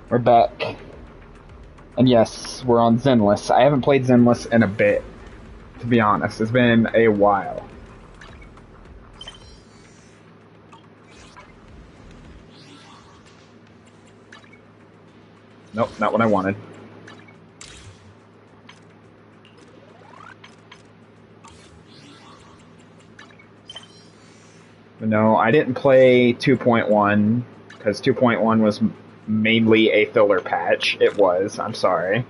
We're back. And yes, we're on Zenless. I haven't played Zenless in a bit, to be honest. It's been a while. Nope, not what I wanted. But no, I didn't play 2.1, because 2.1 was mainly a filler patch. It was, I'm sorry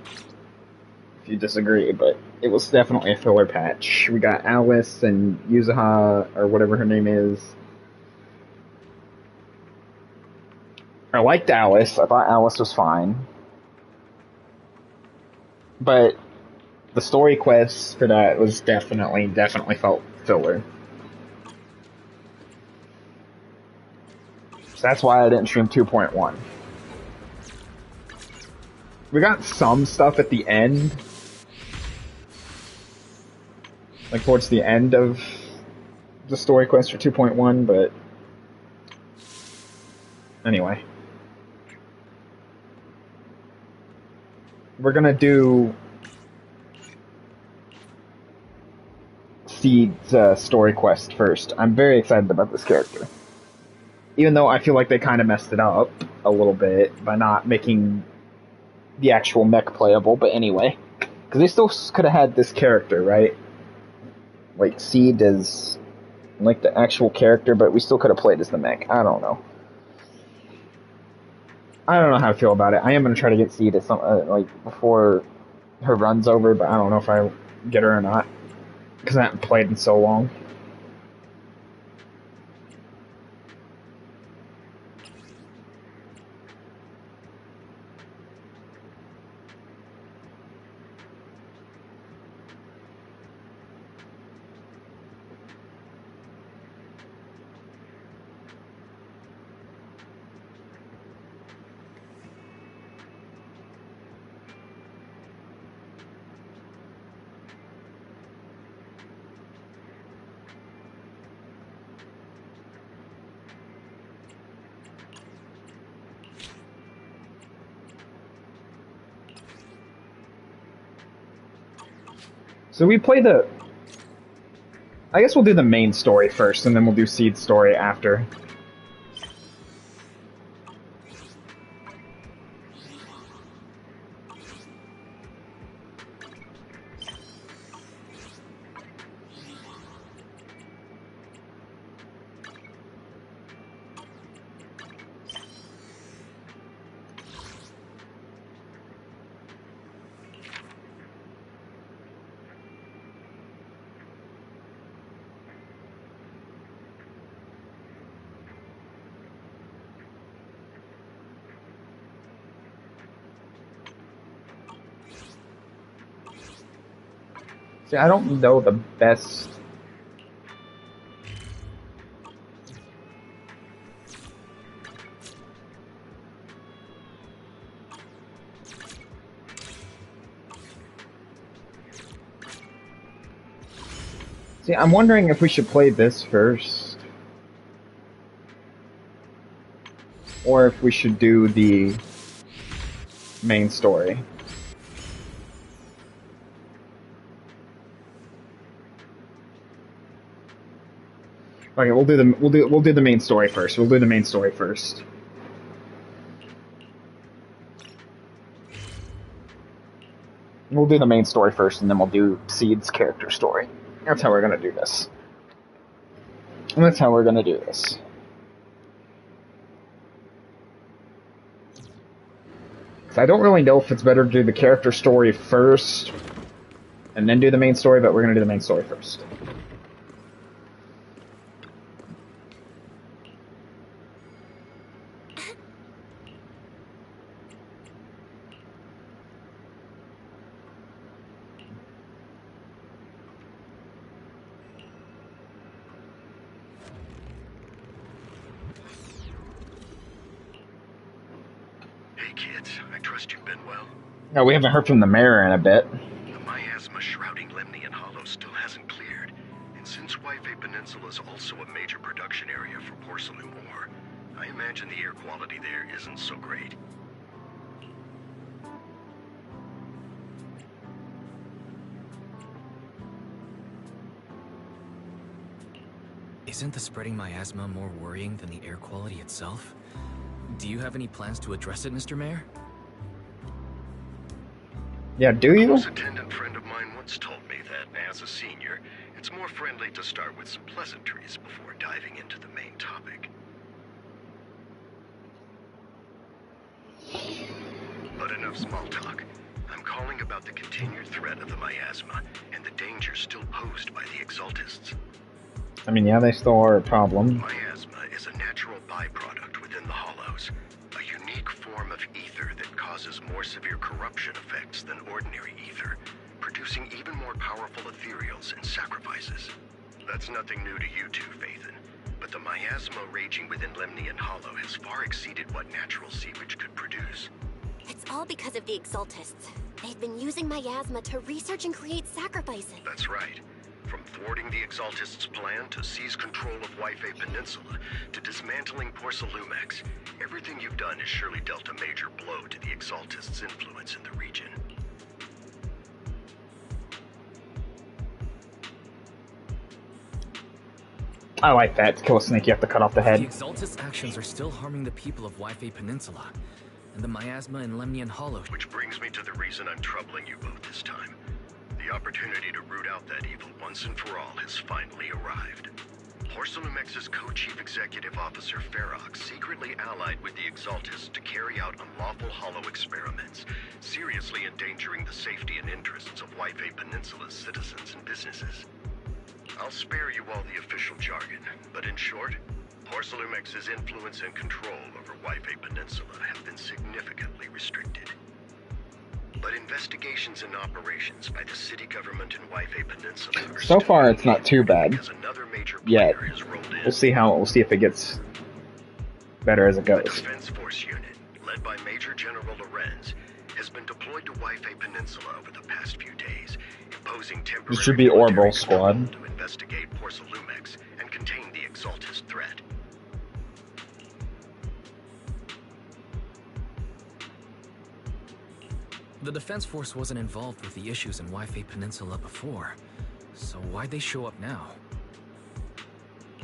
if you disagree, but it was definitely a filler patch. We got Alice and Yuzuha, or whatever her name is. I liked Alice. I thought Alice was fine. But the story quests for that was definitely felt filler. So that's why I didn't stream 2.1. We got some stuff at the end. Like towards the end of the story quest for 2.1, but anyway. We're gonna do Seed's story quest first. I'm very excited about this character. Even though I feel like they kind of messed it up a little bit by not making the actual mech playable, but anyway. Because they still could have had this character, right? Like, Seed is like the actual character, but we still could have played as the mech. I don't know. I don't know how I feel about it. I am gonna try to get Seed at some like before her run's over, but I don't know if I get her or not because I haven't played in so long. So we play the. I guess we'll do the main story first, and then we'll do Seed's story after. See, I don't know the best. See, I'm wondering if we should play this first, or if we should do the main story. Okay, we'll do the main story first. We'll do the main story first. We'll do the main story first, and then we'll do Seed's character story. That's how we're gonna do this. And that's how we're gonna do this. So I don't really know if it's better to do the character story first, and then do the main story, but we're gonna do the main story first. No, we haven't heard from the mayor in a bit. The miasma shrouding Lemni and Hollow still hasn't cleared, and since Yve Peninsula is also a major production area for porcelain ore, I imagine the air quality there isn't so great. Isn't the spreading miasma more worrying than the air quality itself? Do you have any plans to address it, Mr. Mayor? Yeah, do you? A close attendant friend of mine once told me that, as a senior, it's more friendly to start with some pleasantries before diving into the main topic. But enough small talk. I'm calling about the continued threat of the miasma and the danger still posed by the Exaltists. I mean, yeah, they still are a problem. Miasma is a natural byproduct within the Hollows, a unique form of ether that causes more severe corruption effects than ordinary ether, producing even more powerful ethereals and sacrifices. That's nothing new to you two, Phaethon, but the miasma raging within Lemnian Hollow has far exceeded what natural sewage could produce. It's all because of the Exaltists. They've been using miasma to research and create sacrifices. That's right. From thwarting the Exaltists' plan to seize control of Yphae Peninsula to dismantling Porcelumex, everything you've done has surely dealt a major blow to the Exaltists' influence in the region. I like that. To kill a snake, you have to cut off the head. The Exaltist actions are still harming the people of Yphae Peninsula, and the miasma in Lemnian Hollow. Which brings me to the reason I'm troubling you both this time. The opportunity to root out that evil once and for all has finally arrived. Porcelumex's co-chief executive officer Ferox secretly allied with the Exaltists to carry out unlawful hollow experiments, seriously endangering the safety and interests of Yphae Peninsula's citizens and businesses. I'll spare you all the official jargon, but in short, Porcelumex's influence and control over Yphae Peninsula have been significantly restricted. But investigations and operations by the city government in Yphae Peninsula are So far, it's not too bad because another major yet. player has rolled in. We'll see if it gets better as it The goes. Defense Force unit, led by Major General Lorenz, has been deployed to Yphae Peninsula over the past few days, imposing temporary This should be military Orbital control Squad. to investigate Porcelumex and contain the Exaltist threat. The Defense Force wasn't involved with the issues in Yphae Peninsula before, so why'd they show up now?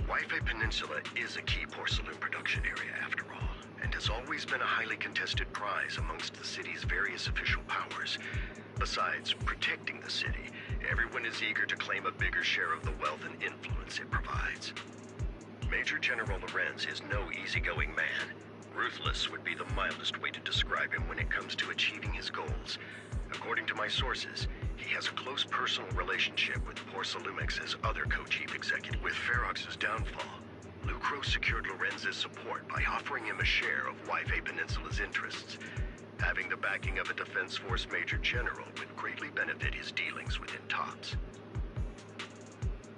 Yphae Peninsula is a key porcelain production area after all, and has always been a highly contested prize amongst the city's various official powers. Besides protecting the city, everyone is eager to claim a bigger share of the wealth and influence it provides. Major General Lorenz is no easygoing man. Ruthless would be the mildest way to describe him when it comes to achieving his goals. According to my sources, he has a close personal relationship with Porcelumex's other co-chief executive. With Ferox's downfall, Lucro secured Lorenz's support by offering him a share of Yphae Peninsula's interests. Having the backing of a Defense Force Major General would greatly benefit his dealings within TOPS.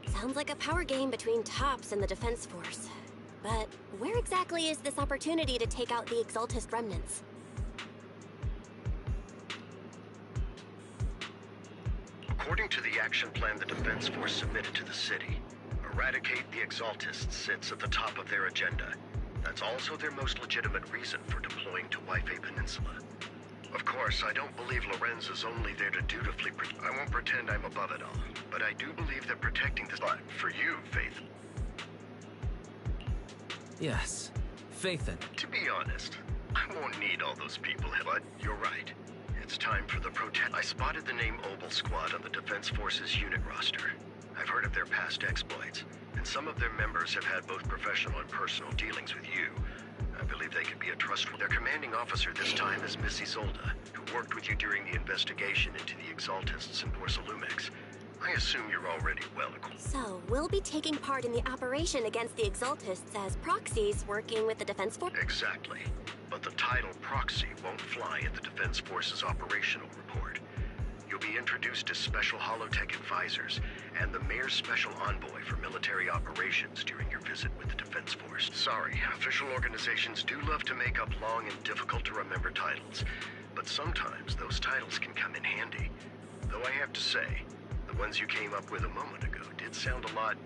Sounds like a power game between TOPS and the Defense Force. But where exactly is this opportunity to take out the Exaltist remnants? According to the action plan the Defense Force submitted to the city, eradicate the Exaltists sits at the top of their agenda. That's also their most legitimate reason for deploying to Yphae Peninsula. Of course, I don't believe Lorenz is only there to dutifully I won't pretend I'm above it all, but I do believe that protecting this... But for you, Phaethon... Yes, Phaethon. To be honest, I won't need all those people, but you're right. It's time for the protest. I spotted the name Obel Squad on the Defense Force's unit roster. I've heard of their past exploits, and some of their members have had both professional and personal dealings with you. I believe they could be a trustworthy. Their commanding officer this time is Miss Isolda, who worked with you during the investigation into the Exaltists in Porcelumex. I assume you're already well equipped. So, we'll be taking part in the operation against the Exaltists as proxies working with the Defense Force? Exactly. But the title proxy won't fly in the Defense Force's operational report. You'll be introduced as Special Holotech Advisors and the Mayor's Special Envoy for Military Operations during your visit with the Defense Force. Sorry, official organizations do love to make up long and difficult-to-remember titles, but sometimes those titles can come in handy. Though I have to say, the ones you came up with a moment ago did sound a lot...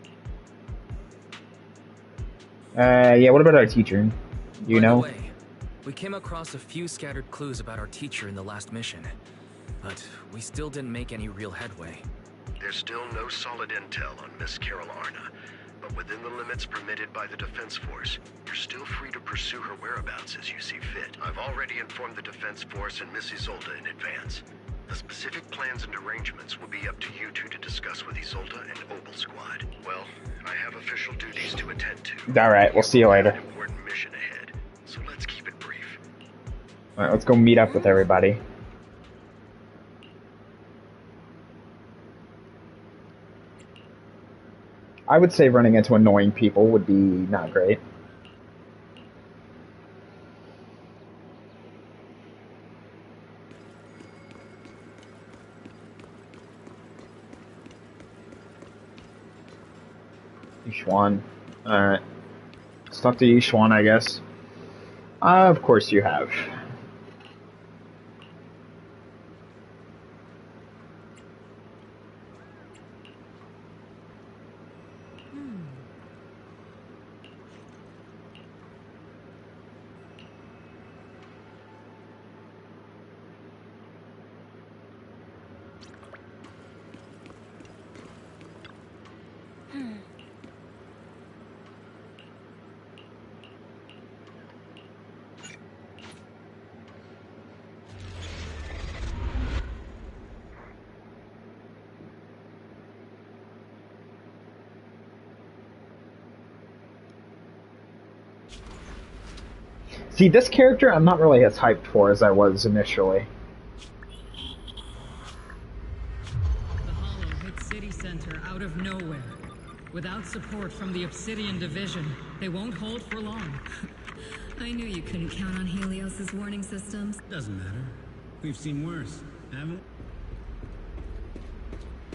Yeah, what about our teacher? You know? By the way, we came across a few scattered clues about our teacher in the last mission, but we still didn't make any real headway. There's still no solid intel on Miss Carol Arna, but within the limits permitted by the Defense Force. You're still free to pursue her whereabouts as you see fit. I've already informed the Defense Force and Miss Isolde in advance. The specific plans and arrangements will be up to you two to discuss with Isolde and Opal Squad. Well, I have official duties to attend to. Alright, we'll see you later. An important mission ahead, so let's keep it brief. Alright, let's go meet up with everybody. I would say running into annoying people would be not great. Yishuan. Alright. Let's talk to Yishuan, I guess. Of course you have. See, this character I'm not really as hyped for as I was initially. The Hollow hit City Center out of nowhere. Without support from the Obsidian Division, they won't hold for long. I knew you couldn't count on Helios's warning systems. Doesn't matter. We've seen worse, haven't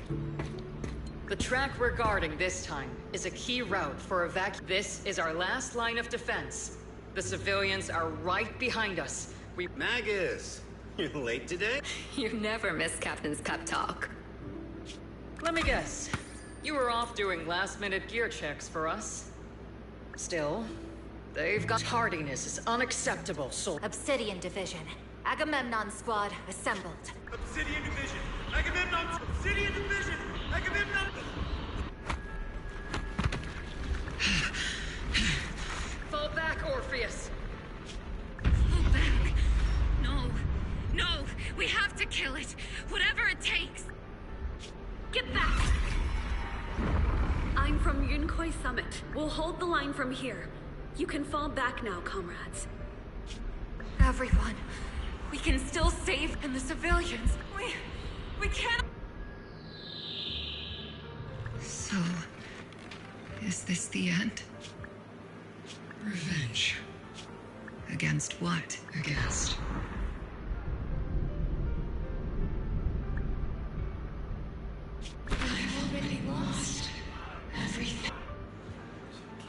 we? The track we're guarding this time is a key route for This is our last line of defense. The civilians are right behind us. Magus! You're late today? You never miss Captain's pep talk. Let me guess. You were off doing last-minute gear checks for us. Still, they've got hardiness is unacceptable, so... Obsidian Division. Agamemnon Squad assembled. Obsidian Division! Agamemnon! Obsidian Division! Agamemnon! Fall back, Orpheus! Fall back. No. No. We have to kill it. Whatever it takes. Get back. I'm from Yunkoi Summit. We'll hold the line from here. You can fall back now, comrades. Everyone. We can still save and the civilians. We can't... So, is this the end? Revenge. Against what? Against... I've already lost everything.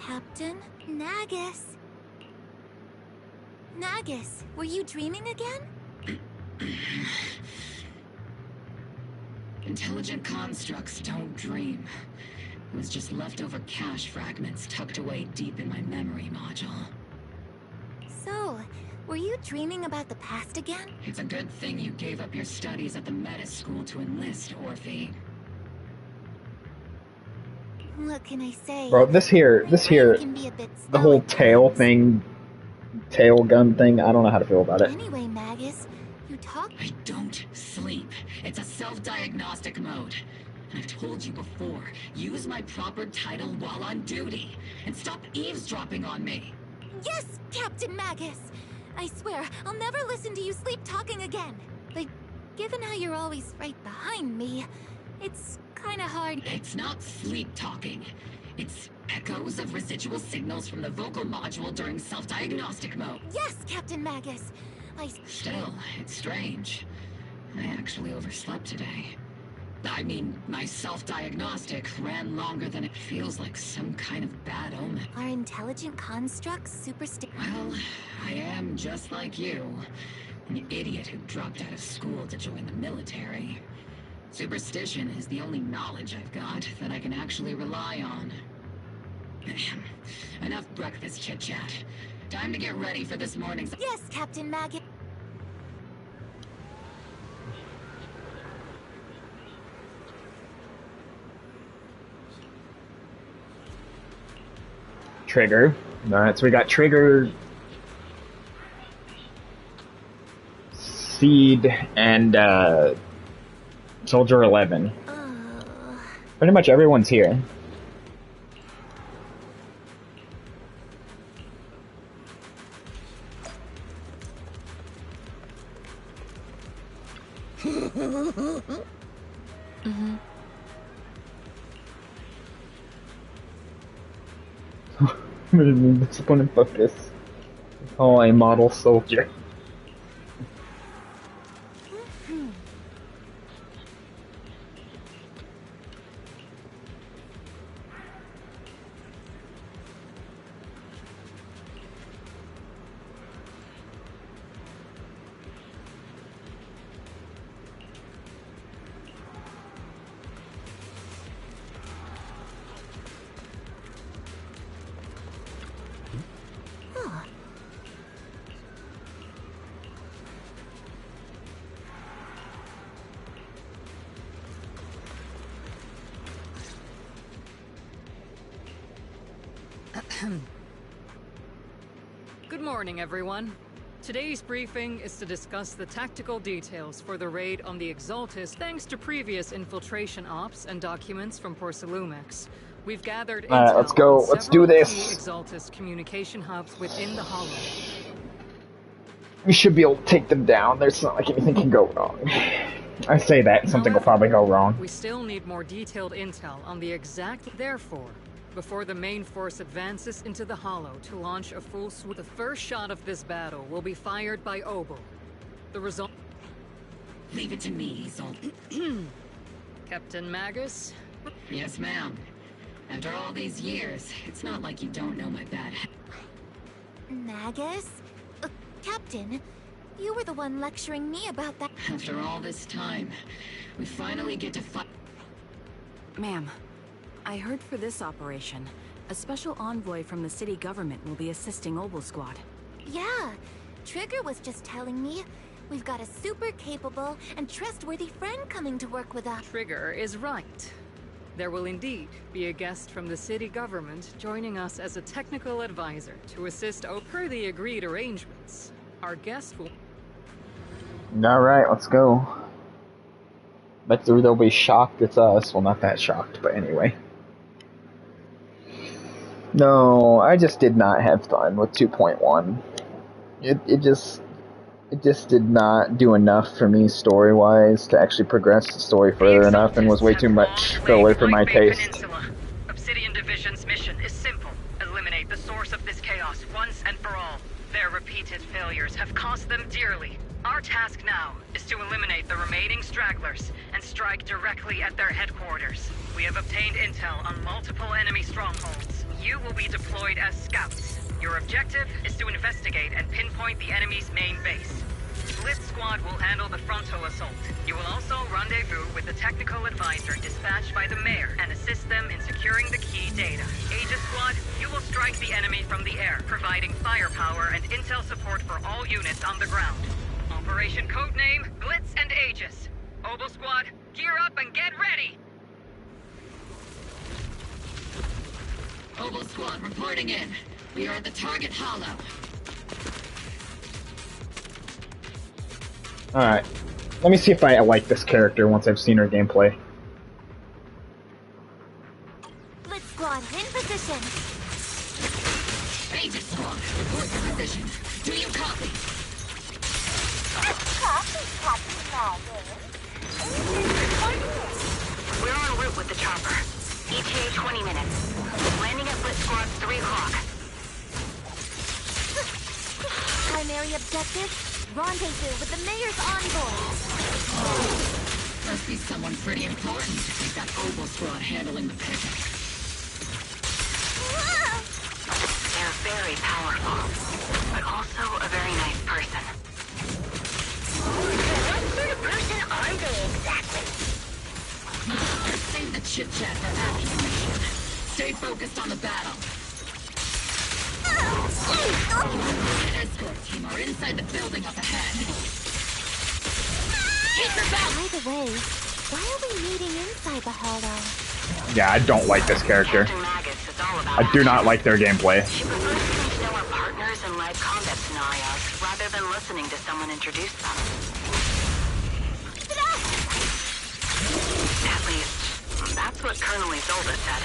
Captain Nagus. Nagus, were you dreaming again? Intelligent constructs don't dream. It was just leftover cache fragments tucked away deep in my memory module. So, were you dreaming about the past again? It's a good thing you gave up your studies at the Meta School to enlist, Orphe. What can I say? Bro, this here, Can be a bit the whole stoic tail sometimes. thing, tail gun thing, I don't know how to feel about it. Anyway, Magus, you talk... I don't sleep. It's a self-diagnostic mode. And I've told you before, use my proper title while on duty. And stop eavesdropping on me. Yes, Captain Magus! I swear, I'll never listen to you sleep-talking again. But given how you're always right behind me, it's kinda hard... It's not sleep-talking. It's echoes of residual signals from the vocal module during self-diagnostic mode. Yes, Captain Magus! Still, it's strange. I actually overslept today. I mean, my self-diagnostic ran longer than it feels like some kind of bad omen. Are intelligent constructs superstitious? Well, I am just like you. An idiot who dropped out of school to join the military. Superstition is the only knowledge I've got that I can actually rely on. Enough breakfast chit-chat. Time to get ready for this morning's... Yes, Captain Magus. Trigger. Alright, so we got Trigger, Seed, and Soldier 11. Pretty much everyone's here. Mm-hmm. Discipline and focus. Oh, a model soldier. Good morning, everyone. Today's briefing is to discuss the tactical details for the raid on the Exaltus. Thanks to previous infiltration ops and documents from Porcelumex, we've gathered intel let's go. on Let's several do this. key Exaltus communication hubs within the Hollow. We should be able to take them down. There's not like anything can go wrong. I say that, something will probably go wrong. We still need more detailed intel on the exact... Therefore, before the main force advances into the Hollow to launch a full swoop, the first shot of this battle will be fired by Obel. The result... Leave it to me, Isolde. Captain Magus? Yes, ma'am. After all these years, it's not like you don't know my bad... Magus? Captain, you were the one lecturing me about that. After all this time, we finally get to fight... Ma'am, I heard for this operation, a special envoy from the city government will be assisting Obel Squad. Yeah, Trigger was just telling me. We've got a super capable and trustworthy friend coming to work with us. Trigger is right. There will indeed be a guest from the city government joining us as a technical advisor to assist per the agreed arrangements. Our guest will... Alright, let's go. Bet they'll be shocked it's us. Well, not that shocked, but anyway. No, I just did not have fun with 2.1. It just did not do enough for me story-wise to actually progress the story further enough, and was way too much filler for my taste. Obsidian Division's mission is simple. Eliminate the source of this chaos once and for all. Their repeated failures have cost them dearly. Our task now is to eliminate the remaining stragglers and strike directly at their headquarters. We have obtained intel on multiple enemy strongholds. You will be deployed as scouts. Your objective is to investigate and pinpoint the enemy's main base. Blitz Squad will handle the frontal assault. You will also rendezvous with the technical advisor dispatched by the mayor and assist them in securing the key data. Aegis Squad, you will strike the enemy from the air, providing firepower and intel support for all units on the ground. Operation codename Blitz and Aegis. Obel Squad, gear up and get ready! Obel Squad reporting in. We are at the target hollow. Alright. Let me see if I like this character once I've seen her gameplay. Blitz Squad, in position. Aegis Squad, report your position. Do you copy? Copy, Captain Magus. We're en route with the chopper. ETA 20 minutes. Landing at Blitz Squad 3 o'clock. Primary objective? Rendezvous with the mayor's envoy. Must be someone pretty important if they've got Obel Squad handling the pickup. They're very powerful, but also a very nice person. What sort of person are they exactly? Save the chit-chat for after the mission. Stay focused on the battle. The escort team are inside the building up ahead. Keep your back! By the way, why are we meeting inside the hollow? Yeah, I don't like this character. I do not like their gameplay. She prefers getting to know her partners in live combat scenarios rather than listening to someone introduce them. At least, that's what Colonel Isolde said.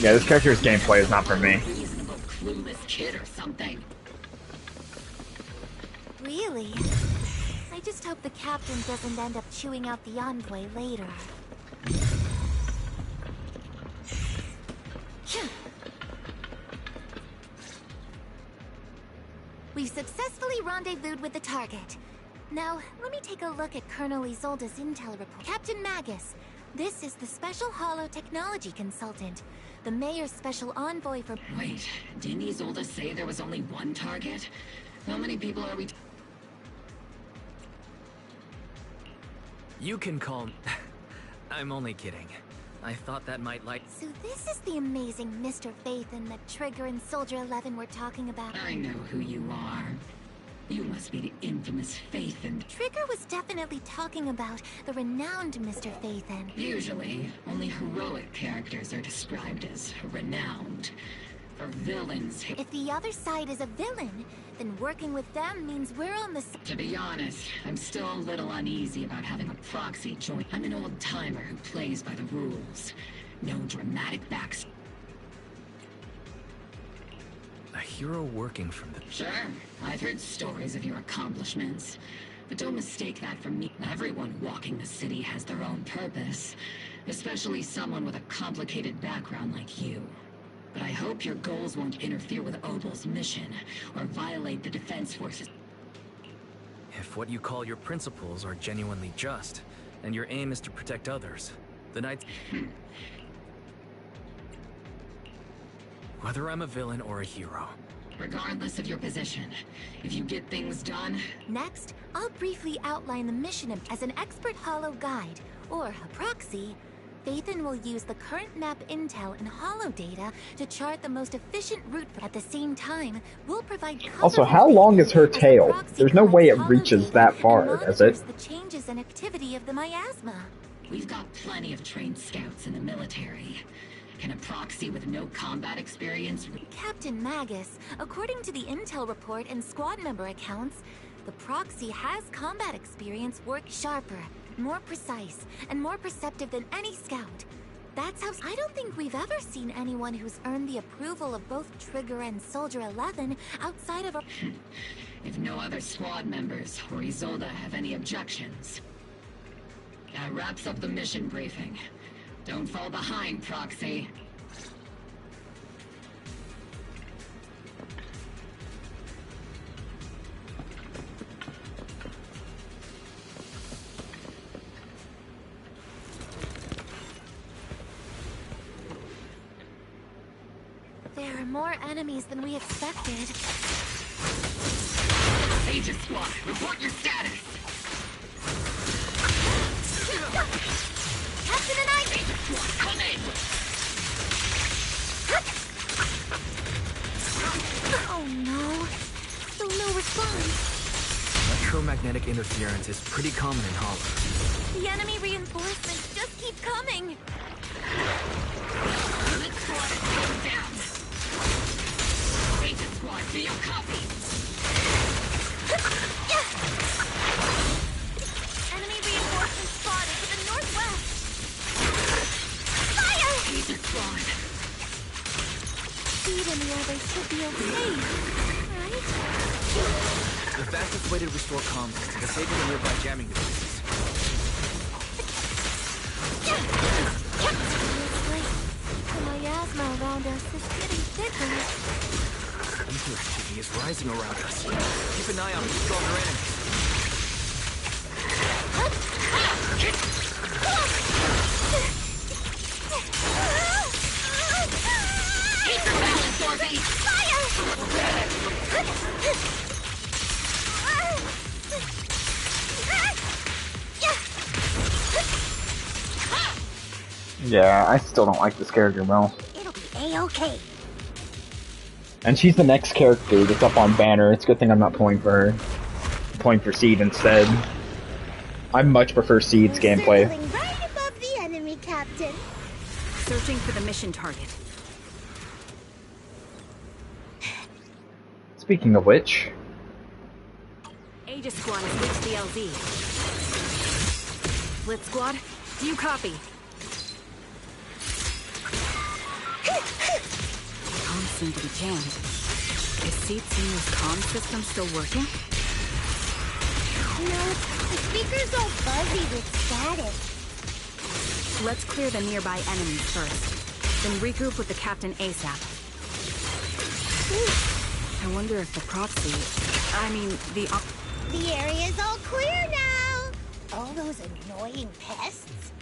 Yeah, this character's gameplay is not for me. Reasonable, clueless kid or something. Really? I just hope the captain doesn't end up chewing out the envoy later. We've successfully rendezvoused with the target. Now, let me take a look at Colonel Isolde's intel report. Captain Magus, this is the Special Hollow Technology Consultant, the Mayor's Special Envoy for— Wait, didn't Isolde say there was only one target? How many people are we— You can call... I'm only kidding. I thought that might like... So this is the amazing Mr. Phaethon that Trigger and Soldier 11 were talking about. I know who you are. You must be the infamous Phaethon. Trigger was definitely talking about the renowned Mr. Phaethon. Usually, only heroic characters are described as renowned. For villains... If the other side is a villain, then working with them means we're on the... To be honest, I'm still a little uneasy about having a proxy join. I'm an old-timer who plays by the rules. No dramatic backs. A hero working from the... Sure, I've heard stories of your accomplishments. But don't mistake that for me. Everyone walking the city has their own purpose. Especially someone with a complicated background like you. But I hope your goals won't interfere with Obel's mission, or violate the Defense Forces. If what you call your principles are genuinely just, and your aim is to protect others, then I'd... Whether I'm a villain or a hero. Regardless of your position, if you get things done... Next, I'll briefly outline the mission as an expert Hollow guide, or a proxy. Phaethon will use the current map intel and Hollow data to chart the most efficient route. At the same time, we'll provide... Also, how long is her tail? There's no way it reaches that far, does it? The changes and activity of the miasma. We've got plenty of trained scouts in the military. Can a proxy with no combat experience... Captain Magus, according to the intel report and squad member accounts, the proxy has combat experience, work sharper, more precise, and more perceptive than any scout. That's how... I don't think we've ever seen anyone who's earned the approval of both Trigger and Soldier 11 outside of a... If no other squad members or Isolde have any objections. That wraps up the mission briefing. Don't fall behind, Proxy. There are more enemies than we expected. Aegis Squad, report your status! Captain and I... Aegis Squad, come in! Oh no. Still no response. Electromagnetic interference is pretty common in Hollow. The enemy reinforcements just keep coming. Aegis Squad is going down! Aegis Squad, do you copy? Enemy reinforcements spotted to the northwest. Fire! Aegis Squad. Speed and the others should be okay, right? The fastest way to restore comms is to disable the nearby jamming devices. The miasma around us is getting thicker. Ether activity is rising around us. Keep an eye out for stronger enemies. Keep your balance, Dorothy! Yeah, I still don't like this character, Mel. It'll be A-okay. And she's the next character that's up on banner. It's a good thing I'm not pulling for her. I'm pulling for Seed instead. I much prefer Seed's gameplay. Circling right Searching for the mission target. Speaking of which... Aegis Squad has reached the LZ. Blitz Squad, do you copy? Comms seem to be jammed. Is Seed Senior's comm system still working? No, the speaker's all fuzzy with static. Let's clear the nearby enemies first, then regroup with the captain ASAP. I wonder if the proxy... The area's all clear now! All those annoying pests?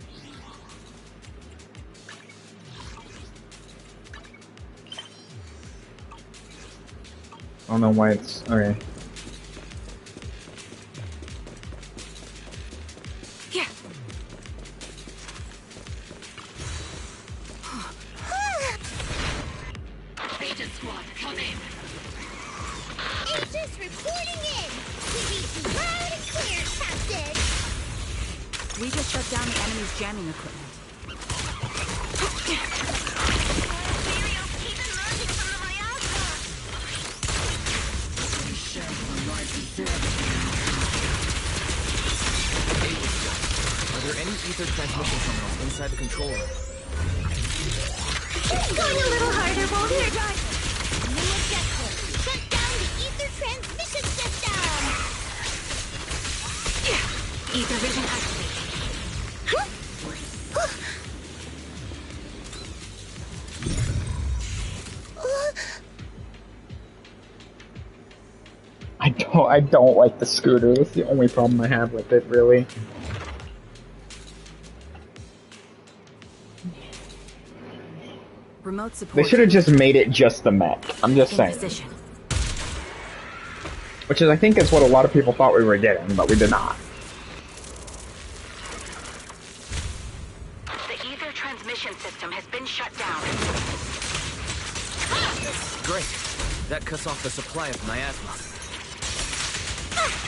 I don't know why it's... okay. Yeah. Aegis Squad, come in. Aegis reporting in! We read you loud and clear, Captain! We just shut down the enemy's jamming equipment. Are there any ether transmission terminals inside the control room? It's going a little harder, won't it? New objective. Shut down the ether transmission system! Ether vision activated. I don't like the scooter. That's the only problem I have with it, really. Remote support. They should have just made it just the mech. I'm just saying. Position. Which is, I think, is what a lot of people thought we were getting, but we did not. The ether transmission system has been shut down. Great. That cuts off the supply of miasma.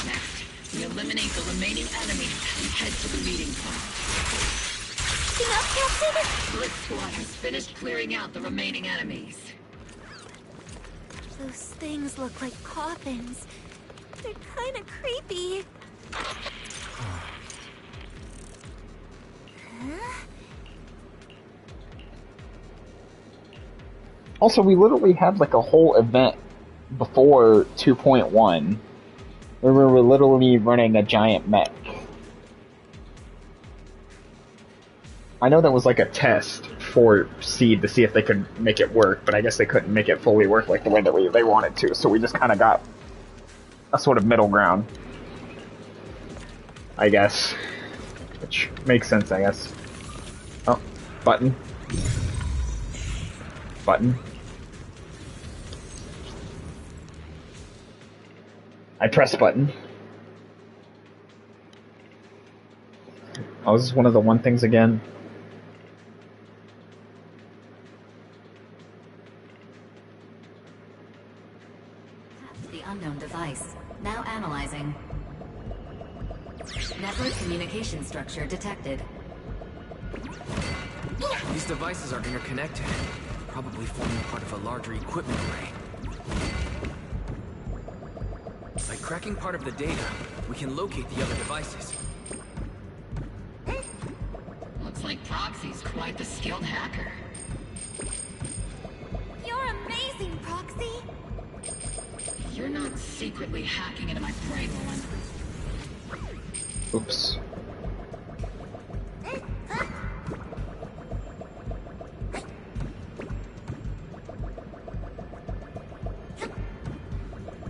Next, we eliminate the remaining enemies and head to the meeting point. Enough, Captain? Blitz Squad has finished clearing out the remaining enemies. Those things look like coffins. They're kind of creepy. Huh? Also, we literally had like a whole event before 2.1 where we were literally running a giant mech. I know that was like a test for Seed to see if they could make it work, but I guess they couldn't make it fully work like the way that they wanted to, so we just kind of got a sort of middle ground, I guess. Which makes sense, I guess. Oh, button. Button. I press button. Oh, is this one of the one things again? The unknown device. Now analyzing. Network communication structure detected. These devices are interconnected, probably forming part of a larger equipment array. By cracking part of the data, we can locate the other devices. Looks like Proxy's quite the skilled hacker. You're amazing, Proxy! You're not secretly hacking into my brain, woman. Oops.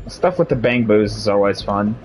Stuff with the bang boos is always fun.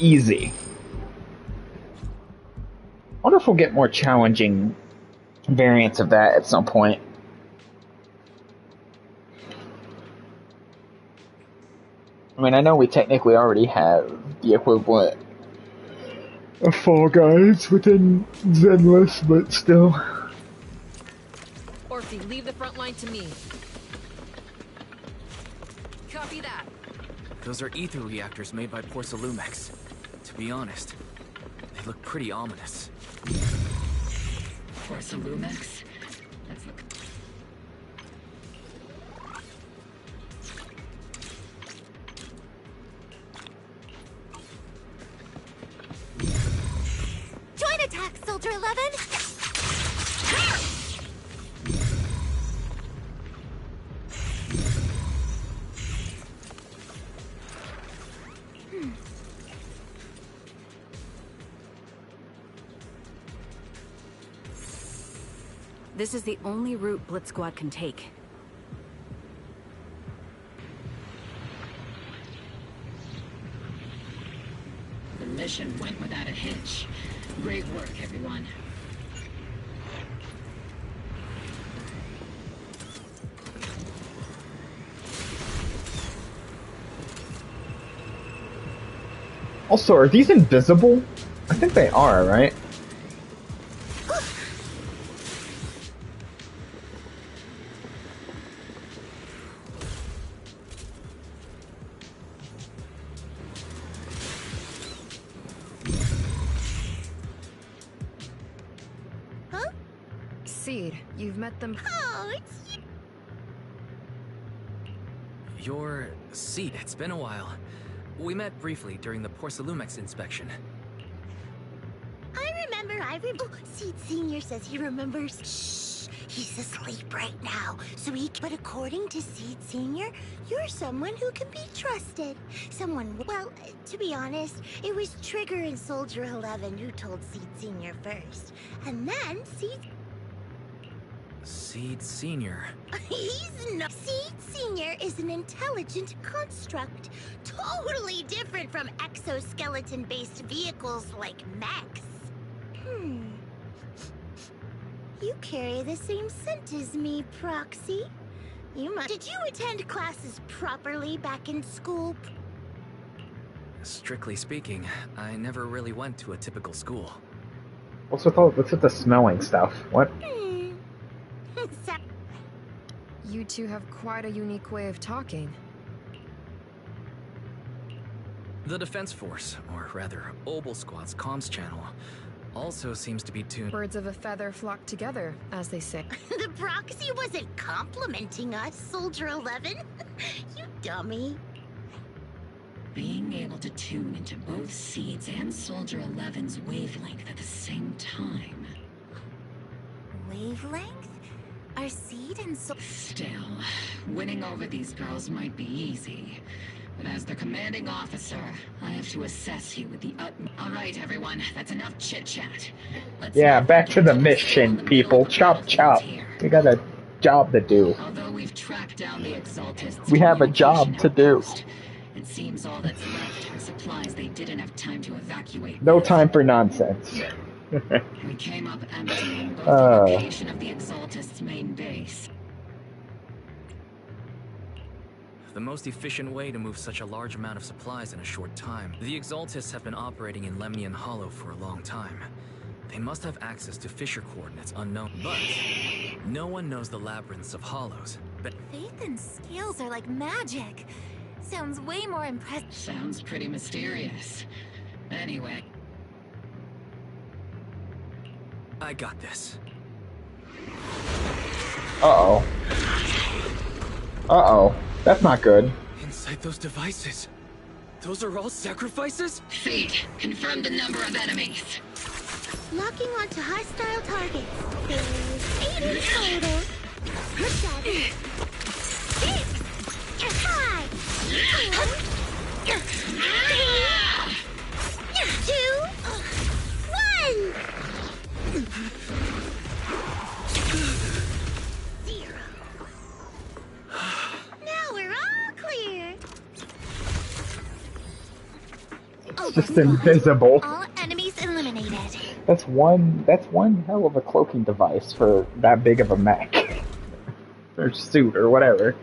Easy. I wonder we'll get more challenging variants of that at some point. I mean, I know we technically already have the equivalent of Fall Guys within Zenless, but still. Orphe, leave the front line to me. Copy that. Those are ether reactors made by Porcelumex. To be honest, they look pretty ominous. Porcelumex? Let's look. Joint attack, Soldier 11! This is the only route Blitz Squad can take. The mission went without a hitch. Great work, everyone. Also, are these invisible? I think they are, right? Seed, you've met them. Oh, it's you. You're Seed. It's been a while. We met briefly during the Porcelumex inspection. I remember. Seed Senior says he remembers. Shh, he's asleep right now, so he. But according to Seed Senior, you're someone who can be trusted. Someone. Well, to be honest, it was Trigger and Soldier 11 who told Seed Senior first, and then Seed Senior. He's not. Seed Senior is an intelligent construct, totally different from exoskeleton-based vehicles like mechs. You carry the same scent as me, Proxy. You must. Did you attend classes properly back in school? Strictly speaking, I never really went to a typical school. What's with the smelling stuff? What? You two have quite a unique way of talking. The Defense Force, or rather, Obel Squad's comms channel, also seems to be tuned. Birds of a feather flock together, as they say. The Proxy wasn't complimenting us, Soldier 11. You dummy. Being able to tune into both Seed's and Soldier 11's wavelength at the same time. Wavelength? Are Seed and Still, winning over these girls might be easy. But as their commanding officer, I have to assess you with the utmost. Alright, everyone, that's enough chit-chat. Yeah, back to the mission, people. Chop, chop. We got a job to do. Although we've tracked down the Exaltists, We have a job to do. it seems all that's left are supplies they didn't have time to evacuate. No time for nonsense. We came up empty in both the location of the Exaltists' main base. The most efficient way to move such a large amount of supplies in a short time. The Exaltists have been operating in Lemnian Hollow for a long time. They must have access to fissure coordinates unknown, but no one knows the labyrinths of hollows. But faith and scales are like magic. Sounds way more impressive. Sounds pretty mysterious. Anyway. I got this. Uh-oh. Uh-oh. That's not good. Inside those devices, those are all sacrifices? Fate, confirm the number of enemies. Locking onto hostile targets. There's 8 in total. Good job. 6, 5, 4, 3, 2, 1. 0. Now we're all clear. It's just invisible. All enemies eliminated. That's one hell of a cloaking device for that big of a mech. Or suit, or whatever.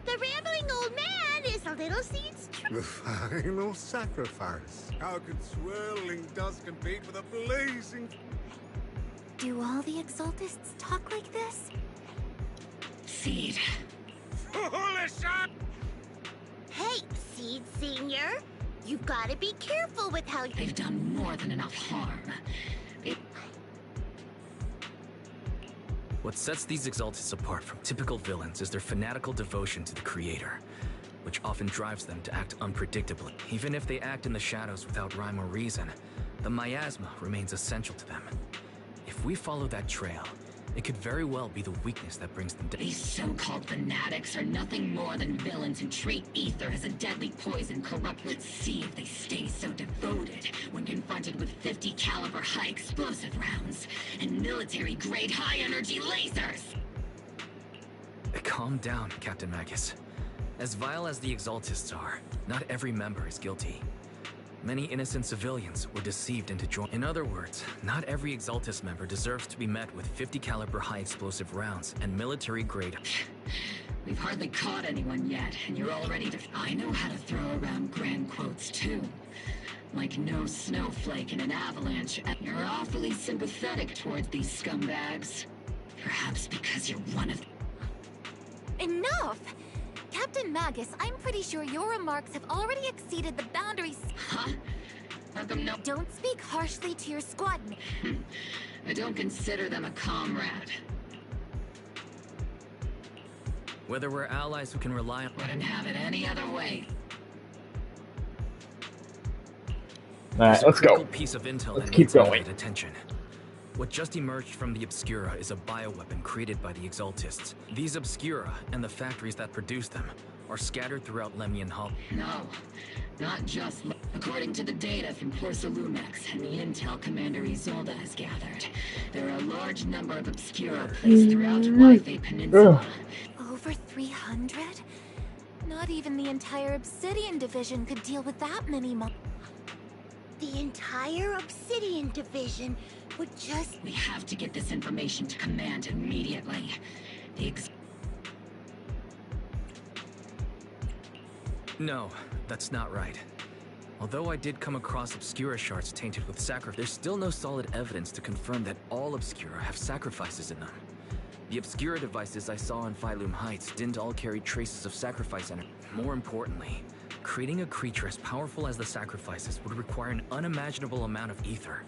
The rambling old man is a little seed's The final sacrifice. How could swirling dust compete with a blazing... Do all the Exaltists talk like this? Seed. Foolish! Hey, Seed Senior. You've got to be careful with how They've done more than enough harm. What sets these Exaltists apart from typical villains is their fanatical devotion to the Creator, which often drives them to act unpredictably. Even if they act in the shadows without rhyme or reason, the miasma remains essential to them. If we follow that trail, it could very well be the weakness that brings them down. These so-called fanatics are nothing more than villains who treat ether as a deadly poison corrupt. Let's see if they stay so devoted when confronted with 50 caliber high explosive rounds and military-grade high-energy lasers! Calm down, Captain Magus. As vile as the Exaltists are, not every member is guilty. Many innocent civilians were deceived into joining. In other words, not every Exaltist member deserves to be met with 50 caliber high explosive rounds and military grade. We've hardly caught anyone yet, and you're already I know how to throw around grand quotes too. Like no snowflake in an avalanche. You're awfully sympathetic towards these scumbags. Perhaps because you're one of... Enough! Captain Magus, I'm pretty sure your remarks have already exceeded the boundaries. Huh? How come no... Don't speak harshly to your squad mate. I don't consider them a comrade. Whether we're allies who can rely on... Wouldn't have it any other way. Alright, let's go. Piece of intel Let's that keep needs going. immediate attention. What just emerged from the Obscura is a bioweapon created by the Exaltists. These Obscura, and the factories that produce them, are scattered throughout Lemnian Hollow. No, not just... According to the data from Porcelumex and the intel Commander Isolde has gathered, there are a large number of Obscura placed throughout Wi-Fi Peninsula. Over 300? Not even the entire Obsidian Division could deal with that many The entire Obsidian Division would just... We have to get this information to Command immediately. No, that's not right. Although I did come across Obscura shards tainted with sacrifice, there's still no solid evidence to confirm that all Obscura have sacrifices in them. The Obscura devices I saw in Phylum Heights didn't all carry traces of sacrifice energy. More importantly, creating a creature as powerful as the sacrifices would require an unimaginable amount of ether.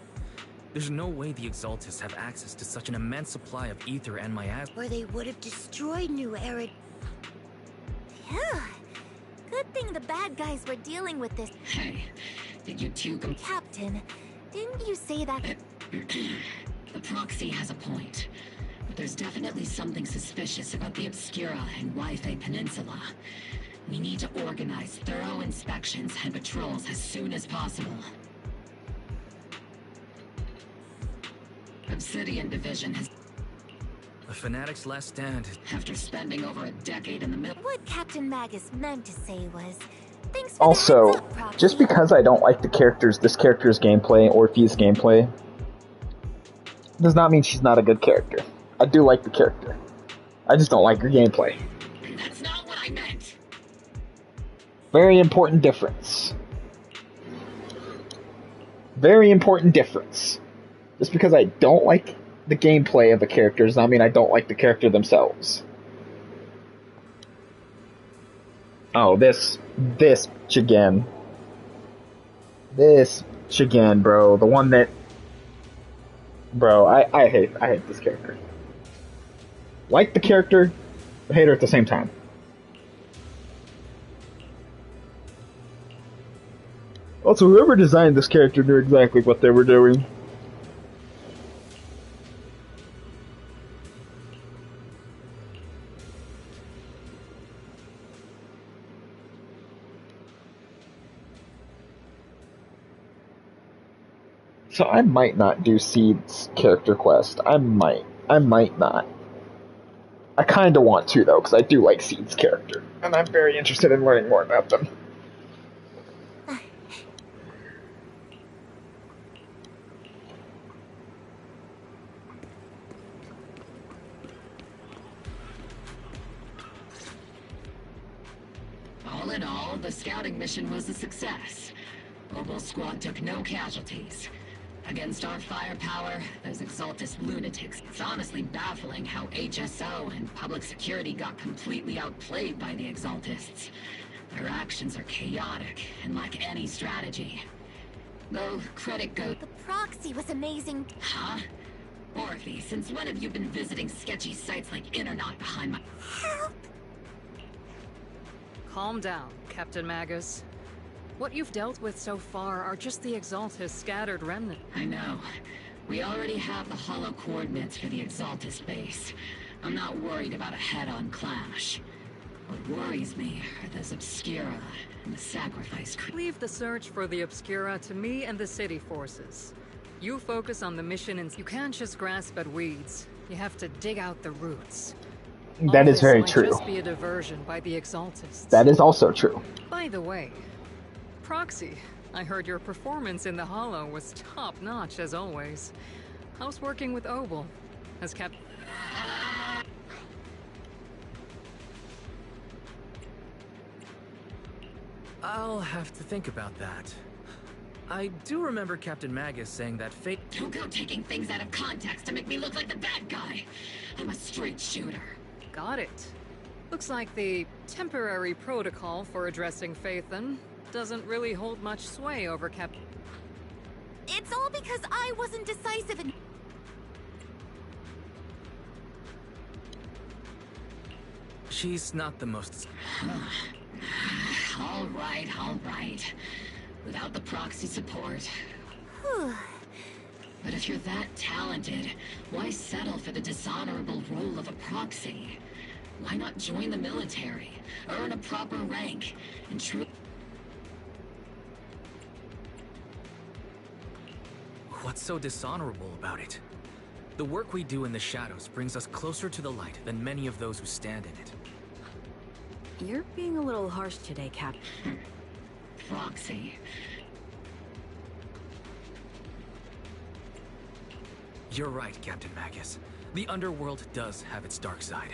There's no way the Exaltists have access to such an immense supply of ether and miasma. Or they would have destroyed New Era. Yeah. Good thing the bad guys were dealing with this. Hey, did you two... Captain, didn't you say that... The proxy has a point. But there's definitely something suspicious about the Obscura and Wi-Fi Peninsula. We need to organize thorough inspections and patrols as soon as possible. Obsidian Division has... The Fanatics' last stand. After spending over a decade in the middle... What Captain Magus meant to say was... Thanks for Also, the heads up, Proxy. just because I don't like this character's gameplay, or Fi's gameplay, does not mean she's not a good character. I do like the character. I just don't like her gameplay. That's not what I meant! Very important difference. Very important difference. Just because I don't like the gameplay of the character does not mean I don't like the character themselves. Oh, this Chigen. This Chigen, bro. The one that... Bro, I hate this character. Like the character, but hate her at the same time. Also, whoever designed this character knew exactly what they were doing. So I might not do Seed's character quest. I might not. I kinda want to, though, because I do like Seed's character. And I'm very interested in learning more about them. in all, the scouting mission was a success. Mobile Squad took no casualties. Against our firepower, those Exaltus lunatics. It's honestly baffling how HSO and public security got completely outplayed by the Exaltists. Their actions are chaotic and lack any strategy. Though, credit goes... The proxy was amazing. Huh? Orphe, since when have you been visiting sketchy sites like Internaut behind my... Help! Calm down, Captain Magus. What you've dealt with so far are just the Exaltus scattered remnant. I know. We already have the hollow coordinates for the Exaltus base. I'm not worried about a head-on clash. What worries me are those Obscura and the Sacrifice crew. Leave the search for the Obscura to me and the city forces. You focus on the mission and you can't just grasp at weeds. You have to dig out the roots. That is very true. Just be a diversion by the Exaltists. That is also true. By the way, Proxy, I heard your performance in the Hollow was top-notch as always. How's working with Obel? Has kept... I'll have to think about that. I do remember Captain Magus saying that fate... Don't go taking things out of context to make me look like the bad guy. I'm a straight shooter. Got it. Looks like the temporary protocol for addressing Phaethon doesn't really hold much sway over Captain... It's all because I wasn't decisive and... She's not the most... All right. Without the proxy support. But if you're that talented, why settle for the dishonorable role of a proxy? Why not join the military, earn a proper rank, and What's so dishonorable about it? The work we do in the shadows brings us closer to the light than many of those who stand in it. You're being a little harsh today, Cap. Proxy. You're right, Captain Magus. The underworld does have its dark side,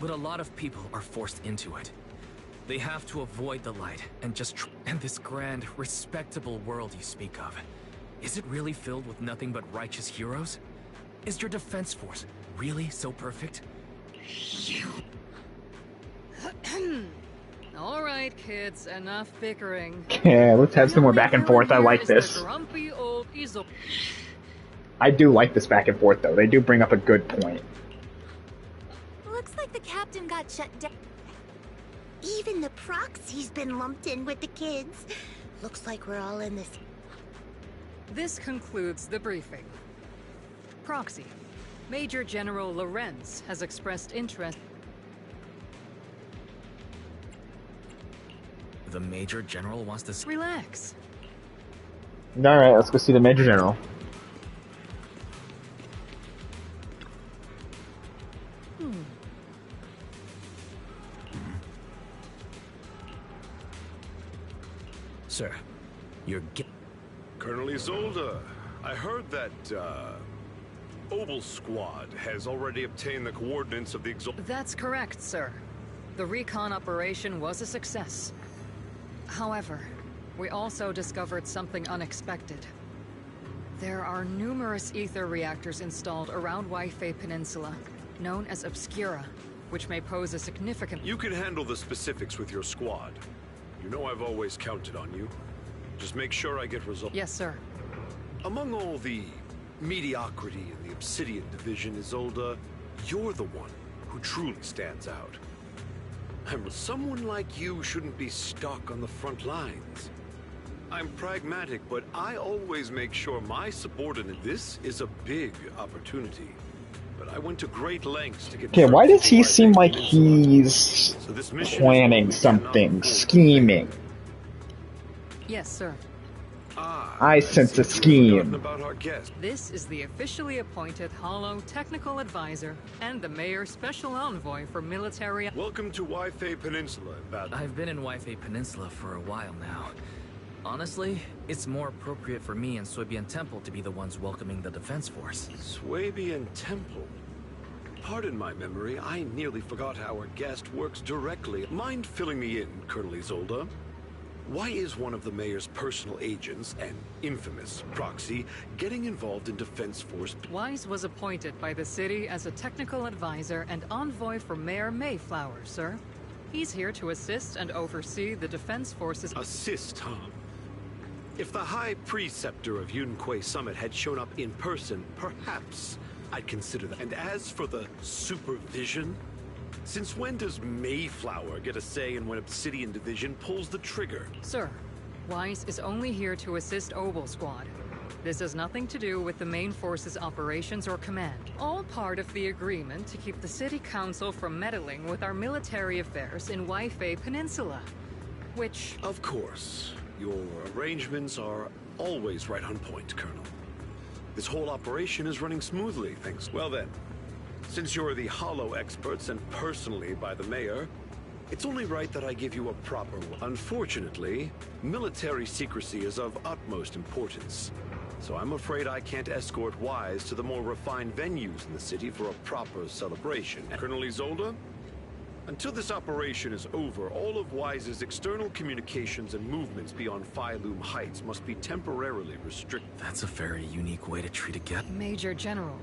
but a lot of people are forced into it. They have to avoid the light and and this grand, respectable world you speak of. Is it really filled with nothing but righteous heroes? Is your defense force really so perfect? You... All right, kids, enough bickering. Yeah, let's have some more back and forth. I like this. Grumpy old Easel. I do like this back and forth, though. They do bring up a good point. Looks like the captain got shut down. Even the proxy's been lumped in with the kids. Looks like we're all in this. This concludes the briefing. Proxy, Major General Lorenz has expressed interest. The Major General wants to... Relax. Alright, let's go see the Major General. Sir, you're Colonel Isolde, I heard that, Obel Squad has already obtained the coordinates of the That's correct, sir. The recon operation was a success. However, we also discovered something unexpected. There are numerous ether reactors installed around Waifei Peninsula, known as Obscura, which may pose a significant... You can handle the specifics with your squad. You know I've always counted on you. Just make sure I get results. Yes, sir. Among all the mediocrity in the Obsidian Division, Isolde, you're the one who truly stands out. Someone like you shouldn't be stuck on the front lines. I'm pragmatic, but I always make sure my subordinate... This is a big opportunity. But I went to great lengths to get... Okay, why does he seem like he's planning something, scheming? Yes, sir. I sense a scheme. This is the officially appointed Hollow Technical Advisor and the Mayor's Special Envoy for Military... Welcome to Waifei Peninsula, I've been in Waifei Peninsula for a while now. Honestly, it's more appropriate for me and Swabian Temple to be the ones welcoming the Defense Force. Swabian Temple? Pardon my memory, I nearly forgot how our guest works directly. Mind filling me in, Colonel Isolde? Why is one of the mayor's personal agents, an infamous proxy, getting involved in Defense Force? Wise was appointed by the city as a technical advisor and envoy for Mayor Mayflower, sir. He's here to assist and oversee the Defense Force's— Assist, huh? If the High Preceptor of Yunque Summit had shown up in person, perhaps I'd consider that. And as for the supervision, since when does Mayflower get a say in when Obsidian Division pulls the trigger? Sir, Wise is only here to assist Obel Squad. This has nothing to do with the main force's operations or command. All part of the agreement to keep the City Council from meddling with our military affairs in Waifei Peninsula. Which— Of course. Your arrangements are always right on point, Colonel. This whole operation is running smoothly, thanks. Well then, since you're the Hollow experts and personally by the mayor, it's only right that I give you a proper one. Unfortunately, military secrecy is of utmost importance. So I'm afraid I can't escort Wise to the more refined venues in the city for a proper celebration. Colonel Isolde? Until this operation is over, all of Wise's external communications and movements beyond Phylum Heights must be temporarily restricted. That's a very unique way to treat a guest. Major General,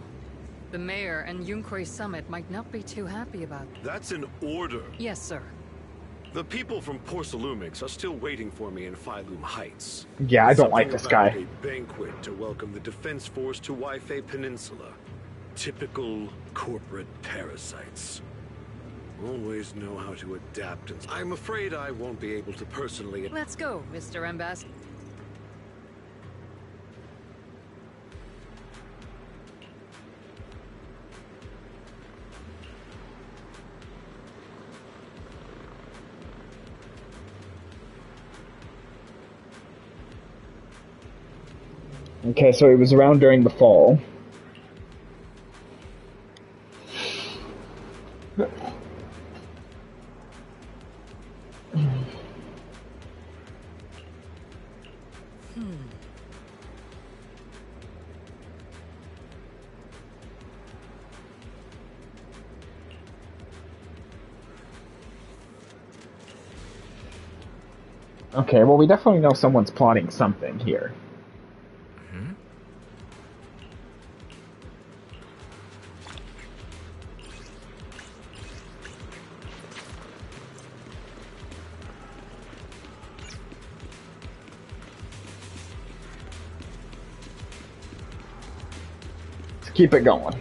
the mayor and Yunque Summit might not be too happy about— That's an order. Yes, sir. The people from Porcelumix are still waiting for me in Phylum Heights. Yeah, I don't like this guy. A banquet to welcome the Defense Force to Waifei Peninsula. Typical corporate parasites. Always know how to adapt, and I'm afraid I won't be able to personally— Let's go, Mr. Ambassador. Okay, so it was around during the fall. Okay, well, we definitely know someone's plotting something here. Let's keep it going.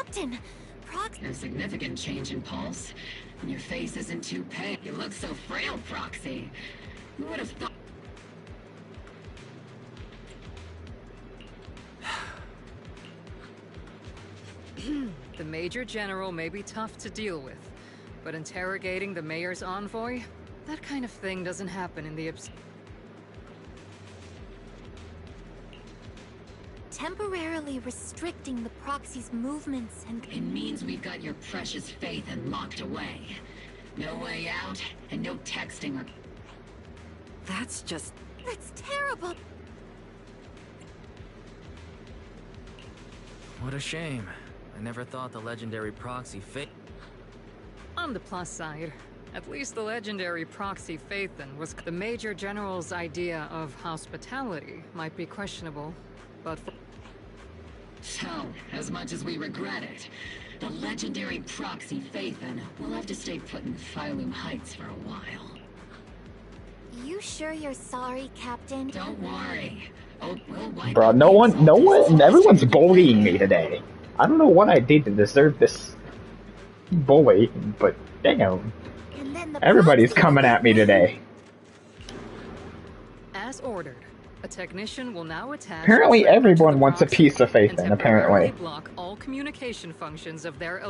Captain, No significant change in pulse. And your face isn't too pale. You look so frail, Proxy. Who would have thought? The Major General may be tough to deal with, but interrogating the mayor's envoy? That kind of thing doesn't happen in the temporarily restricting the proxy's movements and— It means we've got your precious faith and locked away. No way out, and no texting or— That's just— That's terrible! What a shame. I never thought the legendary proxy On the plus side, at least the legendary proxy Phaethon was— The Major General's idea of hospitality might be questionable, but for— So, as much as we regret it, the legendary proxy Phaethon will have to stay put in Phylum Heights for a while. You sure you're sorry, Captain? Don't worry. Oh, we'll wipe Bro, no one, everyone's bullying me today. I don't know what I did to deserve this bully, but damn. Everybody's coming at me today. As ordered, a technician will now attach Apparently a trigger to everyone the wants a proxy piece of Faith and in, temporarily apparently. block all communication functions of their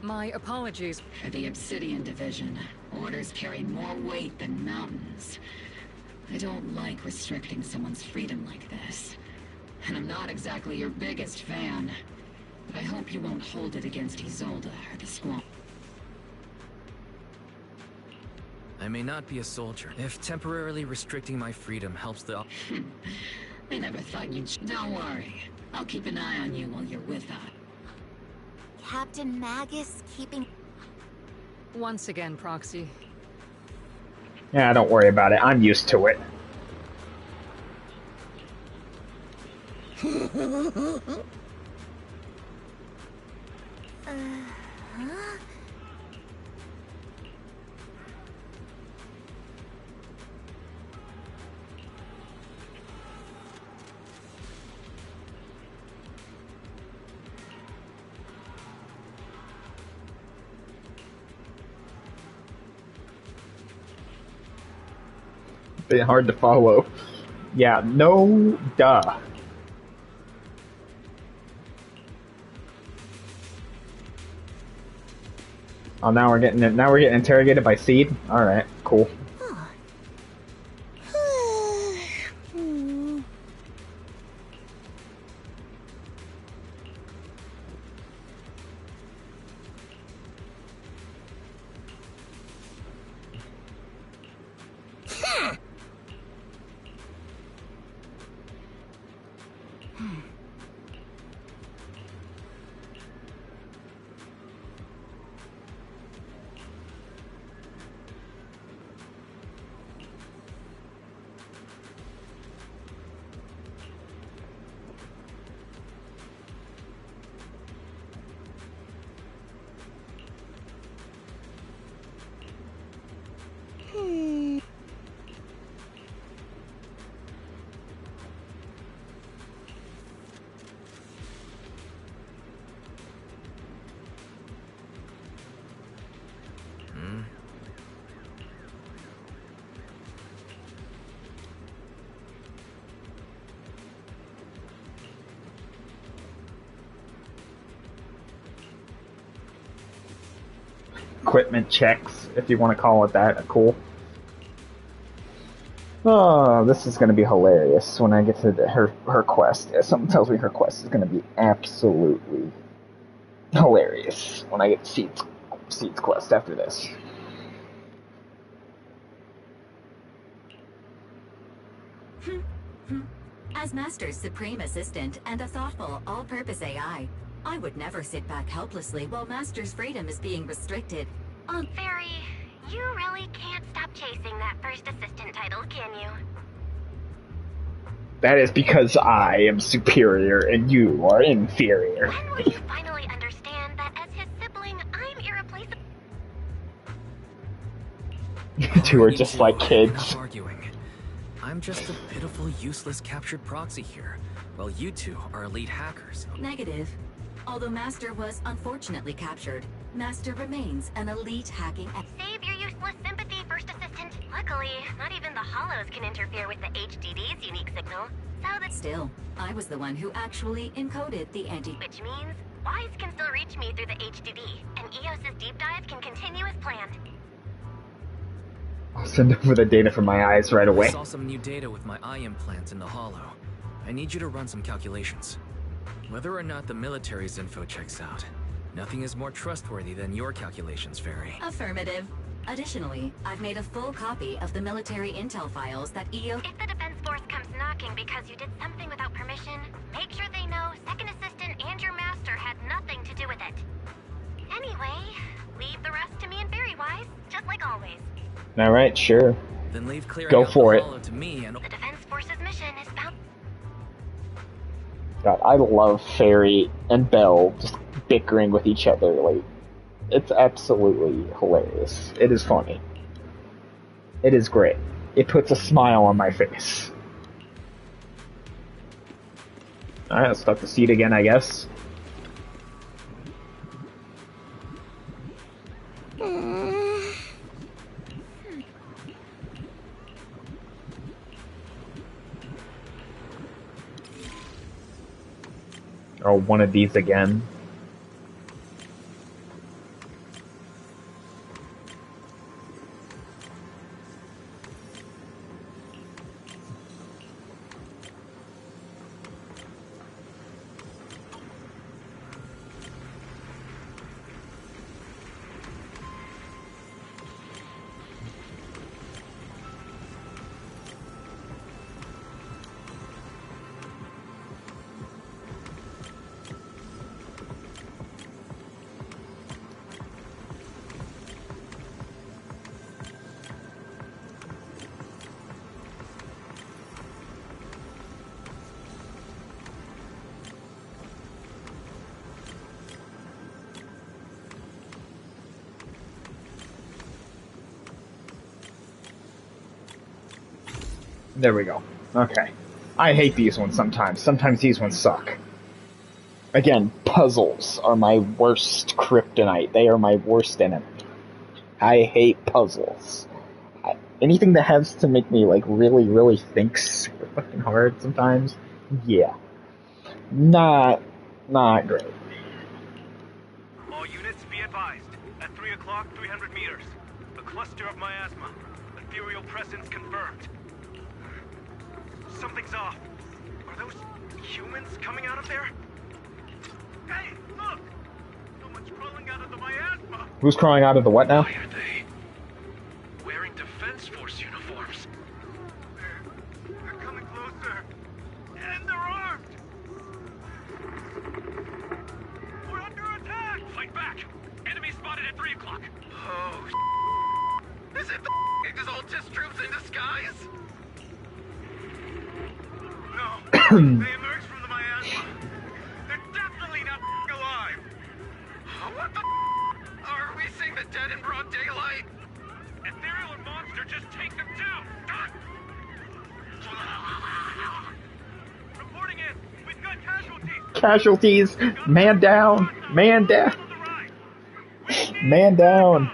My apologies. For the Obsidian Division, orders carry more weight than mountains. I don't like restricting someone's freedom like this. And I'm not exactly your biggest fan. But I hope you won't hold it against Isolde or the Squad. I may not be a soldier. If temporarily restricting my freedom helps the... I never thought you'd... Don't worry. I'll keep an eye on you while you're with us. Captain Magus keeping... Once again, Proxy. Yeah, don't worry about it. I'm used to it. Huh? Bit hard to follow. Yeah, no duh. Oh, now we're getting interrogated by Seed. All right, cool. Equipment checks, if you want to call it that, are cool. Oh, this is going to be hilarious when I get to her quest. Yeah, something tells me her quest is going to be absolutely hilarious when I get to Seed's quest after this. As Master's supreme assistant and a thoughtful, all-purpose AI, I would never sit back helplessly while Master's freedom is being restricted. Fairy, you really can't stop chasing that first assistant title, can you? That is because I am superior and you are inferior. When will you finally understand that as his sibling, I'm irreplaceable? You two are just like kids. Arguing. I'm just a pitiful, useless captured proxy here, while you two are elite hackers. Negative. Although Master was unfortunately captured, Master remains an elite hacking... Save your useless sympathy, First Assistant. Luckily, not even the Hollows can interfere with the HDD's unique signal, so that... Still, I was the one who actually encoded the anti... Which means, Wise can still reach me through the HDD, and EOS's deep dive can continue as planned. I'll send over the data from my eyes right away. I saw some new data with my eye implants in the Hollow. I need you to run some calculations. Whether or not the military's info checks out, nothing is more trustworthy than your calculations, Fairy. Affirmative. Additionally, I've made a full copy of the military intel files that EO... If the Defense Force comes knocking because you did something without permission, make sure they know Second Assistant and your Master had nothing to do with it. Anyway, leave the rest to me and Fairy Wise, just like always. Alright, sure. Then leave clearing Go out for the it. Hollow to me and... The Defense Force's mission is bound... God, I love Fairy and Belle just bickering with each other. Like, It's absolutely hilarious. It is funny. It is great. It puts a smile on my face. Alright, let's start the seat again, I guess. Oh, one of these again. There we go. Okay. I hate these ones sometimes. Sometimes these ones suck. Again, puzzles are my worst kryptonite. They are my worst enemy. I hate puzzles. Anything that has to make me, like, really, really think super fucking hard sometimes, yeah. Not great. All units be advised. At 3 o'clock, 300 meters. A cluster of miasma. Ethereal presence confirmed. Something's off. Are those humans coming out of there? Hey, look! Someone's crawling out of the miasma! Who's crawling out of the what now? Why are they wearing Defense Force uniforms? They're coming closer. And they're armed! We're under attack! Fight back! Enemy spotted at 3 o'clock! Oh, is it the Exaltis troops in disguise? No. They emerged from the miasma. They're definitely not alive! What the Are we seeing the dead in broad daylight? Ethereal or monster, just take them down! Reporting in! We've got casualties! Casualties! Man down! Man down! Man down!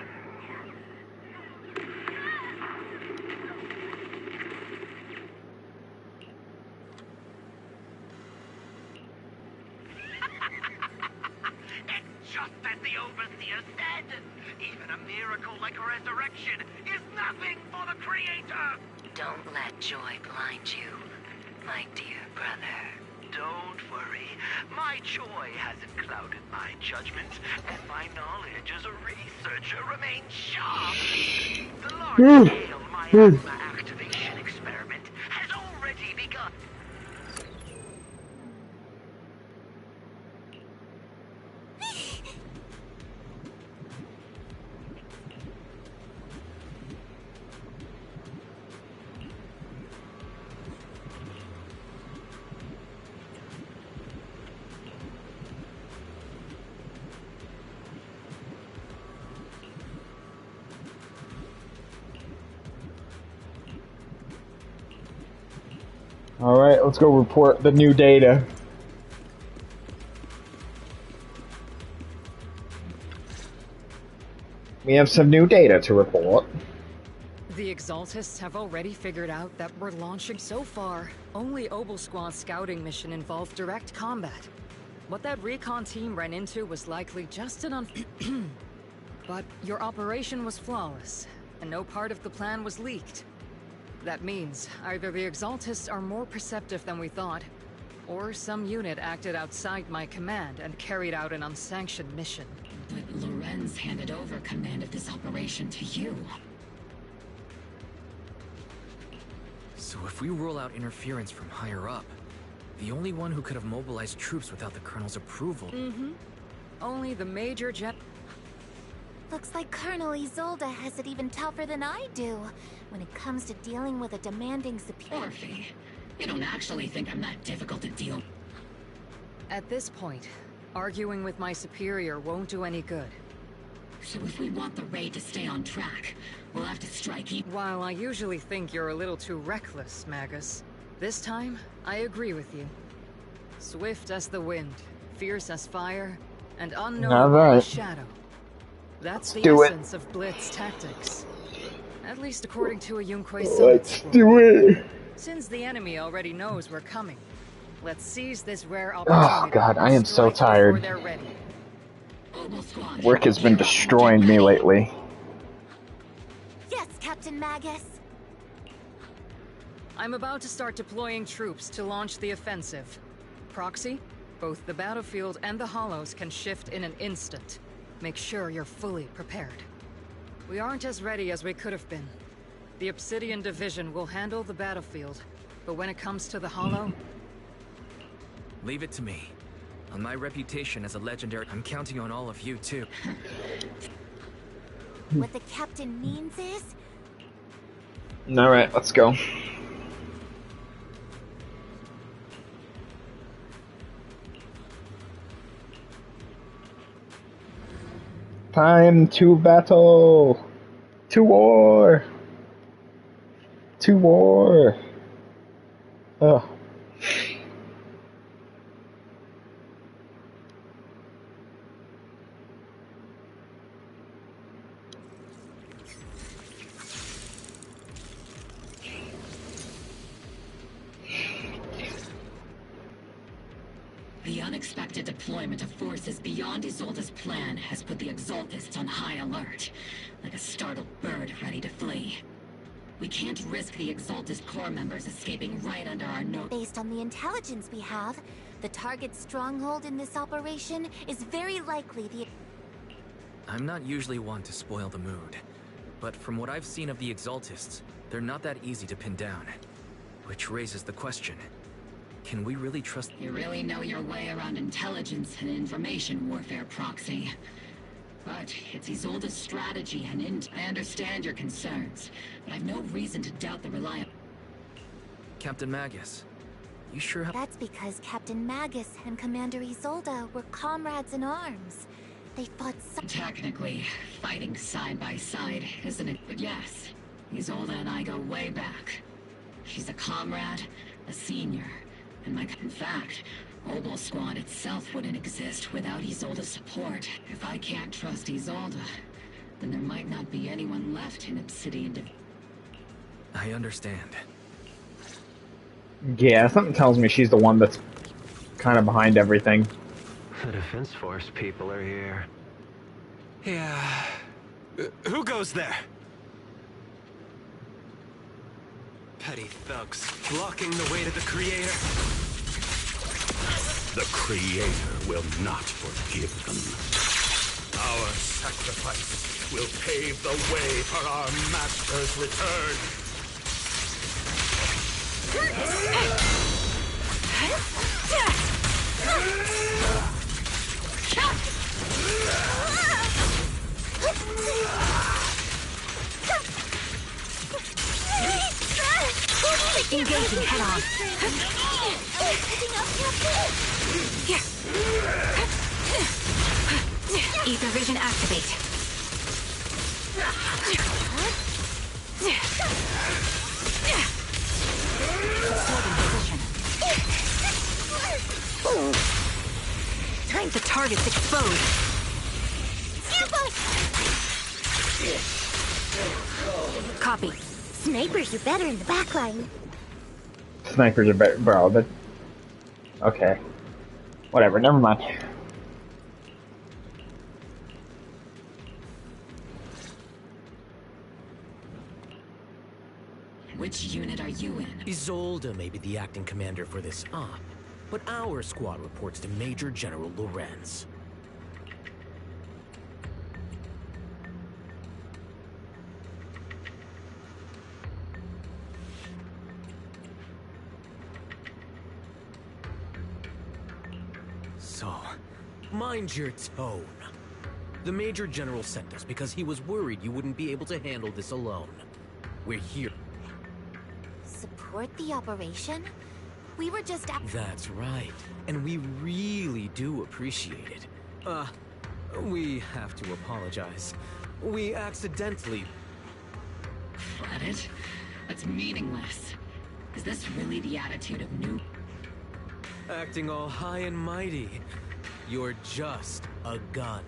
It's just as the Overseer said. Even a miracle like resurrection is nothing for the Creator. Don't let joy blind you, my dear brother. Don't worry. My joy hasn't clouded my judgment, and my knowledge as a researcher remains sharp. The large-scale miasma activation experiment has already begun. Alright, let's go report the new data. We have some new data to report. The Exaltists have already figured out that we're launching so far. Only Obel Squad's scouting mission involved direct combat. What that recon team ran into was likely just an But your operation was flawless, and no part of the plan was leaked. That means either the Exaltists are more perceptive than we thought, or some unit acted outside my command and carried out an unsanctioned mission. But Lorenz handed over command of this operation to you. So if we rule out interference from higher up, the only one who could have mobilized troops without the Colonel's approval... Only the Major Jet... Looks like Colonel Isolde has it even tougher than I do when it comes to dealing with a demanding superior. Orphe, you don't actually think I'm that difficult to deal with? At this point, arguing with my superior won't do any good. So if we want the raid to stay on track, we'll have to strike While I usually think you're a little too reckless, Magus, this time, I agree with you. Swift as the wind, fierce as fire, and unknown as shadow. That's the essence of Blitz tactics. At least according to a Yunque summit. Let's do it! Since the enemy already knows we're coming, let's seize this rare opportunity. Oh god, I am so tired. Work has been destroying me lately. Yes, Captain Magus. I'm about to start deploying troops to launch the offensive. Proxy, both the battlefield and the hollows can shift in an instant. Make sure you're fully prepared. We aren't as ready as we could have been. The Obsidian Division will handle the battlefield, but when it comes to the hollow... Leave it to me. On my reputation as a legendary, I'm counting on all of you too. What the captain means is... Alright, let's go. Time to battle! To war! To war! Ugh. The unexpected deployment of forces beyond Isolde's plan has put the Exaltists on high alert, like a startled bird ready to flee. We can't risk the Exaltist core members escaping right under our nose. Based on the intelligence we have, the target's stronghold in this operation is very likely the... I'm not usually one to spoil the mood, but from what I've seen of the Exaltists, they're not that easy to pin down. Which raises the question, can we really trust... You really know your way around intelligence and information warfare, Proxy. But it's Isolde's strategy and I understand your concerns, but I've no reason to doubt the reliability. Captain Magus, you sure have... That's because Captain Magus and Commander Isolde were comrades in arms. They fought Technically, fighting side by side, isn't it? But yes, Isolde and I go way back. She's a comrade, a senior, and in fact, Obel Squad itself wouldn't exist without Isolde's support. If I can't trust Isolde, then there might not be anyone left in Obsidian. I understand. Yeah, something tells me she's the one that's kind of behind everything. The Defense Force people are here. Yeah. Who goes there? Petty thugs, blocking the way to the Creator. The Creator will not forgive them. Our sacrifice will pave the way for our Master's return. Engaging head on. Ether vision activate. Time. The target's exposed. Copy. Snipers are better in the backline. Snipers are better, bro. But okay, whatever. Never mind. Which unit are you in? Isolde may be the acting commander for this op, but our squad reports to Major General Lorenz. So, mind your tone. The Major General sent us because he was worried you wouldn't be able to handle this alone. We're here. Support the operation? We were just... That's right. And we really do appreciate it. We have to apologize. We accidentally... Flat it? That's meaningless. Is this really the attitude of new... Acting all high and mighty. You're just a gun.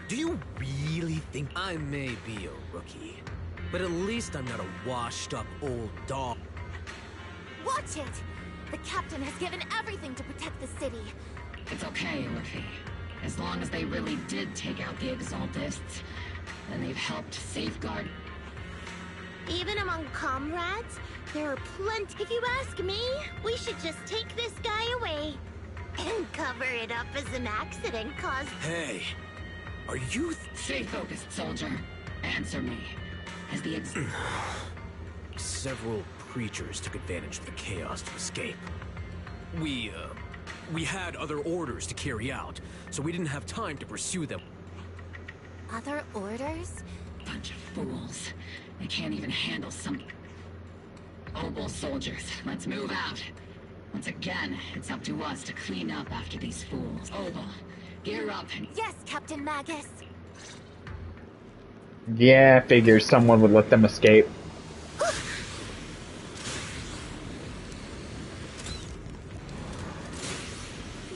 Do you really think I may be a rookie? But at least I'm not a washed-up old dog. Watch it! The captain has given everything to protect the city. It's okay, Rookie. As long as they really did take out the Exaltists, then they've helped safeguard... Even among comrades, there are plenty. If you ask me, we should just take this guy away. And cover it up as an accident caused... Hey, are you... Stay focused, soldier. Answer me. Has the Several creatures took advantage of the chaos to escape. We had other orders to carry out, so we didn't have time to pursue them. Other orders? Bunch of fools. They can't even handle some... Obel soldiers, let's move out. Once again, it's up to us to clean up after these fools. Obel, gear up and... Yes, Captain Magus. Yeah, figures someone would let them escape. The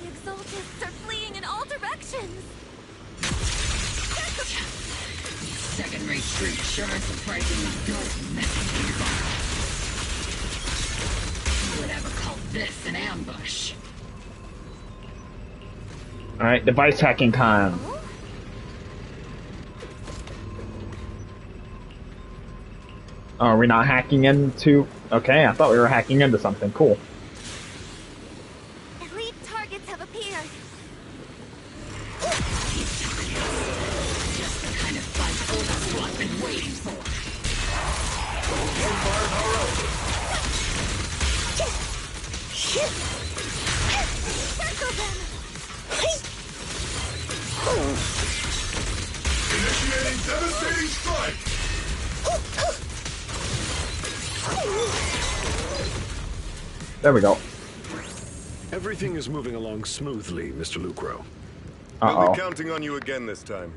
Exaltists are fleeing in all directions. Second-rate troops sure are surprisingly good at messing things up. Who would ever call this an ambush? Alright, device hacking time. Oh, are we not hacking into... Okay, I thought we were hacking into something. Cool. Elite targets have appeared. Just the kind of fight Overslot's been waiting for. Circle them! Initiating devastating strike! There we go. Everything is moving along smoothly, Mr. Lucro. We'll be counting on you again this time.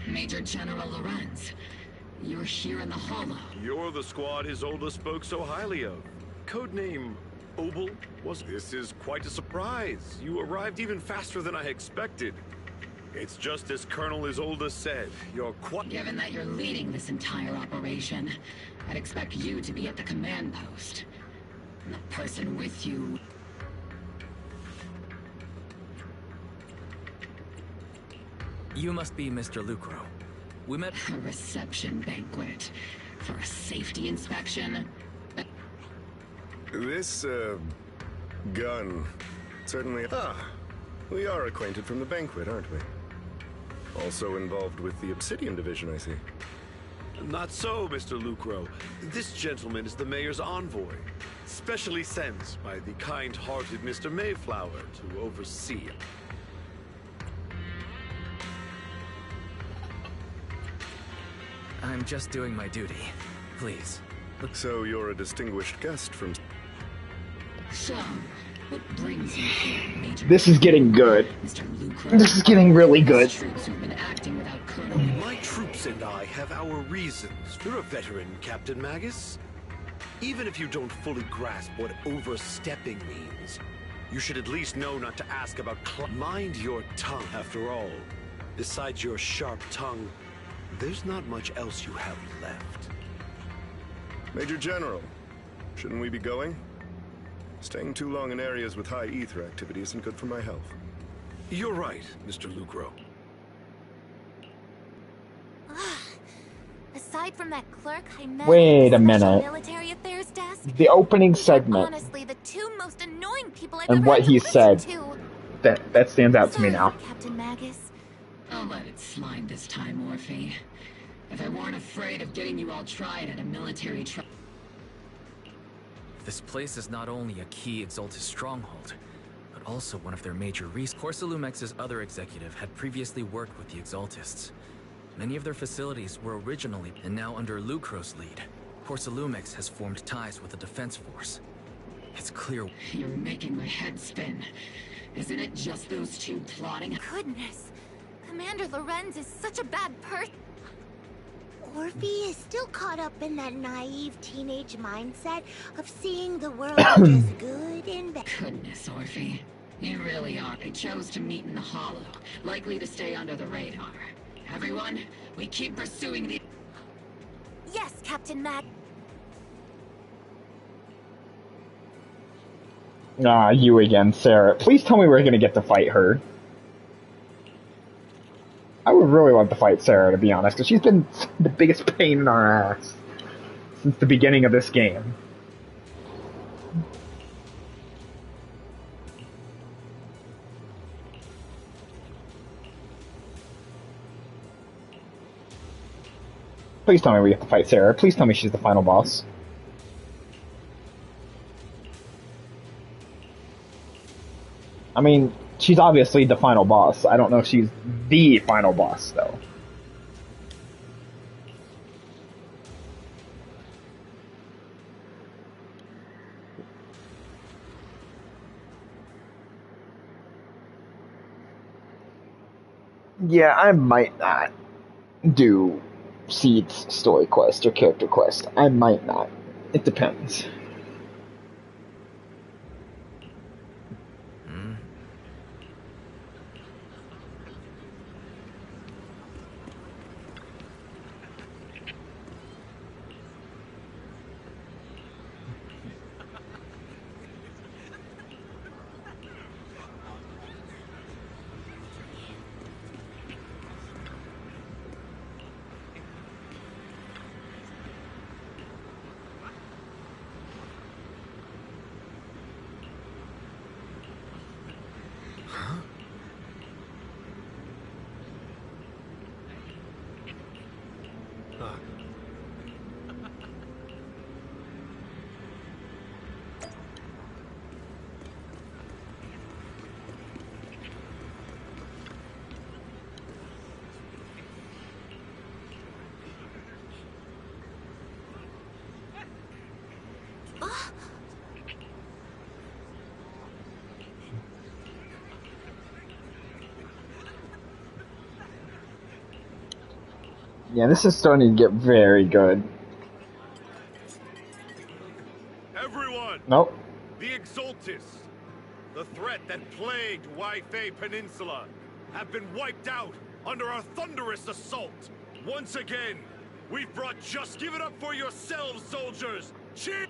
Major General Lorenz, you're here in the Hollow. You're the squad Isolde spoke so highly of. Codename Obel was... This is quite a surprise. You arrived even faster than I expected. It's just as Colonel Isolde said. You're quite... Given that you're leading this entire operation, I'd expect you to be at the command post. And the person with you... You must be Mr. Lucro. We met... A reception banquet. For a safety inspection. This, gun... Certainly... we are acquainted from the banquet, aren't we? Also involved with the Obsidian Division, I see. Not so, Mr. Lucro. This gentleman is the mayor's envoy, specially sent by the kind-hearted Mr. Mayflower to oversee. I'm just doing my duty. Please. So you're a distinguished guest from... So, what brings you here, Major? This is getting good. Mr. Lucro? This is getting really good. Troops who've been acting without Colonel... My troops and I have our reasons. You're a veteran, Captain Magus. Even if you don't fully grasp what overstepping means, you should at least know not to ask about... Mind your tongue, after all. Besides your sharp tongue, there's not much else you have left. Major General, shouldn't we be going? Staying too long in areas with high ether activity isn't good for my health. You're right, Mr. Lucro. Aside from that clerk I met Wait at a the Special minute. Military Affairs desk, The opening segment honestly the two most annoying people I've and ever what had to he listen said, to. that stands out to me now. Captain Magus. I'll let it slide this time, Morphe. If I weren't afraid of getting you all tried at a military trial... This place is not only a key Exaltis stronghold, but also one of their major resources. Corsalumex's other executive had previously worked with the Exaltists. Many of their facilities were originally and now under Lucro's lead. Corsalumix has formed ties with the defense force. It's clear. You're making my head spin. Isn't it just those two plotting? Goodness. Commander Lorenz is such a bad person. Orphe is still caught up in that naive teenage mindset of seeing the world as good and bad. Goodness, Orphe. You really are. They chose to meet in the Hollow, likely to stay under the radar. Everyone, we keep pursuing the... Yes, Captain Matt. Ah, you again, Sarah. Please tell me we're gonna get to fight her. I would really love to fight Sarah, to be honest, because she's been the biggest pain in our ass since the beginning of this game. Please tell me we have to fight Sarah. Please tell me she's the final boss. I mean, she's obviously the final boss. I don't know if she's the final boss, though. Yeah, I might not do Seed's story quest or character quest. I might not. It depends. Yeah, this is starting to get very good. Everyone! Nope. The Exaltis, the threat that plagued Waifei Peninsula, have been wiped out under our thunderous assault. Once again, we've brought just... Give it up for yourselves, soldiers! Cheer!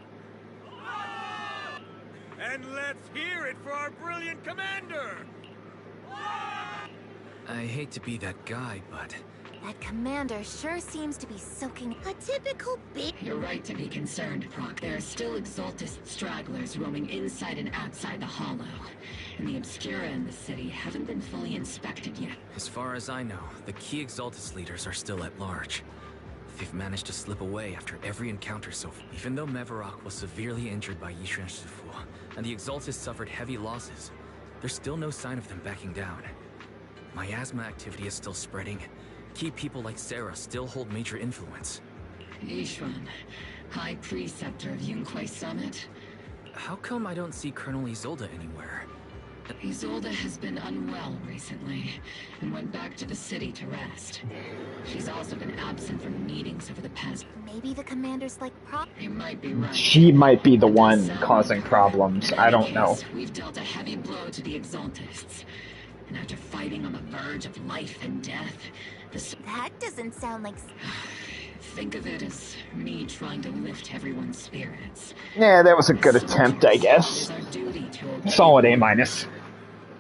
And let's hear it for our brilliant commander! I hate to be that guy, but... That commander sure seems to be soaking a typical big... You're right to be concerned, Proc. There are still Exaltist stragglers roaming inside and outside the Hollow. And the Obscura in the city haven't been fully inspected yet. As far as I know, the key Exaltus leaders are still at large. They've managed to slip away after every encounter so far. Even though Mevarok was severely injured by Yishan Shifu, and the Exaltus suffered heavy losses, there's still no sign of them backing down. Miasma activity is still spreading. Key people like Sarah still hold major influence. Yishuan, High Preceptor of Yunquai Summit. How come I don't see Colonel Isolde anywhere? Isolde has been unwell recently, and went back to the city to rest. She's also been absent from meetings over the past... Maybe the commander's like You might be right. She might be the one causing problems. I don't know. We've dealt a heavy blow to the Exaltists. And after fighting on the verge of life and death, That doesn't sound like... Think of it as me trying to lift everyone's spirits. Yeah, that was a good attempt, I guess. Solid A minus.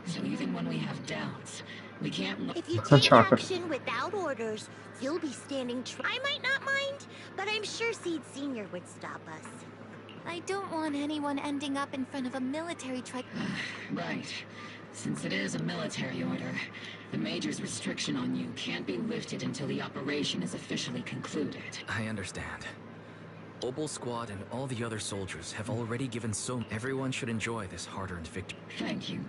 So even when we have doubts, we can't... If you take action without orders, you'll be standing I might not mind, but I'm sure Seed Senior would stop us. I don't want anyone ending up in front of a military Right. Since it is a military order, the Major's restriction on you can't be lifted until the operation is officially concluded. I understand. Obel Squad and all the other soldiers have already given so... Everyone should enjoy this hard-earned victory. Thank you.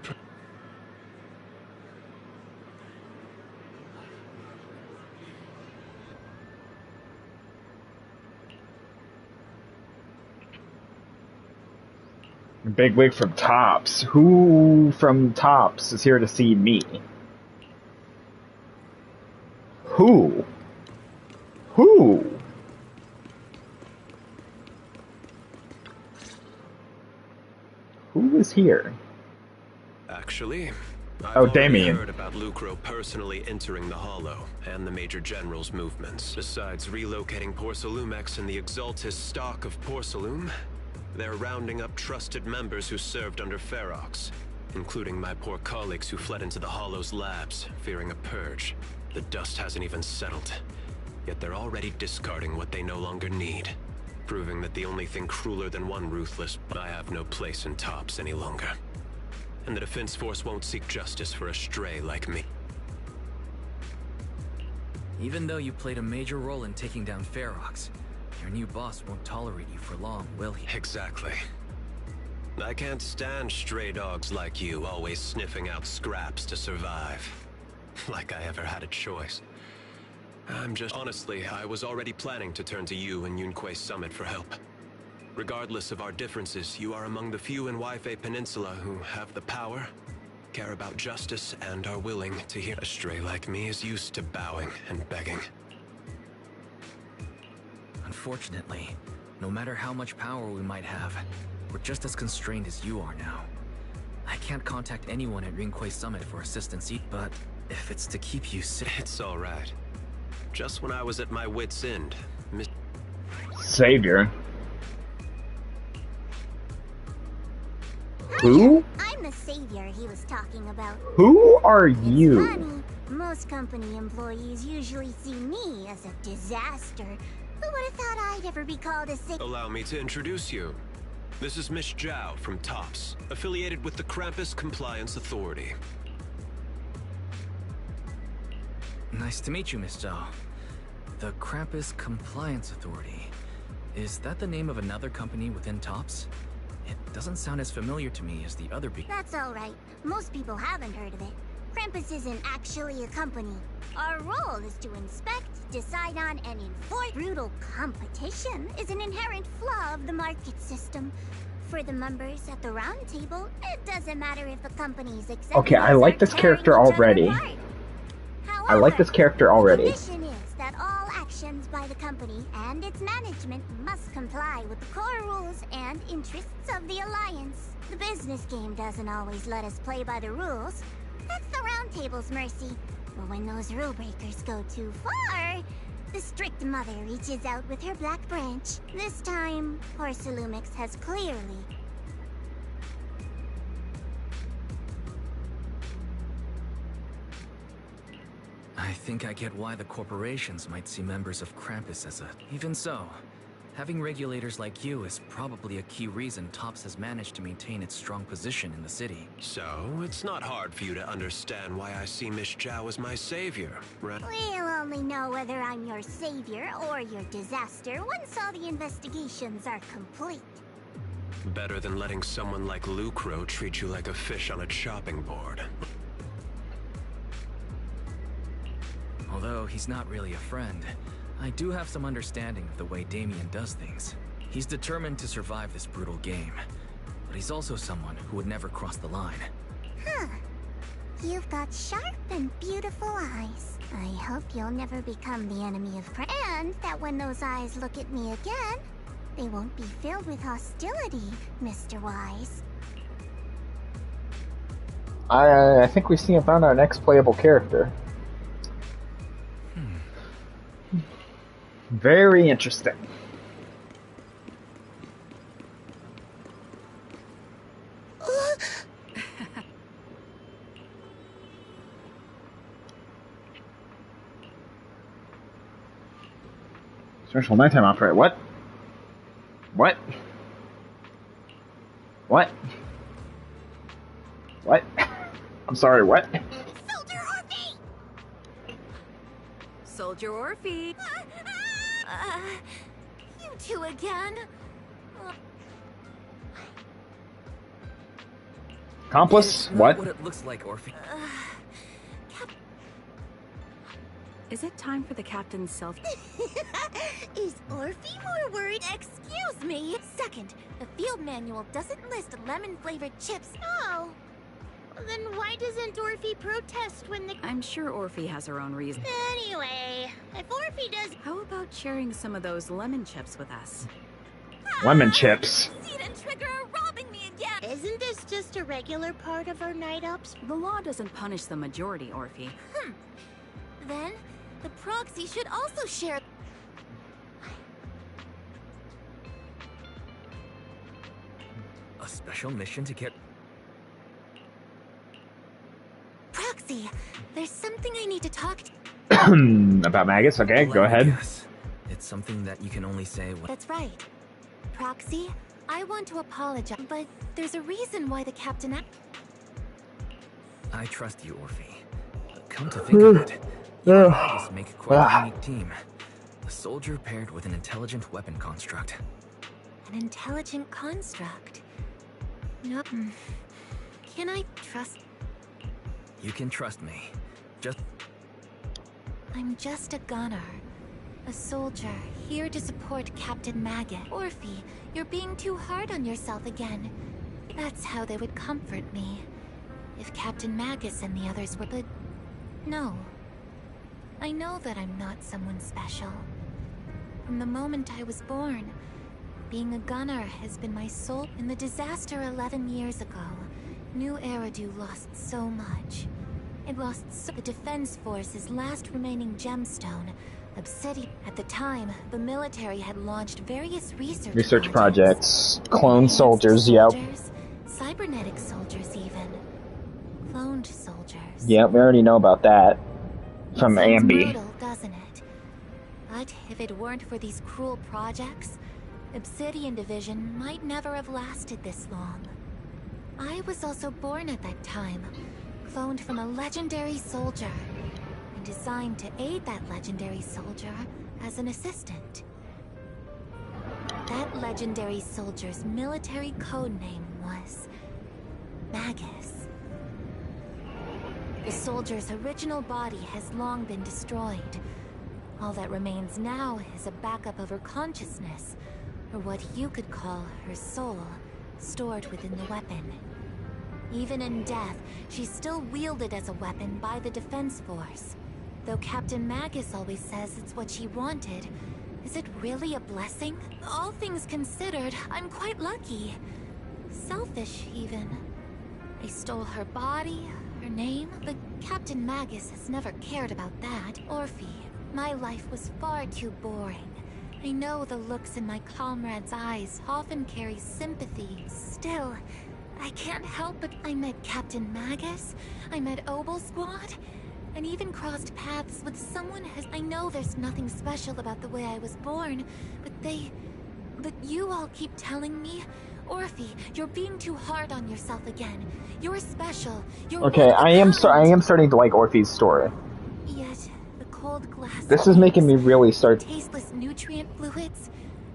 Bigwig from Tops. Who from Tops is here to see me? Who? Who? Who is here? Actually, I've Oh, already Damien. heard about Lucro personally entering the Hollow and the Major General's movements. Besides relocating Porcelumex and the Exaltis stock of Porcelume, they're rounding up trusted members who served under Ferox, including my poor colleagues who fled into the Hollow's labs, fearing a purge. The dust hasn't even settled, yet they're already discarding what they no longer need, proving that the only thing crueler than one ruthless, I have no place in Tops any longer. And the Defense Force won't seek justice for a stray like me. Even though you played a major role in taking down Ferox, your new boss won't tolerate you for long, will he? Exactly. I can't stand stray dogs like you always sniffing out scraps to survive. Like I ever had a choice. Honestly, I was already planning to turn to you and Yunque Summit for help. Regardless of our differences, you are among the few in Waifei Peninsula who have the power, care about justice, and are willing to hear. A stray like me is used to bowing and begging. Unfortunately, no matter how much power we might have, we're just as constrained as you are now. I can't contact anyone at Yunque Summit for assistance, but if it's to keep you safe... It's alright. Just when I was at my wit's end, Savior. Who? I'm the savior he was talking about. Who are It's you? funny. Most company employees usually see me as a disaster. Who would have thought I'd ever be called a sick? Allow me to introduce you. This is Miss Zhao from TOPS, affiliated with the Krampus Compliance Authority. Nice to meet you, Miss Zhao. The Krampus Compliance Authority. Is that the name of another company within TOPS? It doesn't sound as familiar to me as the other big... That's alright. Most people haven't heard of it. Krampus isn't actually a company. Our role is to inspect, decide on, and enforce. Brutal competition is an inherent flaw of the market system. For the members at the round table, it doesn't matter if the company's Okay, I like this character already. I like this character already. The mission is that all actions by the company and its management must comply with the core rules and interests of the Alliance. The business game doesn't always let us play by the rules. That's the Round Table's mercy. But when those rule breakers go too far, the strict mother reaches out with her black branch. This time, Porcelumix has clearly... I think I get why the corporations might see members of Krampus as a... Even so, having regulators like you is probably a key reason TOPS has managed to maintain its strong position in the city. So, it's not hard for you to understand why I see Miss Zhao as my savior, right? We'll only know whether I'm your savior or your disaster once all the investigations are complete. Better than letting someone like Lucro treat you like a fish on a chopping board. Although he's not really a friend, I do have some understanding of the way Damien does things. He's determined to survive this brutal game, but he's also someone who would never cross the line. Huh. You've got sharp and beautiful eyes. I hope you'll never become the enemy of Krampus, and that when those eyes look at me again, they won't be filled with hostility, Mr. Wise. I think we found our next playable character. Very interesting. Special nighttime operator. What? What? What? What? I'm sorry, what? Soldier Orphe! You two again? Accomplice? What? What it looks like, Orphe. Is it time for the captain's self? Is Orphe more worried? Excuse me. Second, the field manual doesn't list lemon-flavored chips. Oh. Then why doesn't Orphe protest when the... I'm sure Orphe has her own reason. Anyway, if Orphe does... How about sharing some of those lemon chips with us? Lemon chips. Seed and Trigger are robbing me again! Isn't this just a regular part of our night ops? The law doesn't punish the majority, Orphe. Then, the proxy should also share... A special mission to get... Proxy, there's something I need to talk to... About Magus? Okay, go ahead. Guess. It's something that you can only say when... That's right. Proxy, I want to apologize, but there's a reason why the captain... I trust you, Orphe. Come to think of it, you and Magus make quite a unique team. A soldier paired with an intelligent weapon construct. An intelligent construct? No. Can I trust... You can trust me. I'm just a gunner. A soldier, here to support Captain Magus. Orphe, you're being too hard on yourself again. That's how they would comfort me. If Captain Magus and the others were... But... no. I know that I'm not someone special. From the moment I was born, being a gunner has been my soul. In the disaster 11 years ago, New Eridu lost so much. It lost the Defense Force's last remaining gemstone, Obsidian. At the time, the military had launched various research projects. Clone soldiers, yep. Cybernetic soldiers even. Cloned soldiers. Yep, we already know about that. From Sounds Ambi. brutal, doesn't it? But if it weren't for these cruel projects, Obsidian Division might never have lasted this long. I was also born at that time, cloned from a legendary soldier, and designed to aid that legendary soldier as an assistant. That legendary soldier's military codename was Magus. The soldier's original body has long been destroyed. All that remains now is a backup of her consciousness, or what you could call her soul, stored within the weapon. Even in death, she's still wielded as a weapon by the Defense Force. Though Captain Magus always says it's what she wanted, is it really a blessing? All things considered, I'm quite lucky. Selfish, even. I stole her body, her name, but Captain Magus has never cared about that. Orphe, my life was far too boring. I know the looks in my comrades' eyes often carry sympathy. Still, I can't help but I met Captain Magus, I met Obel Squad, and even crossed paths with someone I know there's nothing special about the way I was born, but you all keep telling me, Orphe, you're being too hard on yourself again. You're special. You're okay, I am starting to like Orphe's story. Yet, the cold glass... This is making me really start... tasteless nutrient fluids,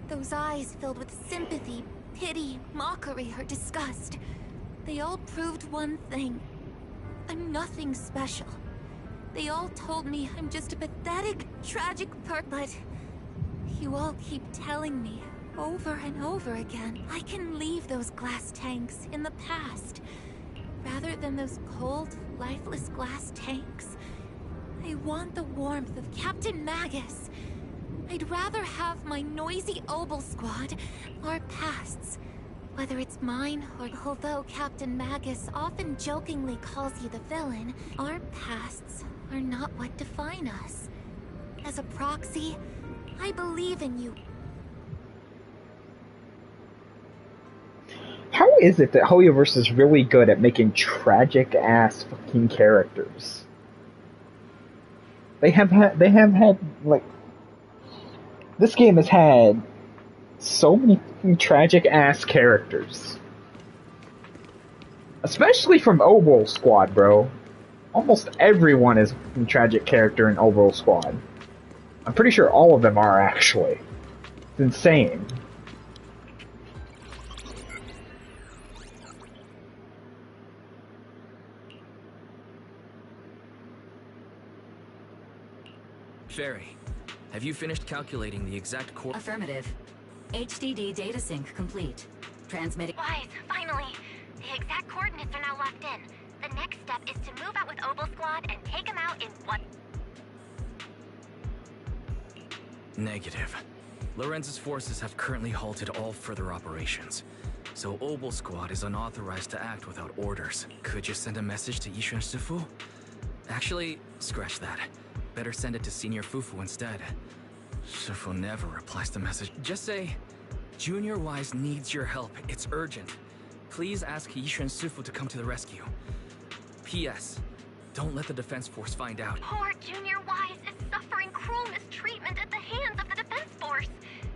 those eyes filled with sympathy, pity, mockery, or disgust. They all proved one thing. I'm nothing special. They all told me I'm just a pathetic, tragic but you all keep telling me over and over again I can leave those glass tanks in the past. Rather than those cold, lifeless glass tanks, I want the warmth of Captain Magus. I'd rather have my noisy Obel Squad, our pasts, whether it's mine or... Although Captain Magus often jokingly calls you the villain, our pasts are not what define us. As a proxy, I believe in you. How is it that Hoyoverse is really good at making tragic-ass fucking characters? They have had, like... This game has had so many tragic-ass characters. Especially from Obel Squad, bro. Almost everyone is a tragic character in Obel Squad. I'm pretty sure all of them are, actually. It's insane. Sherry, have you finished calculating the exact core... Affirmative. HDD data sync complete. Transmitting. Wise, finally. The exact coordinates are now locked in. The next step is to move out with Obel Squad and take them out in one. Negative. Lorenz's forces have currently halted all further operations. So Obel Squad is unauthorized to act without orders. Could you send a message to Yishuan Sifu? Actually, scratch that. Better send it to Senior Fufu instead. Sifu never replies to message. Just say, Junior Wise needs your help. It's urgent. Please ask Yishuan Sifu to come to the rescue. P.S. Don't let the Defense Force find out. Poor Junior Wise is suffering cruel mistreatment at the hands of the Defense Force.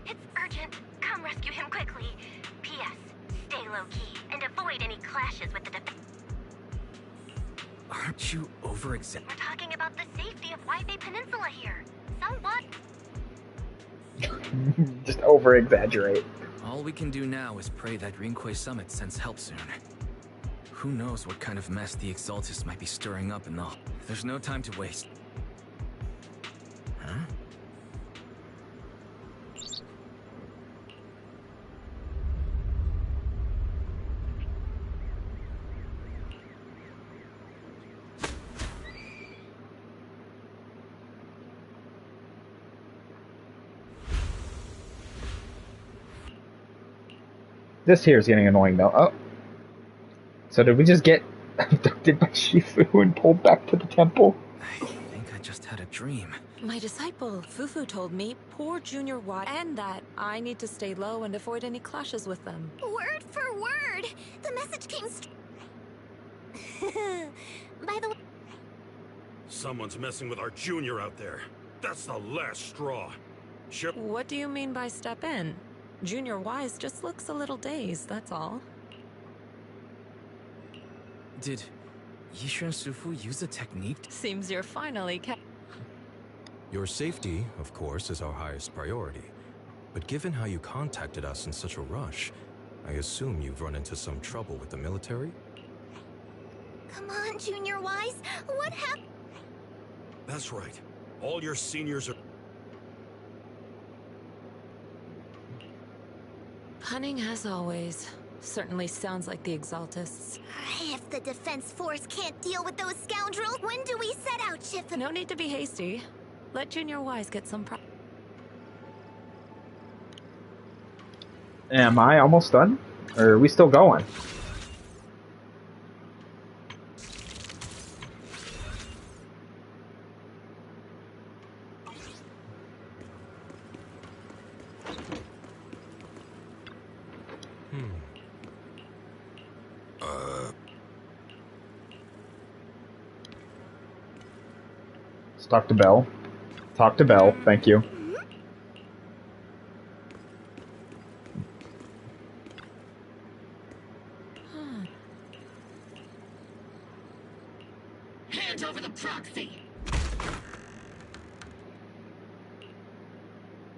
It's urgent. Come rescue him quickly. P.S. Stay low-key and avoid any clashes with the Defense. Aren't you over-exaggerating? We're talking about the safety of Waifei Peninsula here. Somewhat. Just over-exaggerate. All we can do now is pray that Rinquei Summit sends help soon. Who knows what kind of mess the Exaltists might be stirring up in the... There's no time to waste. Huh? This here is getting annoying though. Oh. So did we just get abducted by Shifu and pulled back to the temple? I think I just had a dream. My disciple, Fufu, told me poor Junior Y and that I need to stay low and avoid any clashes with them. Word for word! The message came By the way... Someone's messing with our junior out there. That's the last straw. Sure. What do you mean by step in? Junior Wise just looks a little dazed, that's all. Did Yishuan Sifu use a technique? Seems you're finally Your safety, of course, is our highest priority. But given how you contacted us in such a rush, I assume you've run into some trouble with the military? Come on, Junior Wise. What happened? That's right. All your seniors are... Cunning as always. Certainly sounds like the Exaltists. If the Defense Force can't deal with those scoundrels, when do we set out, Shifu? No need to be hasty. Let Junior Wise get some Am I almost done? Or are we still going? Let's talk to Belle. Talk to Belle, thank you. Hand over the proxy.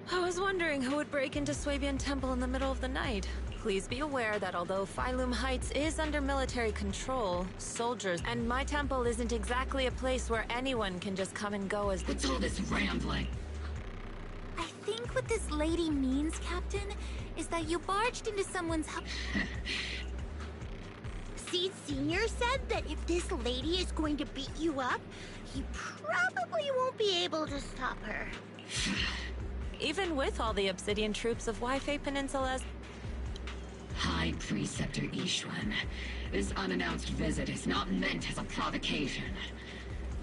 I was wondering who would break into Swabian Temple in the middle of the night. Please be aware that although Phylum Heights is under military control, soldiers, and my temple isn't exactly a place where anyone can just come and go as... What's all this rambling? I think what this lady means, Captain, is that you barged into someone's house. See, Senior said that if this lady is going to beat you up, he probably won't be able to stop her. Even with all the Obsidian troops of Waifei Peninsula's... High Preceptor Yishuan, this unannounced visit is not meant as a provocation.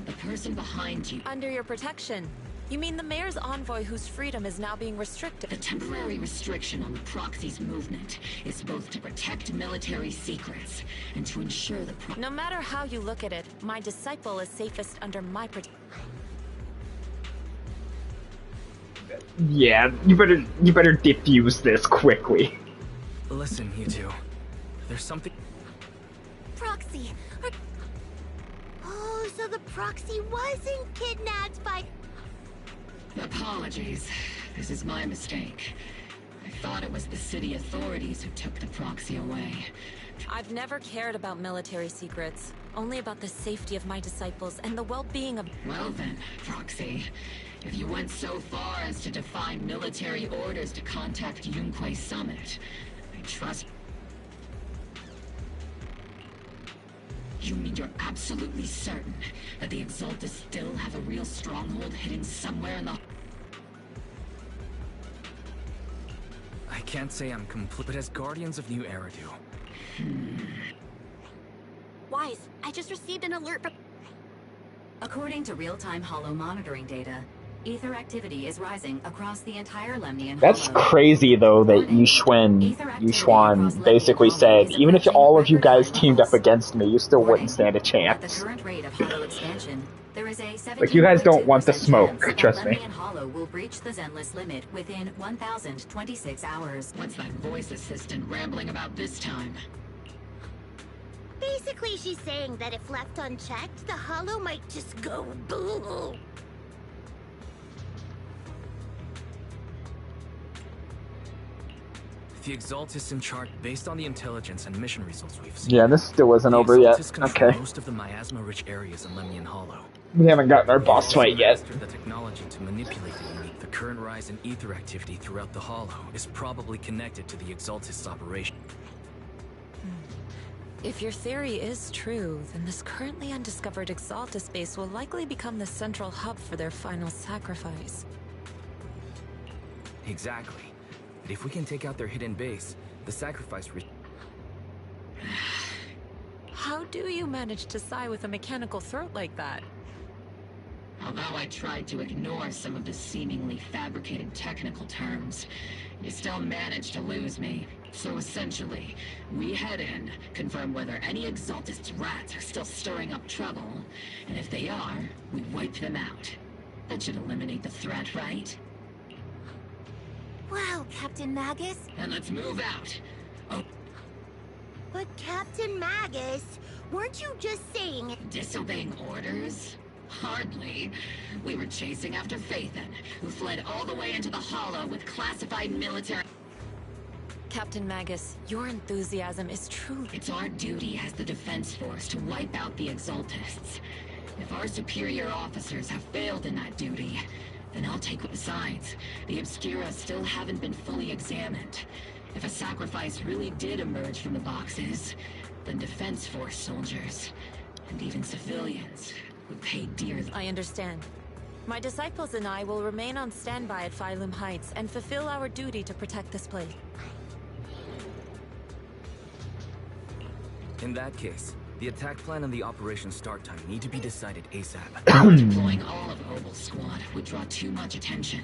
The person behind you... Under your protection. You mean the mayor's envoy whose freedom is now being restricted? The temporary restriction on the proxy's movement is both to protect military secrets and to ensure the... No matter how you look at it, my disciple is safest under my protection. Yeah, you better diffuse this quickly. Listen, you two. There's something... Proxy. Oh, so the proxy wasn't kidnapped by... Apologies. This is my mistake. I thought it was the city authorities who took the proxy away. I've never cared about military secrets. Only about the safety of my disciples and the well-being of... Well then, Proxy. If you went so far as to defy military orders to contact Yunquei Summit, I trust... You mean you're absolutely certain that the Exaltus still have a real stronghold hidden somewhere in the... I can't say I'm complete, but as Guardians of New Era do. Wise, I just received an alert from... According to real-time Hollow monitoring data, ether activity is rising across the entire Lemnian That's Hollow. crazy, though, that Yuxuan basically said, even if all of you guys teamed up against me, you still wouldn't stand a At the chance. current rate of Hollow expansion, there is a 17.2% Like, you guys don't want the smoke, chance trust that me. Lemnian Hollow will breach the Zenless limit within 1,026 hours. What's that voice assistant rambling about this time? Basically, she's saying that if left unchecked, the Hollow might just go boom. The Exaltus in charge, based on the intelligence and mission results we've seen. Yeah, this still isn't over yet. Control Okay. most of the miasma-rich areas in Lemnian Hollow. We haven't gotten our boss fight yet. Mastered the technology to manipulate the unit. The current rise in ether activity throughout the Hollow is probably connected to the Exaltus operation. If your theory is true, then this currently undiscovered Exaltus base will likely become the central hub for their final sacrifice. Exactly. But if we can take out their hidden base, the sacrifice... How do you manage to sigh with a mechanical throat like that? Although I tried to ignore some of the seemingly fabricated technical terms, you still managed to lose me. So essentially, we head in, confirm whether any Exaltist rats are still stirring up trouble, and if they are, we wipe them out. That should eliminate the threat, right? Wow, Captain Magus. And let's move out. Oh. But Captain Magus, weren't you just saying... Disobeying orders? Hardly. We were chasing after Phaethon, who fled all the way into the Hollow with classified military... Captain Magus, your enthusiasm is truly... It's our duty as the Defense Force to wipe out the Exaltists. If our superior officers have failed in that duty, then I'll take... Besides, the Obscura still haven't been fully examined. If a sacrifice really did emerge from the boxes, then Defense Force soldiers, and even civilians, would pay dearly. I understand. My disciples and I will remain on standby at Phylum Heights and fulfill our duty to protect this place. In that case, the attack plan and the operation start time need to be decided ASAP. Deploying all of Obel's squad would draw too much attention.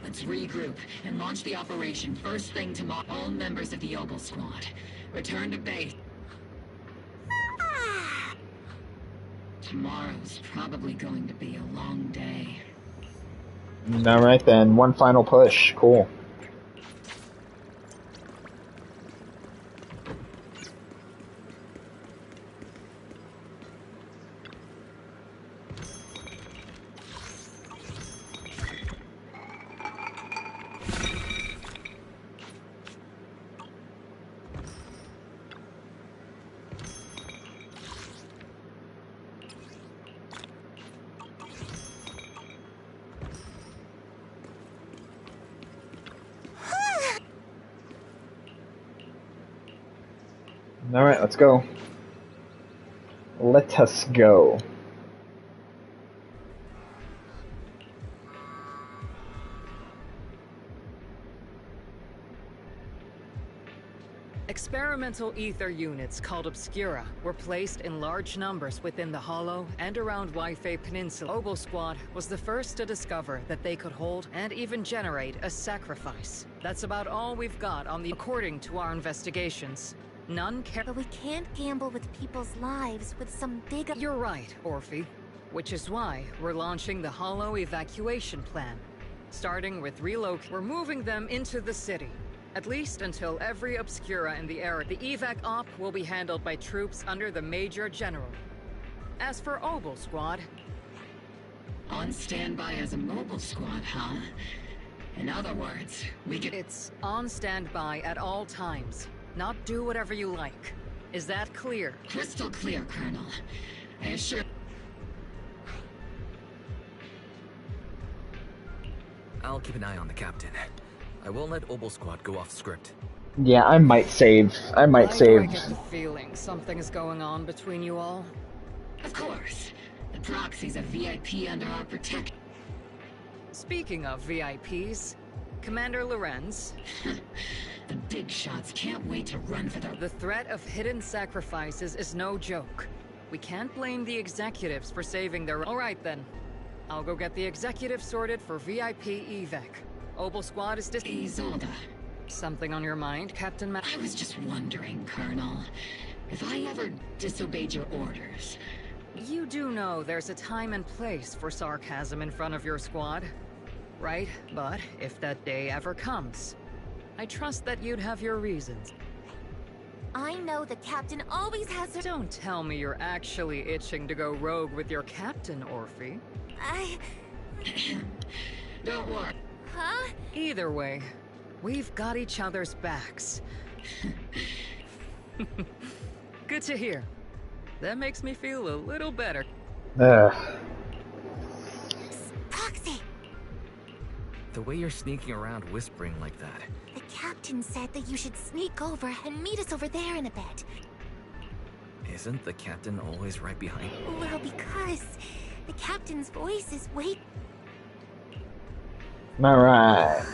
Let's regroup and launch the operation first thing tomorrow. All members of the Obel squad, return to base. Tomorrow's probably going to be a long day. Alright then, one final push. Cool. Alright, let's go. Let us go. Experimental ether units called Obscura were placed in large numbers within the Hollow and around Waifei Peninsula. Obel Squad was the first to discover that they could hold and even generate a sacrifice. That's about all we've got on the... According to our investigations, none care... But we can't gamble with people's lives with some big... You're right, Orphe. Which is why we're launching the Hollow evacuation plan. Starting with we're moving them into the city. At least until every Obscura in the area. The evac op will be handled by troops under the Major General. As for Obel Squad... On standby as a mobile squad, huh? In other words, we can... It's on standby at all times. Not do whatever you like. Is that clear? Crystal clear, Colonel. I assure... I'll keep an eye on the captain. I won't let Obel Squad go off script. Yeah, I might save. I get the feeling Something's going on between you all? Of course. The Proxy's a VIP under our protection. Speaking of VIPs, Commander Lorenz. The big shots can't wait to run for The threat of hidden sacrifices is no joke. We can't blame the executives for saving their... Alright then. I'll go get the executives sorted for VIP evac. Obel Squad is Isolde. Something on your mind, Captain I was just wondering, Colonel, if I ever disobeyed your orders. You do know there's a time and place for sarcasm in front of your squad, right? But if that day ever comes, I trust that you'd have your reasons. I know the captain always has her— Don't tell me you're actually itching to go rogue with your captain, Orphe. Don't worry. Huh? Either way, we've got each other's backs. Good to hear. That makes me feel a little better. Proxy! The way you're sneaking around whispering like that. The captain said that you should sneak over and meet us over there in a bit. Isn't the captain always right behind? Well, because the captain's voice is way... Alright.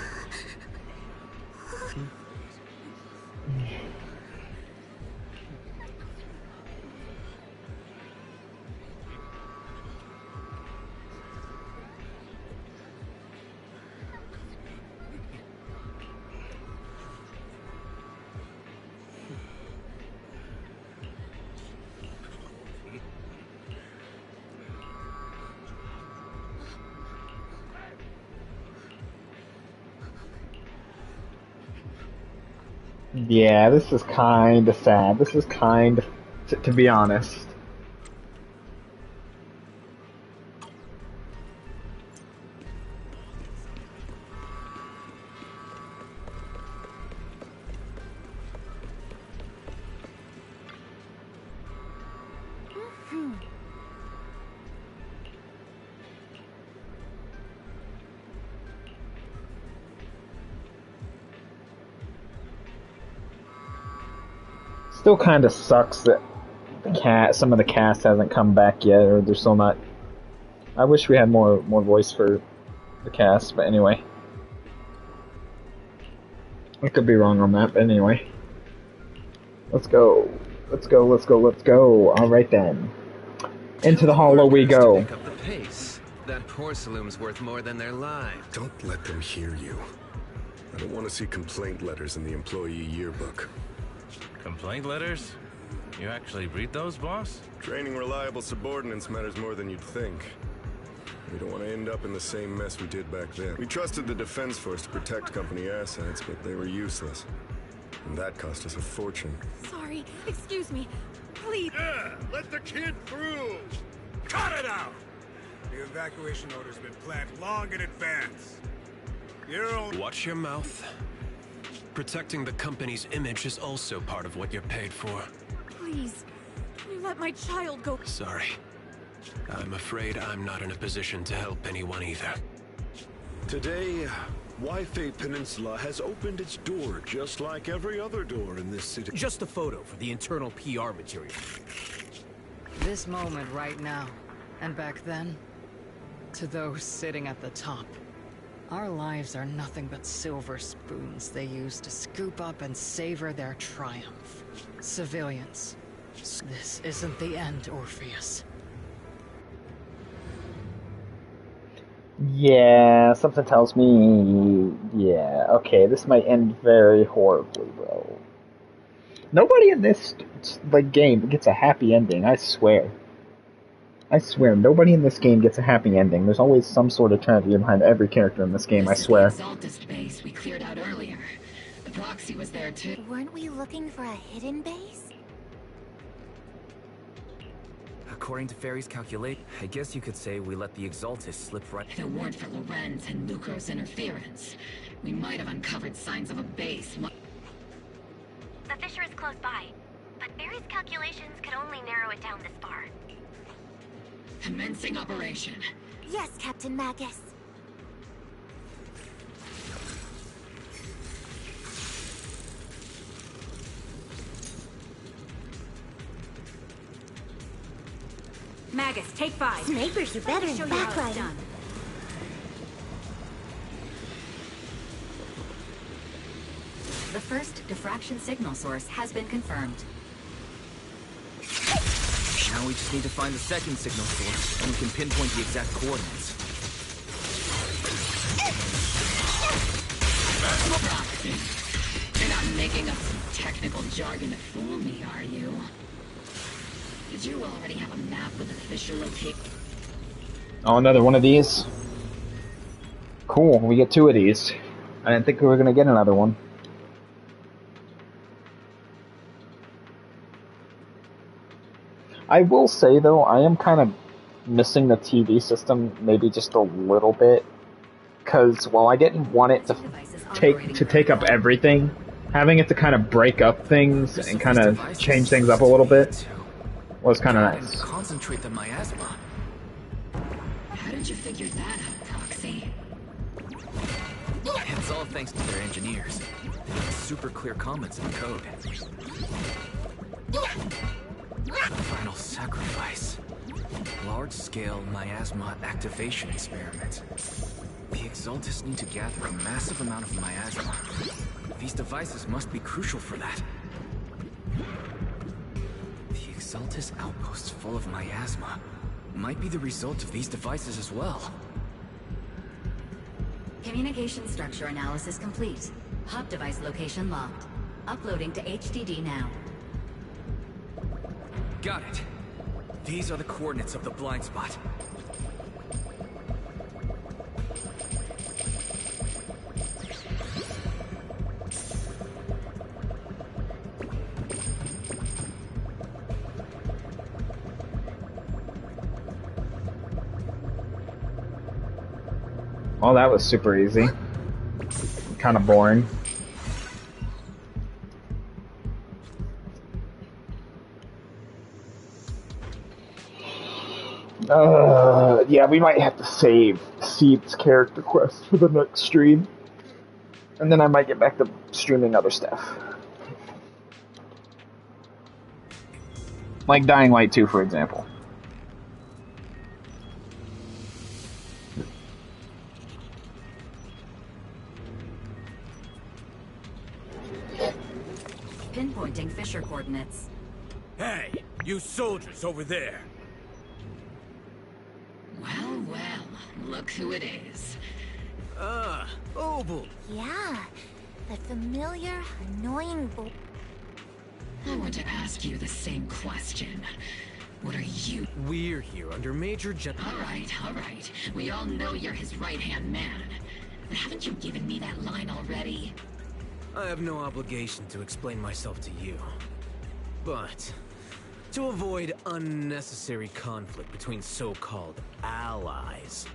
Yeah, this is kind of sad. This is kind of, to be honest. Still kind of sucks that some of the cast hasn't come back yet, or they're still not. I wish we had more voice for the cast, but anyway. I could be wrong on that, but anyway. Let's go. Let's go, let's go, let's go. Alright then. Into the hollow we go. Pick up the pace. That porcelain's worth more than their lives. Don't let them hear you. I don't want to see complaint letters in the employee yearbook. Complaint letters? You actually read those, boss? Training reliable subordinates matters more than you'd think. We don't want to end up in the same mess we did back then. We trusted the Defense Force to protect company assets, but they were useless. And that cost us a fortune. Sorry, excuse me. Please. Yeah, let the kid through! Cut it out! The evacuation order's been planned long in advance. Watch your mouth. Protecting the company's image is also part of what you're paid for. Please, can you let my child go? Sorry. I'm afraid I'm not in a position to help anyone either. Today, Wi-Fi Peninsula has opened its door just like every other door in this city. Just a photo for the internal PR material. This moment right now, and back then, to those sitting at the top. Our lives are nothing but silver spoons they use to scoop up and savor their triumph. Civilians, this isn't the end, Orpheus. Yeah, something tells me... Yeah, okay, this might end very horribly, bro. Nobody in this game gets a happy ending, I swear. I swear, nobody in this game gets a happy ending. There's always some sort of tragedy behind every character in this game, I swear. This is the Exaltist base we cleared out earlier. The Proxy was there too. Weren't we looking for a hidden base? According to Ferry's calculate, I guess you could say we let the Exaltist slip right... If it weren't for Lorenz and Lucro's interference, we might have uncovered signs of a base. The fissure is close by, but Barry's calculations could only narrow it down this far. Commencing operation. Yes, Captain Magus. Magus, take 5. Snipers are better in backlighting. The first diffraction signal source has been confirmed. Now we just need to find the second signal source, and we can pinpoint the exact coordinates. You're not making up some technical jargon to fool me, are you? Did you already have a map with official location? Oh, another one of these. Cool, we get 2 of these. I didn't think we were gonna get another one. I will say though, I am kind of missing the TV system maybe just a little bit, because while I didn't want it to take up everything, having it to kind of break up things and kind of change things up a little bit was kind of nice. Concentrate the miasma. How did you figure that out, Proxy? It's all thanks to their engineers. Super clear comments in the code. Final sacrifice. Large-scale miasma activation experiment. The Exaltists need to gather a massive amount of miasma. These devices must be crucial for that. The Exaltist outposts full of miasma might be the result of these devices as well. Communication structure analysis complete. Hub device location locked. Uploading to HDD now. Got it. These are the coordinates of the blind spot. Well, that was super easy. Kind of boring. Yeah, we might have to save Seed's character quest for the next stream. And then I might get back to streaming other stuff. Like Dying Light 2, for example. Pinpointing Fisher coordinates. Hey, you soldiers over there. Well, well, look who it is. Obel. Yeah, that familiar, annoying I want to ask you the same question. What are you? We're here under Major All right. We all know you're his right-hand man. But haven't you given me that line already? I have no obligation to explain myself to you. But to avoid unnecessary conflict between so-called allies,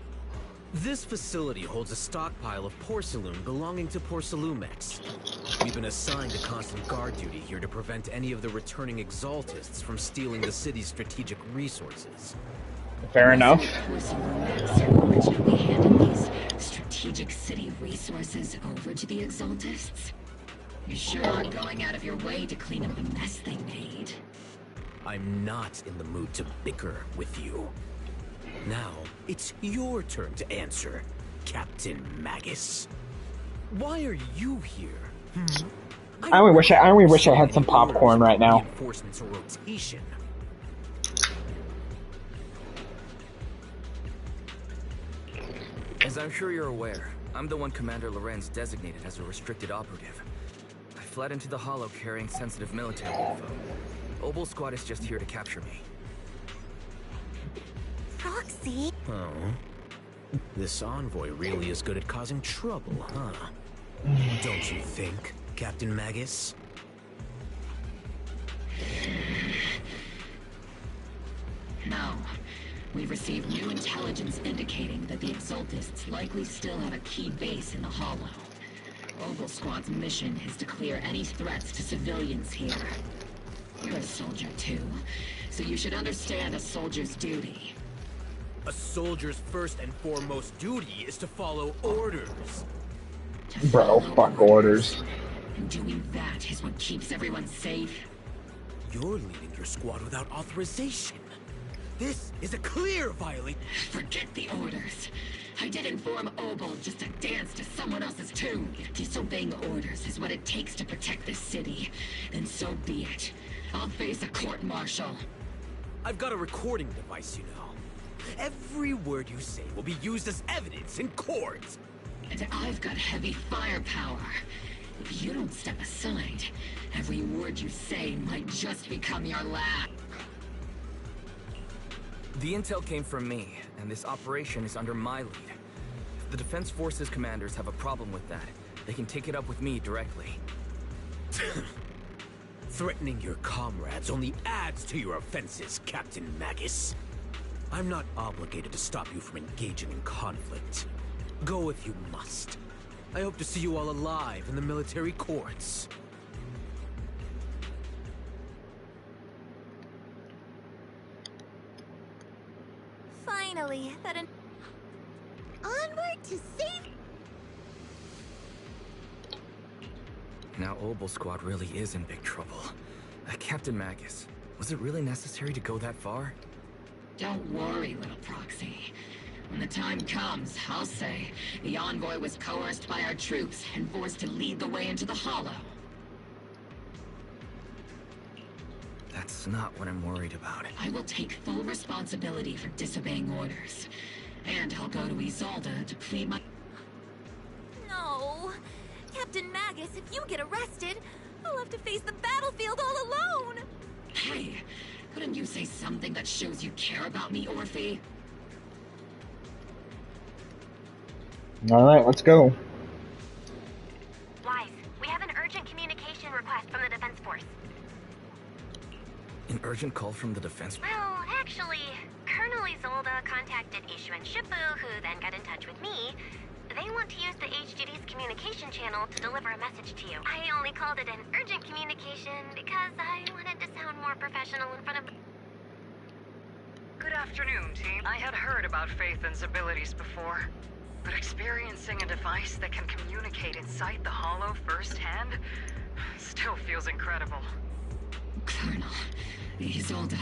this facility holds a stockpile of porcelain belonging to Porcelumex. We've been assigned a constant guard duty here to prevent any of the returning Exaltists from stealing the city's strategic resources. Fair enough. Porcelumex who originally handed these strategic city resources over to the Exaltists? You sure aren't going out of your way to clean up the mess they made. I'm not in the mood to bicker with you. Now, it's your turn to answer, Captain Magus. Why are you here? I only wish I had some popcorn right now. Reinforcements or rotation. As I'm sure you're aware, I'm the one Commander Lorenz designated as a restricted operative. I fled into the Hollow carrying sensitive military info. Obel Squad is just here to capture me. Proxy? Oh. This envoy really is good at causing trouble, huh? Don't you think, Captain Magus? No. We've received new intelligence indicating that the Exaltists likely still have a key base in the Hollow. Obel Squad's mission is to clear any threats to civilians here. You're a soldier too, so you should understand a soldier's duty. A soldier's first and foremost duty is to follow orders. Bro, fuck orders. And doing that is what keeps everyone safe. You're leading your squad without authorization. This is a clear violation. Forget the orders. I did inform Obel just to dance to someone else's tune. If disobeying orders is what it takes to protect this city, then so be it. I'll face a court-martial. I've got a recording device, you know. Every word you say will be used as evidence in court. And I've got heavy firepower. If you don't step aside, every word you say might just become your last. The intel came from me, and this operation is under my lead. If the Defense Forces commanders have a problem with that, they can take it up with me directly. Threatening your comrades only adds to your offenses, Captain Magus. I'm not obligated to stop you from engaging in conflict. Go if you must. I hope to see you all alive in the military courts. Finally, onward to save. Now Obel Squad really is in big trouble. Captain Magus, was it really necessary to go that far? Don't worry, little proxy. When the time comes, I'll say the envoy was coerced by our troops and forced to lead the way into the Hollow. That's not what I'm worried about. I will take full responsibility for disobeying orders. And I'll go to Isolde to plead my... No! Captain Magus, if you get arrested, I'll have to face the battlefield all alone! Hey, couldn't you say something that shows you care about me, Orphe? Alright, let's go. Wise, we have an urgent communication request from the Defense Force. An urgent call from the Defense... Well, actually, Colonel Isolde contacted Ishu and Shippu, who then got in touch with me. They want to use the HGD's communication channel to deliver a message to you. I only called it an urgent communication because I wanted to sound more professional in front of... Good afternoon, team. I had heard about Phaethon's abilities before, but experiencing a device that can communicate inside the Hollow firsthand still feels incredible. Colonel Isolde.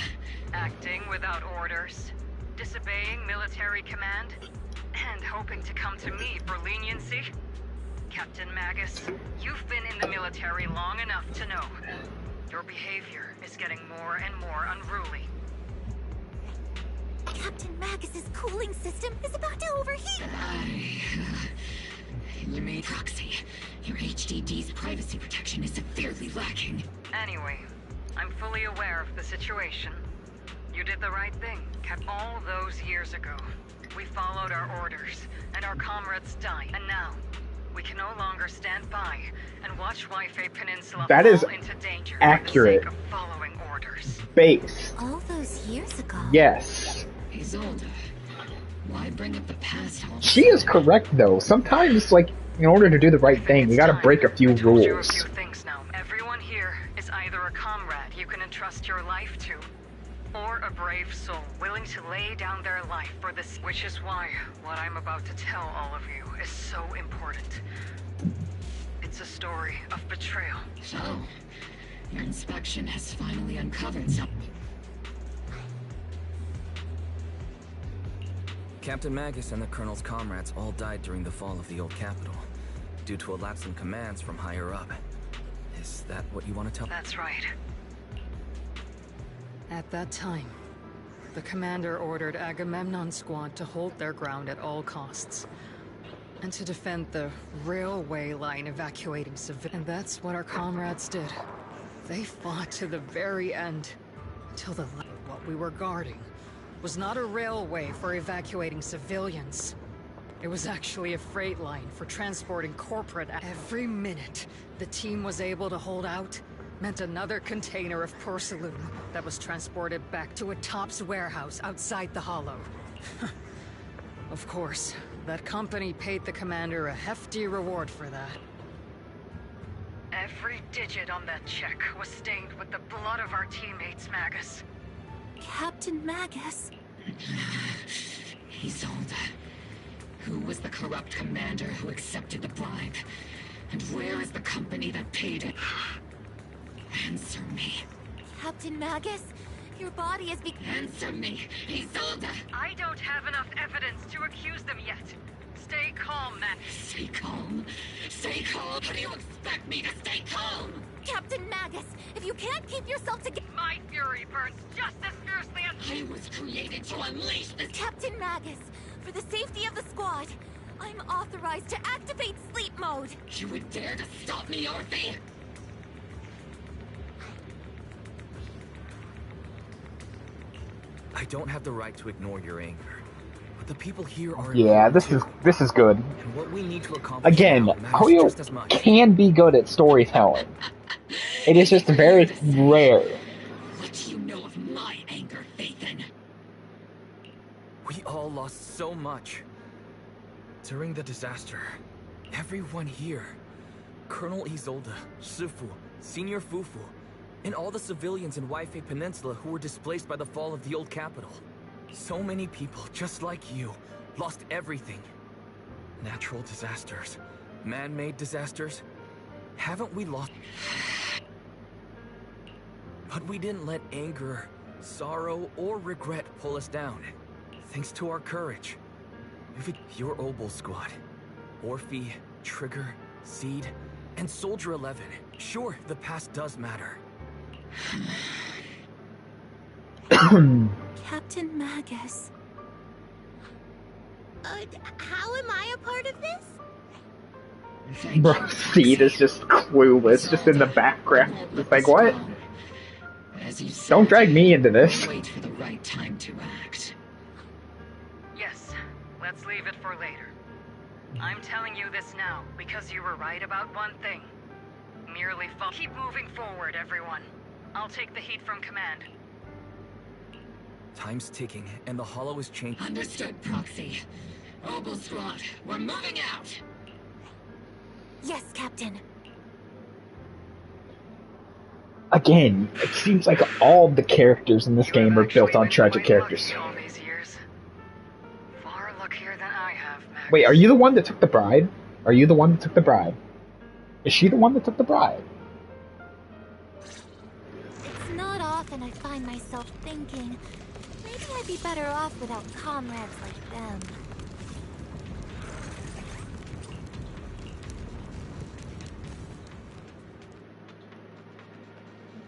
Acting without orders, disobeying military command, and hoping to come to me for leniency? Captain Magus, you've been in the military long enough to know. Your behavior is getting more and more unruly. Captain Magus's cooling system is about to overheat! You made proxy. Your HDD's privacy protection is severely lacking. Anyway, I'm fully aware of the situation. You did the right thing, kept all those years ago. We followed our orders, and our comrades died. And now, we can no longer stand by and watch Waifei Peninsula that fall is into danger accurate. for the sake of following orders. Based. All those years ago? Yes. Isolde, why bring up the past? She is correct, though. Sometimes, like, in order to do the right thing, you gotta break a few rules. You a few things now. Everyone here is either a comrade you can entrust your life to, or a brave soul willing to lay down their life for this. Which is why what I'm about to tell all of you is so important. It's a story of betrayal. So, your inspection has finally uncovered something. Captain Magus and the Colonel's comrades all died during the fall of the old capital, due to a lapse in commands from higher up. Is that what you want to tell? That's right. At that time, the commander ordered Agamemnon's squad to hold their ground at all costs, and to defend the railway line evacuating civilians. And that's what our comrades did. They fought to the very end, until what we were guarding was not a railway for evacuating civilians. It was actually a freight line for transporting corporate. Every minute the team was able to hold out meant another container of porcelain that was transported back to a Topps warehouse outside the Hollow. Of course, that company paid the commander a hefty reward for that. Every digit on that check was stained with the blood of our teammates, Magus. Captain Magus. Isolde. Who was the corrupt commander who accepted the bribe? And where is the company that paid it? Answer me. Captain Magus, Your body is Answer me, Isolde! I don't have enough evidence to accuse them yet. Stay calm, man. Stay calm? Stay calm? How do you expect me to stay calm? Captain Magus, if you can't keep yourself together... My fury burns just as fiercely as... I was created to unleash this... Captain Magus, for the safety of the squad, I'm authorized to activate sleep mode. You would dare to stop me, Orphe? I don't have the right to ignore your anger. But the people here are... Yeah, this is good. And what we need to accomplish Again, now matters Hoyo just as much. can be good at storytelling. It is just very rare. What do you know of my anger, Phaethon? We all lost so much. During the disaster, everyone here, Colonel Isolde, Sifu, Senior Fufu, and all the civilians in Waifei Peninsula who were displaced by the fall of the old capital. So many people, just like you, lost everything. Natural disasters, man-made disasters. Haven't we lost... But we didn't let anger, sorrow, or regret pull us down. Thanks to our courage. Your Obel squad, Orphe, Trigger, Seed, and Soldier 11. Sure, the past does matter. Captain Magus. How am I a part of this? Bro, Seed is just clueless, just in the background. It's like, what? Don't drag me into this. Wait for the right time to act. Yes, let's leave it for later. I'm telling you this now, because you were right about one thing. Merely keep moving forward, everyone. I'll take the heat from command. Time's ticking, and the Hollow is changing. Understood, Proxy. Obel squad, we're moving out! Yes, Captain. Again, it seems like all the characters in this game are built on tragic characters. All these years. Far luckier than I have, Max. Wait, are you the one that took the bride? Are you the one that took the bride? Is she the one that took the bride? It's not often I find myself thinking, maybe I'd be better off without comrades like them.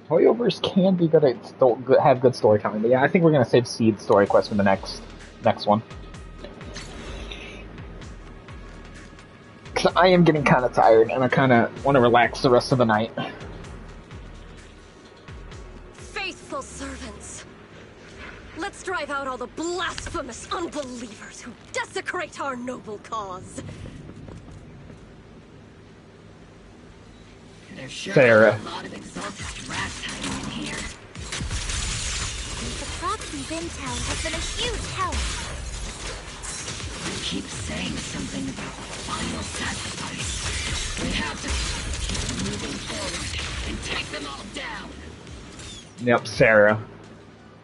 Hoyovers can be good at have good storytelling, but yeah, I think we're gonna save Seed's story quest for the next one. Cause I am getting kind of tired, and I kind of want to relax the rest of the night. Faithful servants, let's drive out all the blasphemous unbelievers who desecrate our noble cause. There's sure Sarah. a lot of exhausted rats hiding in here. The Proxy's intel has been a huge help. I keep saying something about final sacrifice. We have to keep moving forward and take them all down. Yep, Sarah.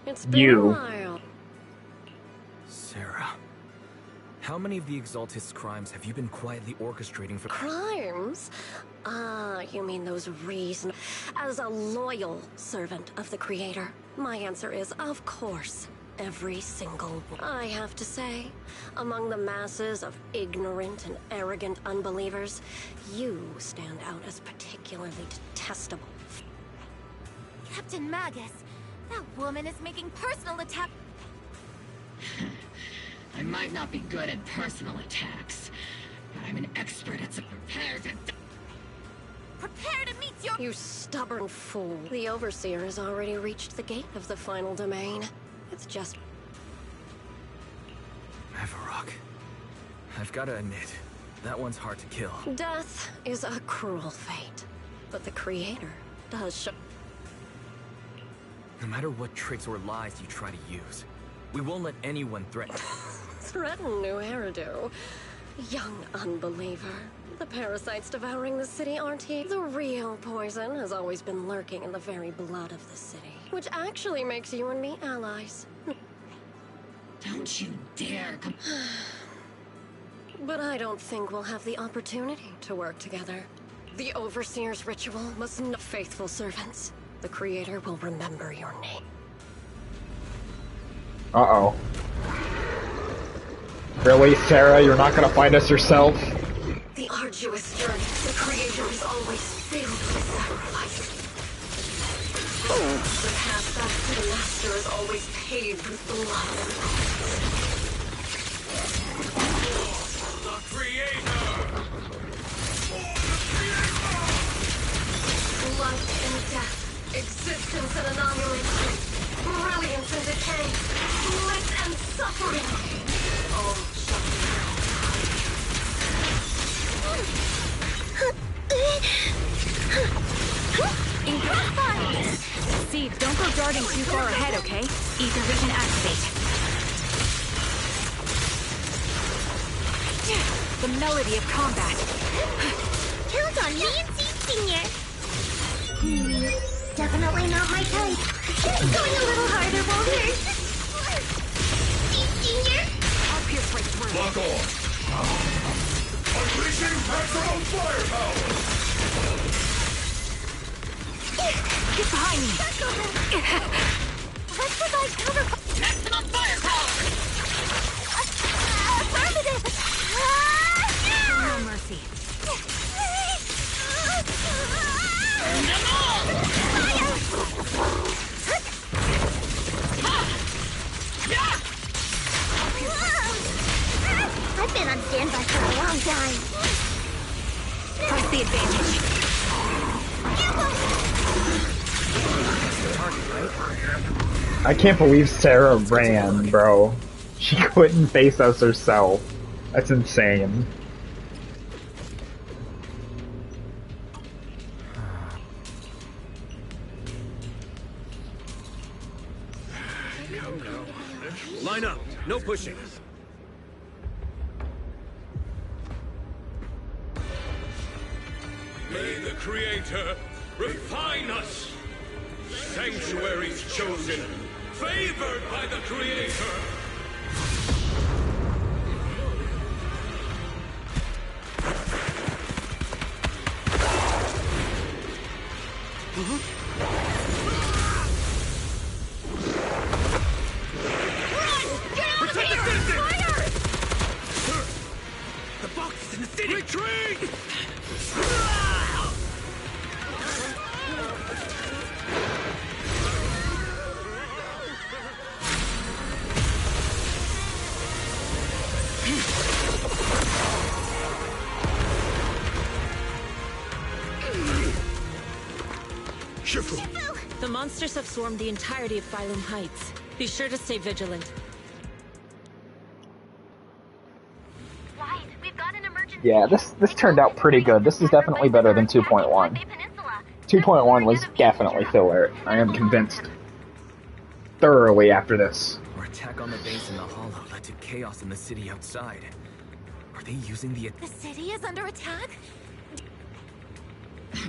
It's been You. a while. Sarah, how many of the Exaltist's crimes have you been quietly orchestrating for... Crimes? Ah, you mean those reason... As a loyal servant of the Creator, my answer is, of course, every single one. I have to say, among the masses of ignorant and arrogant unbelievers, you stand out as particularly detestable. Captain Magus, that woman is making personal attack. I might not be good at personal attacks, but I'm an expert at prepared to... Prepare to meet your... You stubborn fool. The Overseer has already reached the gate of the final domain. It's just... Everrock. I've gotta admit, that one's hard to kill. Death is a cruel fate, but the Creator does show... No matter what tricks or lies you try to use, we won't let anyone threaten. Threaten New Eridu. Young unbeliever. The parasites devouring the city aren't here. The real poison has always been lurking in the very blood of the city, which actually makes you and me allies. Don't you dare come... But I don't think we'll have the opportunity to work together. The Overseer's ritual must not... Faithful servants, the Creator will remember your name. Uh-oh. Really, Sarah? You're not gonna find us yourself? The arduous journey to the Creator is always filled with sacrifice. The path back to the Master is always paved with blood. The Creator! Life and death, existence and annihilation, brilliance and decay, bliss and suffering. All Steve, don't go darting too far ahead, okay? Ether vision activate. The melody of combat. Count on me and Steve Senior. Definitely not my type. Going a little harder, Walter. Steve Senior. I'll pierce right through. Lock on! Unleashing maximum firepower! Get behind me! Let's provide cover. Maximum firepower! Affirmative! No mercy. I've been on standby for a long time. Press the advantage. I can't believe Sarah ran, bro. She couldn't face us herself. That's insane. Line up. No pushing. May the Creator refine us! Sanctuaries chosen, favored by the Creator! The box is in the city! Retreat! The monsters have swarmed the entirety of Phylum Heights. Be sure to stay vigilant. Yeah, this turned out pretty good. This is definitely better than 2.1. 2.1 was definitely filler. I am convinced thoroughly after this. Our attack on the base in the Hollow led to chaos in the city outside. Are they using the... The city is under attack?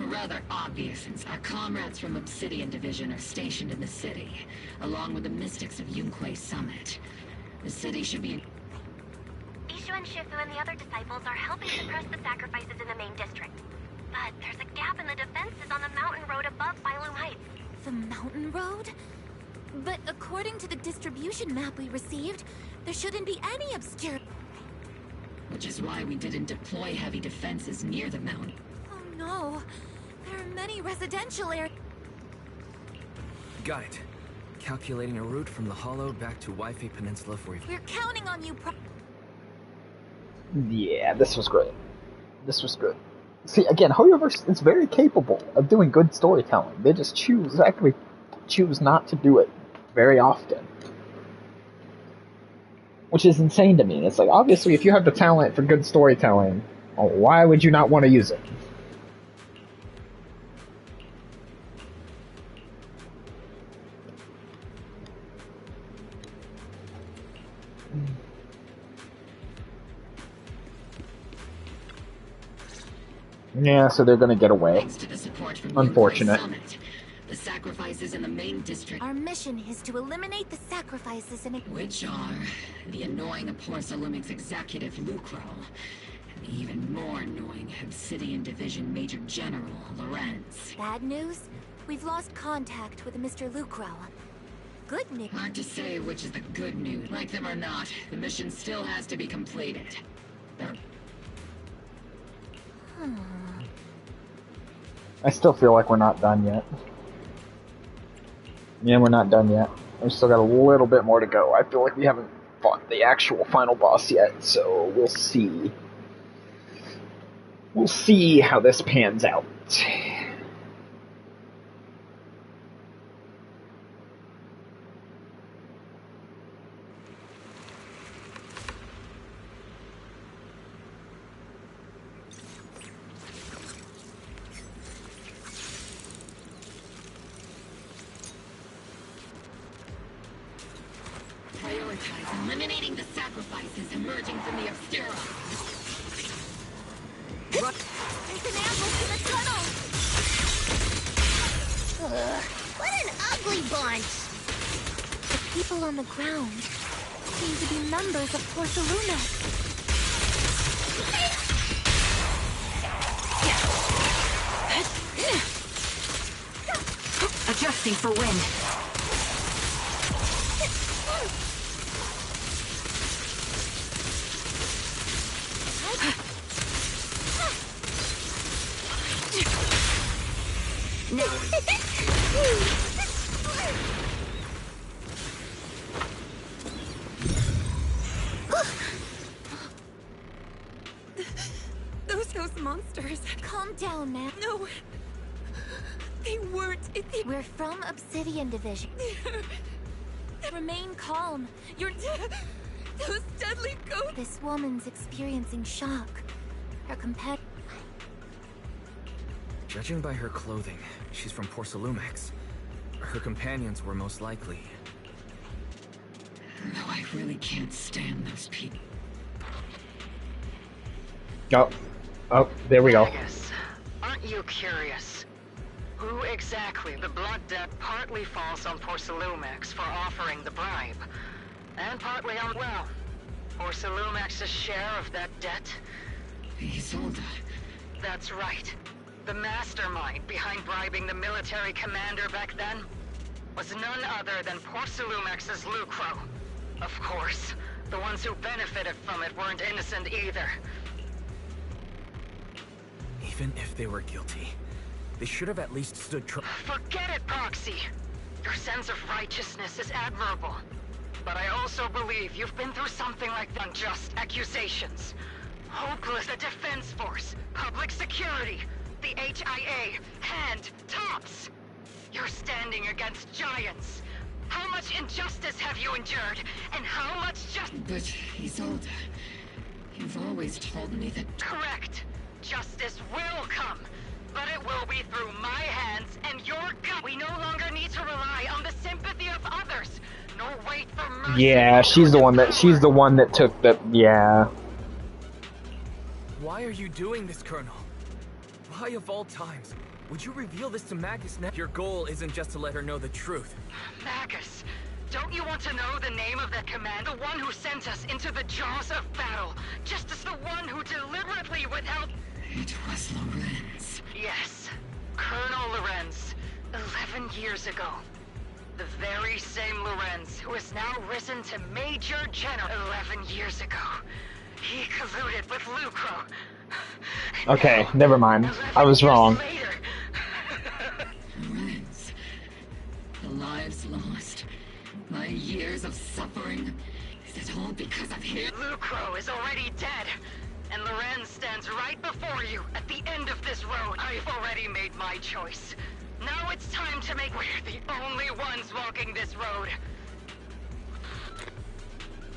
Rather obvious, since our comrades from Obsidian Division are stationed in the city, along with the mystics of Yunquei Summit. The city should be... Ishu and Shifu and the other disciples are helping suppress the sacrifices in the main district. But there's a gap in the defenses on the mountain road above Phylum Heights. The mountain road? But according to the distribution map we received, there shouldn't be any obscure... Which is why we didn't deploy heavy defenses near the mountain. Oh no, there are many residential areas. Got it. Calculating a route from the Hollow back to Wi-Fi Peninsula for you. We're counting on you, Yeah, this was great. This was good. See, again, Hoyoverse is very capable of doing good storytelling. They just choose not to do it very often. Which is insane to me. It's like, obviously, if you have the talent for good storytelling, well, why would you not want to use it? Yeah, so they're gonna get away. Thanks to the support from Unfortunate. Summit, the sacrifices in the main district... Our mission is to eliminate the sacrifices and... Which are the annoying Porsalumix executive Lucro, and the even more annoying Obsidian Division Major General Lorenz. Bad news? We've lost contact with Mr. Lucro. good news. Hard to say which is the good news. Like them or not, the mission still has to be completed. I still feel like we're not done yet. Yeah, we're not done yet. We've still got a little bit more to go. I feel like we haven't fought the actual final boss yet, so we'll see. We'll see how this pans out. Prioritize eliminating the sacrifices emerging from the Obscura. There's an ambush in the tunnel! Ugh, what an ugly bunch! The people on the ground seem to be members of Porceluna. Adjusting for wind. Those monsters. Calm down, man. No. They weren't. We're from Obsidian Division. Remain calm. You're those deadly ghosts. This woman's experiencing shock. Her companion. Judging by her clothing, she's from Porcelumex. Her companions were most likely. No, I really can't stand those people. Oh, there we go. Vegas, aren't you curious? Who exactly the blood debt partly falls on Porcelumex for offering the bribe, and partly on, well, Porcelumex's share of that debt? Isolde. That's right. The mastermind behind bribing the military commander back then was none other than Porcelumex's Lucro. Of course, the ones who benefited from it weren't innocent either. Even if they were guilty, they should have at least stood trial. Forget it, Proxy! Your sense of righteousness is admirable. But I also believe you've been through something like the unjust accusations. Hopeless, the Defense Force, Public Security, the HIA, and TOPS! You're standing against giants. How much injustice have you endured, and how much But, Isolde, you've always told me that... Correct. Justice will come, but it will be through my hands and your gut. We no longer need to rely on the sympathy of others, nor wait for mercy. Yeah, she's the one that took the, yeah. Why are you doing this, Colonel? Why of all times would you reveal this to Magus now? Your goal isn't just to let her know the truth. Magus, don't you want to know the name of that command? The one who sent us into the jaws of battle, just as the one who deliberately withheld... It was Lorenz. Yes, Colonel Lorenz, 11 years ago. The very same Lorenz who has now risen to Major General 11 years ago. He colluded with Lucro. Okay, never mind. I was wrong. Lorenz. The lives lost. My years of suffering. Is it all because of him? Lucro is already dead. And Lorenz stands right before you at the end of this road. I've already made my choice. Now it's time to make... We're the only ones walking this road.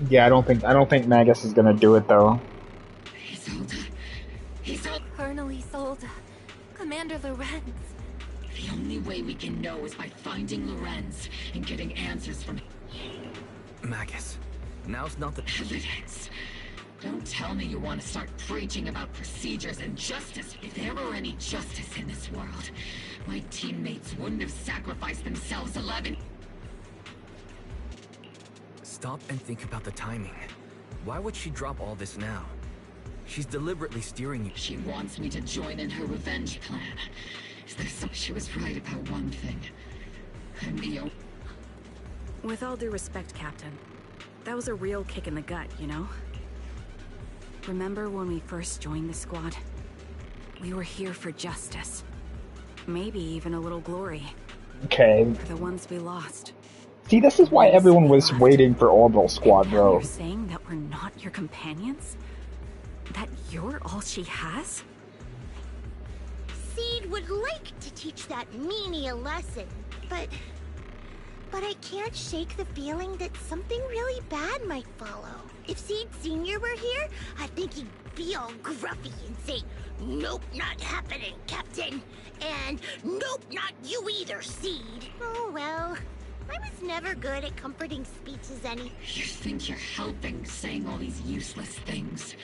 Yeah, I don't think Magus is gonna do it though. Isolde. Colonel Isolde. Commander Lorenz. The only way we can know is by finding Lorenz and getting answers from him. Magus, now's not the... Evidence. Don't tell me you want to start preaching about procedures and justice. If there were any justice in this world, my teammates wouldn't have sacrificed themselves 11... Stop and think about the timing. Why would she drop all this now? She's deliberately steering you. She wants me to join in her revenge plan. Is there some... She was right about one thing. I'm the only... With all due respect, Captain, that was a real kick in the gut, you know? Remember when we first joined the squad? We were here for justice. Maybe even a little glory. Okay. For the ones we lost. See, this is why everyone was waiting for Orbital Squad, bro. You're saying that we're not your companions? That you're all she has? Seed would like to teach that meanie a lesson, but I can't shake the feeling that something really bad might follow. If Seed Sr. were here, I think he'd be all gruffy and say, "Nope, not happening, Captain." And "Nope, not you either, Seed." Oh well, I was never good at comforting speeches You think you're helping, saying all these useless things,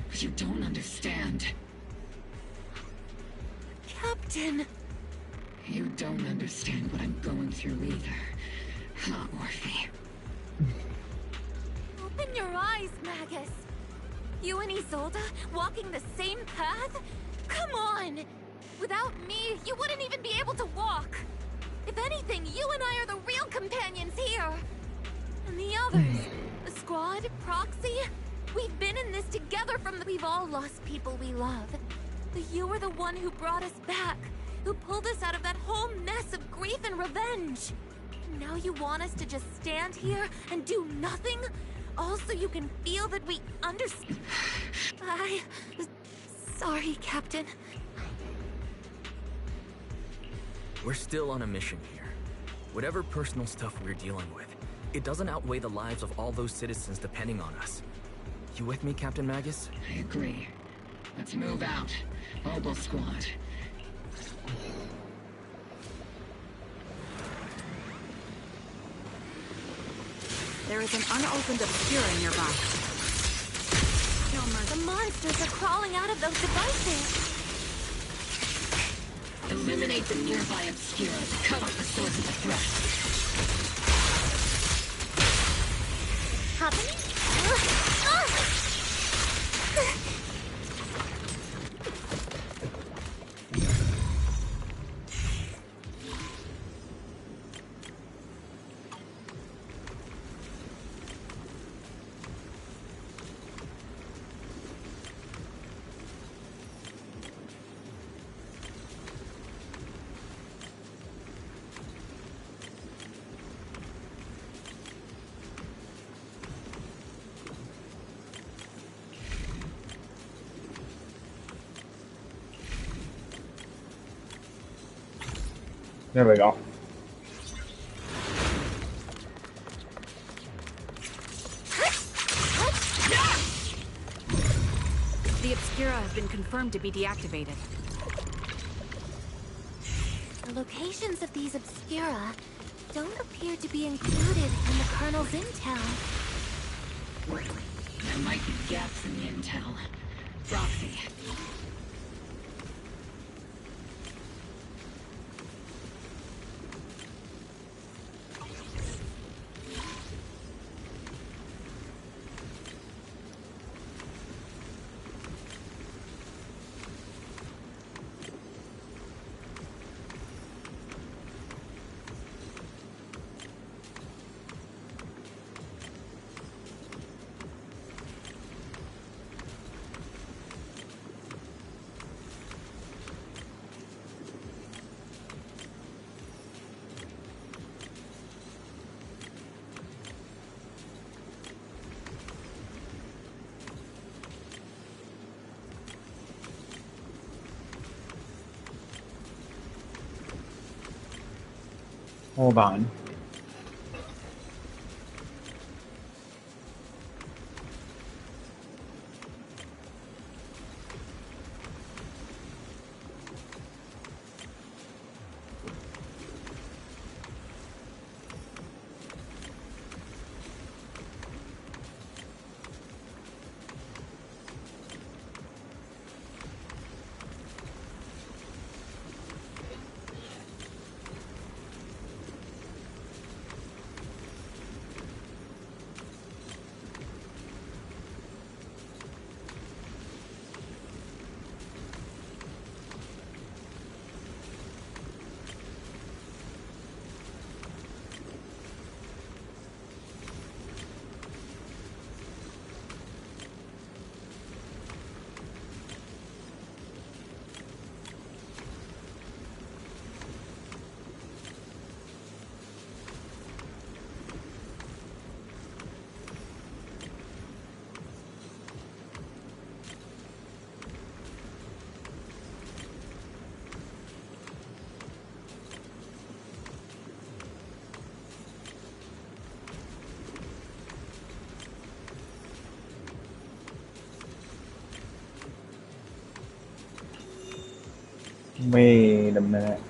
but you don't understand. Captain! You don't understand what I'm going through either. Huh, Orphe? Open your eyes, Magus! You and Isolde walking the same path? Come on! Without me, you wouldn't even be able to walk! If anything, you and I are the real companions here! And the others, the squad, Proxy, we've been in this together we've all lost people we love. But you were the one who brought us back, who pulled us out of that whole mess of grief and revenge. Now you want us to just stand here and do nothing? All so you can feel that we understand. Sorry, Captain. We're still on a mission here. Whatever personal stuff we're dealing with, it doesn't outweigh the lives of all those citizens depending on us. You with me, Captain Magus? I agree. Let's move out. Mobile squad. There is an unopened obscura nearby. The monsters are crawling out of those devices. Eliminate the nearby obscura to cut off the source of the threat. happening? There we go. The Obscura have been confirmed to be deactivated. The locations of these Obscura don't appear to be included in the Colonel's intel. There might be gaps in the intel. Proxy. Hold on. Wait a minute.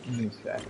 Give me a sec.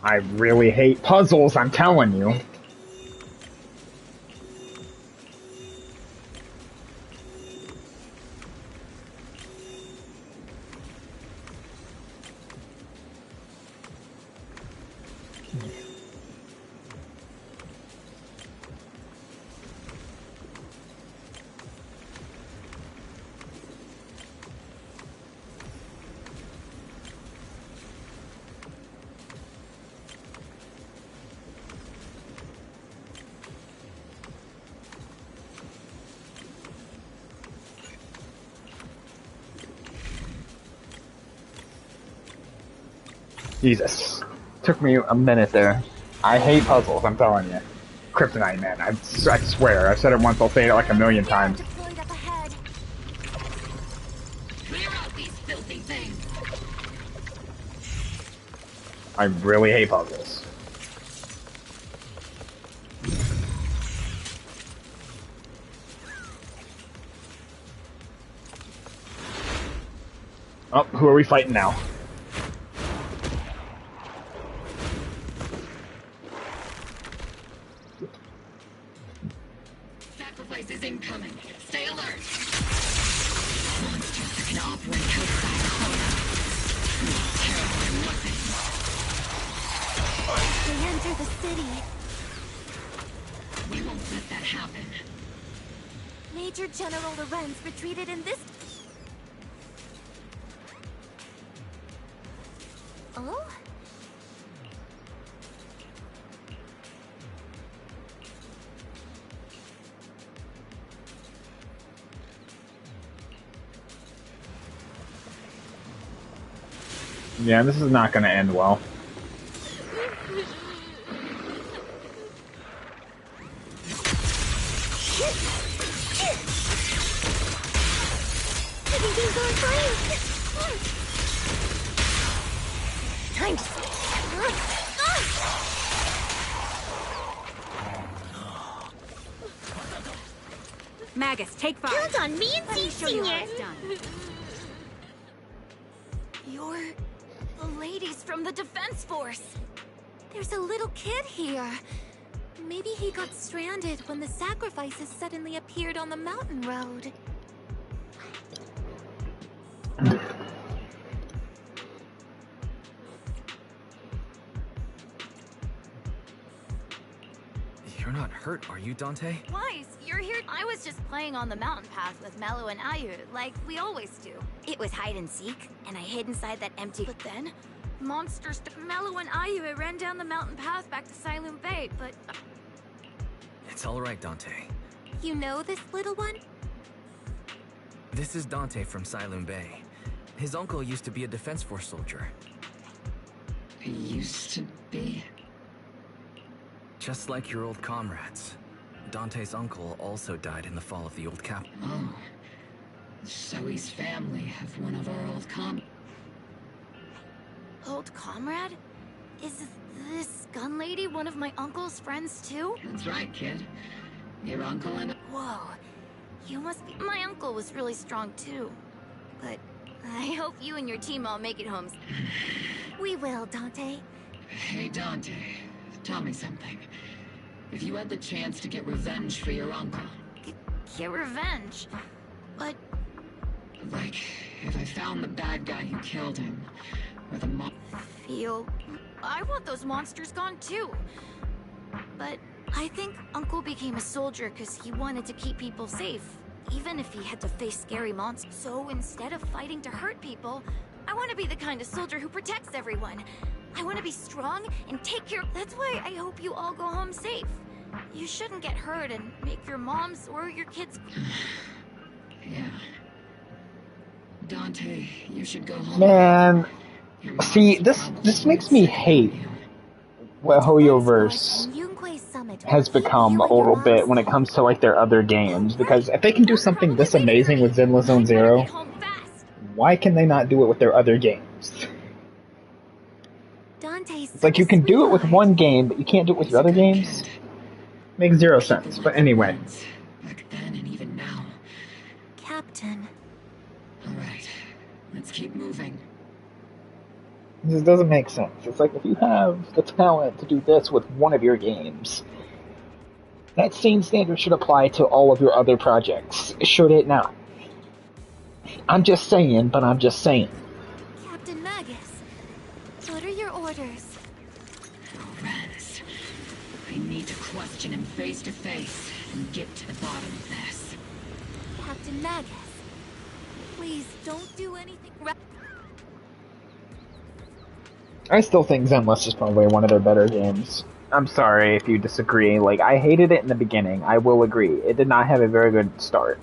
I really hate puzzles, I'm telling you. Jesus. Took me a minute there. I hate puzzles, I'm telling you. Kryptonite, man. I swear. I've said it once, I'll say it like a million times. Clear out these filthy things. I really hate puzzles. Oh, who are we fighting now? Sacrifice is incoming. Stay alert. Monsters that can operate outside Kona. Terrible weapons. They enter the city. We won't let that happen. Major General Lorenz retreated in this... Oh? Yeah, this is not gonna end well. Everything's on fire! Time to... Magus, take 5. Count on me and Let me Z show you how Senior. it's done. You're the ladies from the Defense Force. There's a little kid here. Maybe he got stranded when the sacrifices suddenly appeared on the mountain road. You're not hurt, are you, Dante? Wise, you're here. I was just playing on the mountain path with Mello and Ayu, like we always do. It was hide and seek, and I hid inside that empty. But then, monsters. Mello and Ayu ran down the mountain path back to Siloon Bay, but. It's all right, Dante. You know this little one? This is Dante from Siloon Bay. His uncle used to be a Defense Force soldier. Used to be. Just like your old comrades. Dante's uncle also died in the fall of the old cap. Oh. Zoe's family have one of our old Old comrade? Is this gun lady one of my uncle's friends too? That's right, kid. Your uncle and... Whoa. You must be... My uncle was really strong too. But I hope you and your team all make it home. We will, Dante. Hey, Dante. Tell me something. If you had the chance to get revenge for your uncle... Get revenge? But... Like, if I found the bad guy who killed him, or the I want those monsters gone too. But I think Uncle became a soldier because he wanted to keep people safe, even if he had to face scary monsters. So instead of fighting to hurt people, I want to be the kind of soldier who protects everyone. I want to be strong and take care. That's why I hope you all go home safe. You shouldn't get hurt and make your moms or your kids... Yeah. Dante, you should go home. Man, see, this makes me hate what Hoyoverse has become a little bit when it comes to like their other games, because if they can do something this amazing with Zenless Zone Zero, why can they not do it with their other games? It's like you can do it with one game, but you can't do it with your other games? Makes zero sense, but anyway. Back then and even now. Captain. Alright, let's keep moving. This doesn't make sense. It's like if you have the talent to do this with one of your games, that same standard should apply to all of your other projects, should it not? I'm just saying, but I'm just saying. Captain Magus, what are your orders? Lorenz, I need to question him face to face and get to the bottom of this. Captain Magus, please don't do anything. I still think Zenless is probably one of their better games. I'm sorry if you disagree. Like, I hated it in the beginning. I will agree. It did not have a very good start.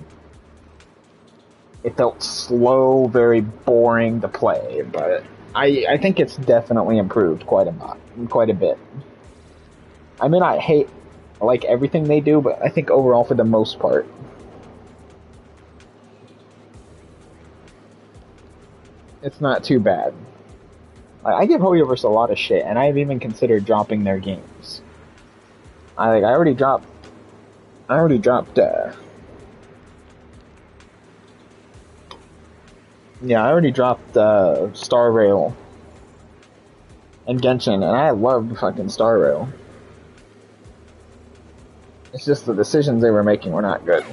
It felt slow, very boring to play, but I think it's definitely improved quite a bit. I may not hate like everything they do, but I think overall for the most part, it's not too bad. I give Hoyoverse a lot of shit, and I've even considered dropping their games. I already dropped. Yeah, I already dropped Star Rail and Genshin, and I love fucking Star Rail. It's just the decisions they were making were not good.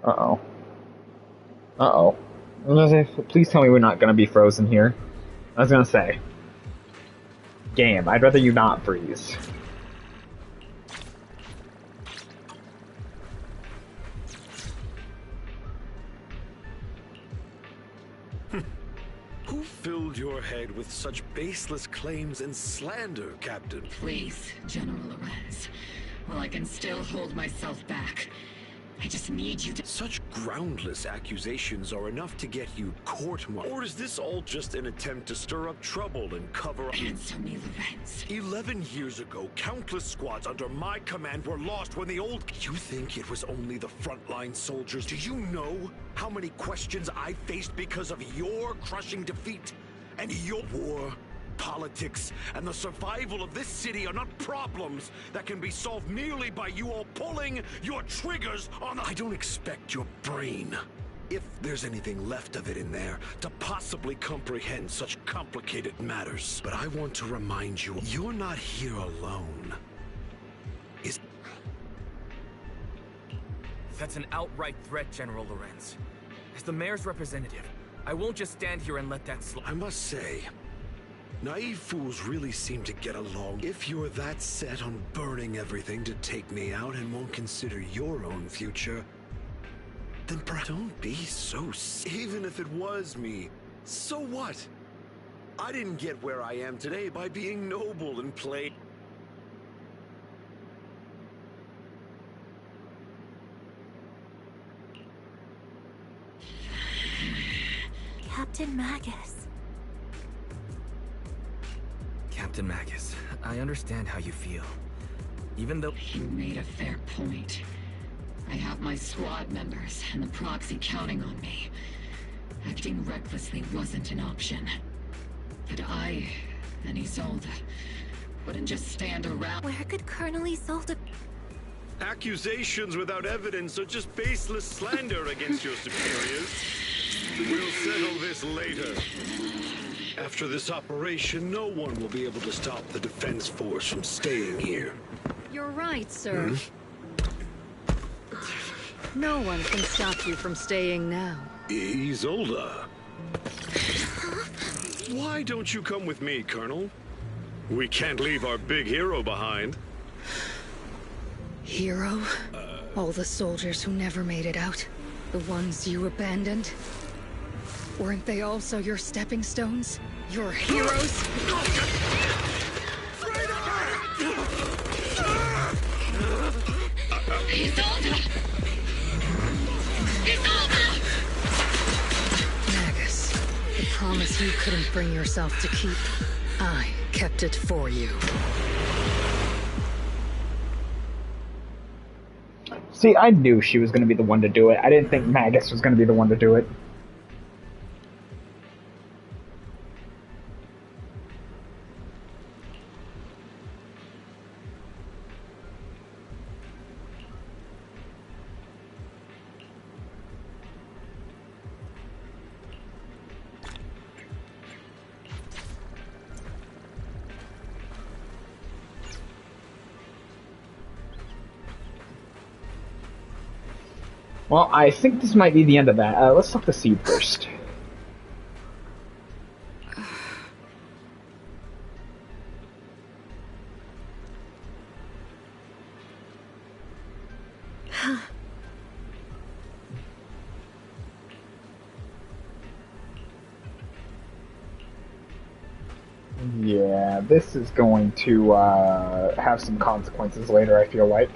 Uh-oh. Uh-oh. Please tell me we're not gonna be frozen here. I was gonna say. Game, I'd rather you not freeze. Who filled your head with such baseless claims and slander, Captain? Please, General Lorenz. While I can still hold myself back, I just need you to... Such groundless accusations are enough to get you court-martialed. Or is this all just an attempt to stir up trouble and cover up... Answer me, Lorenz. 11 years ago, countless squads under my command were lost when the old... You think it was only the frontline soldiers? Do you know how many questions I faced because of your crushing defeat? And your war, politics, and the survival of this city are not problems that can be solved merely by you all pulling your triggers on the... I don't expect your brain, if there's anything left of it in there, to possibly comprehend such complicated matters. But I want to remind you, you're not here alone. That's an outright threat, General Lorenz. As the mayor's representative, I won't just stand here and let that slide. I must say, naive fools really seem to get along. If you're that set on burning everything to take me out and won't consider your own future, then don't be so... Even if it was me, so what? I didn't get where I am today by being noble and play... Captain Magus. Captain Magus, I understand how you feel. Even though You made a fair point. I have my squad members and the proxy counting on me. Acting recklessly wasn't an option. But I and Isolde wouldn't just stand around. Where could Colonel Isolde... Accusations without evidence are just baseless slander against your superiors. We'll settle this later. After this operation, no one will be able to stop the defense force from staying here. You're right, sir. No one can stop you from staying now. Isolde. Why don't you come with me, Colonel? We can't leave our big hero behind. Hero? All the soldiers who never made it out? The ones you abandoned? Weren't they also your stepping stones? Your heroes? Magus, the promise you couldn't bring yourself to keep, I kept it for you. See, I knew she was going to be the one to do it. I didn't think Magus was going to be the one to do it. Well, I think this might be the end of that. Let's talk to Seed first. Yeah, this is going to have some consequences later, I feel like.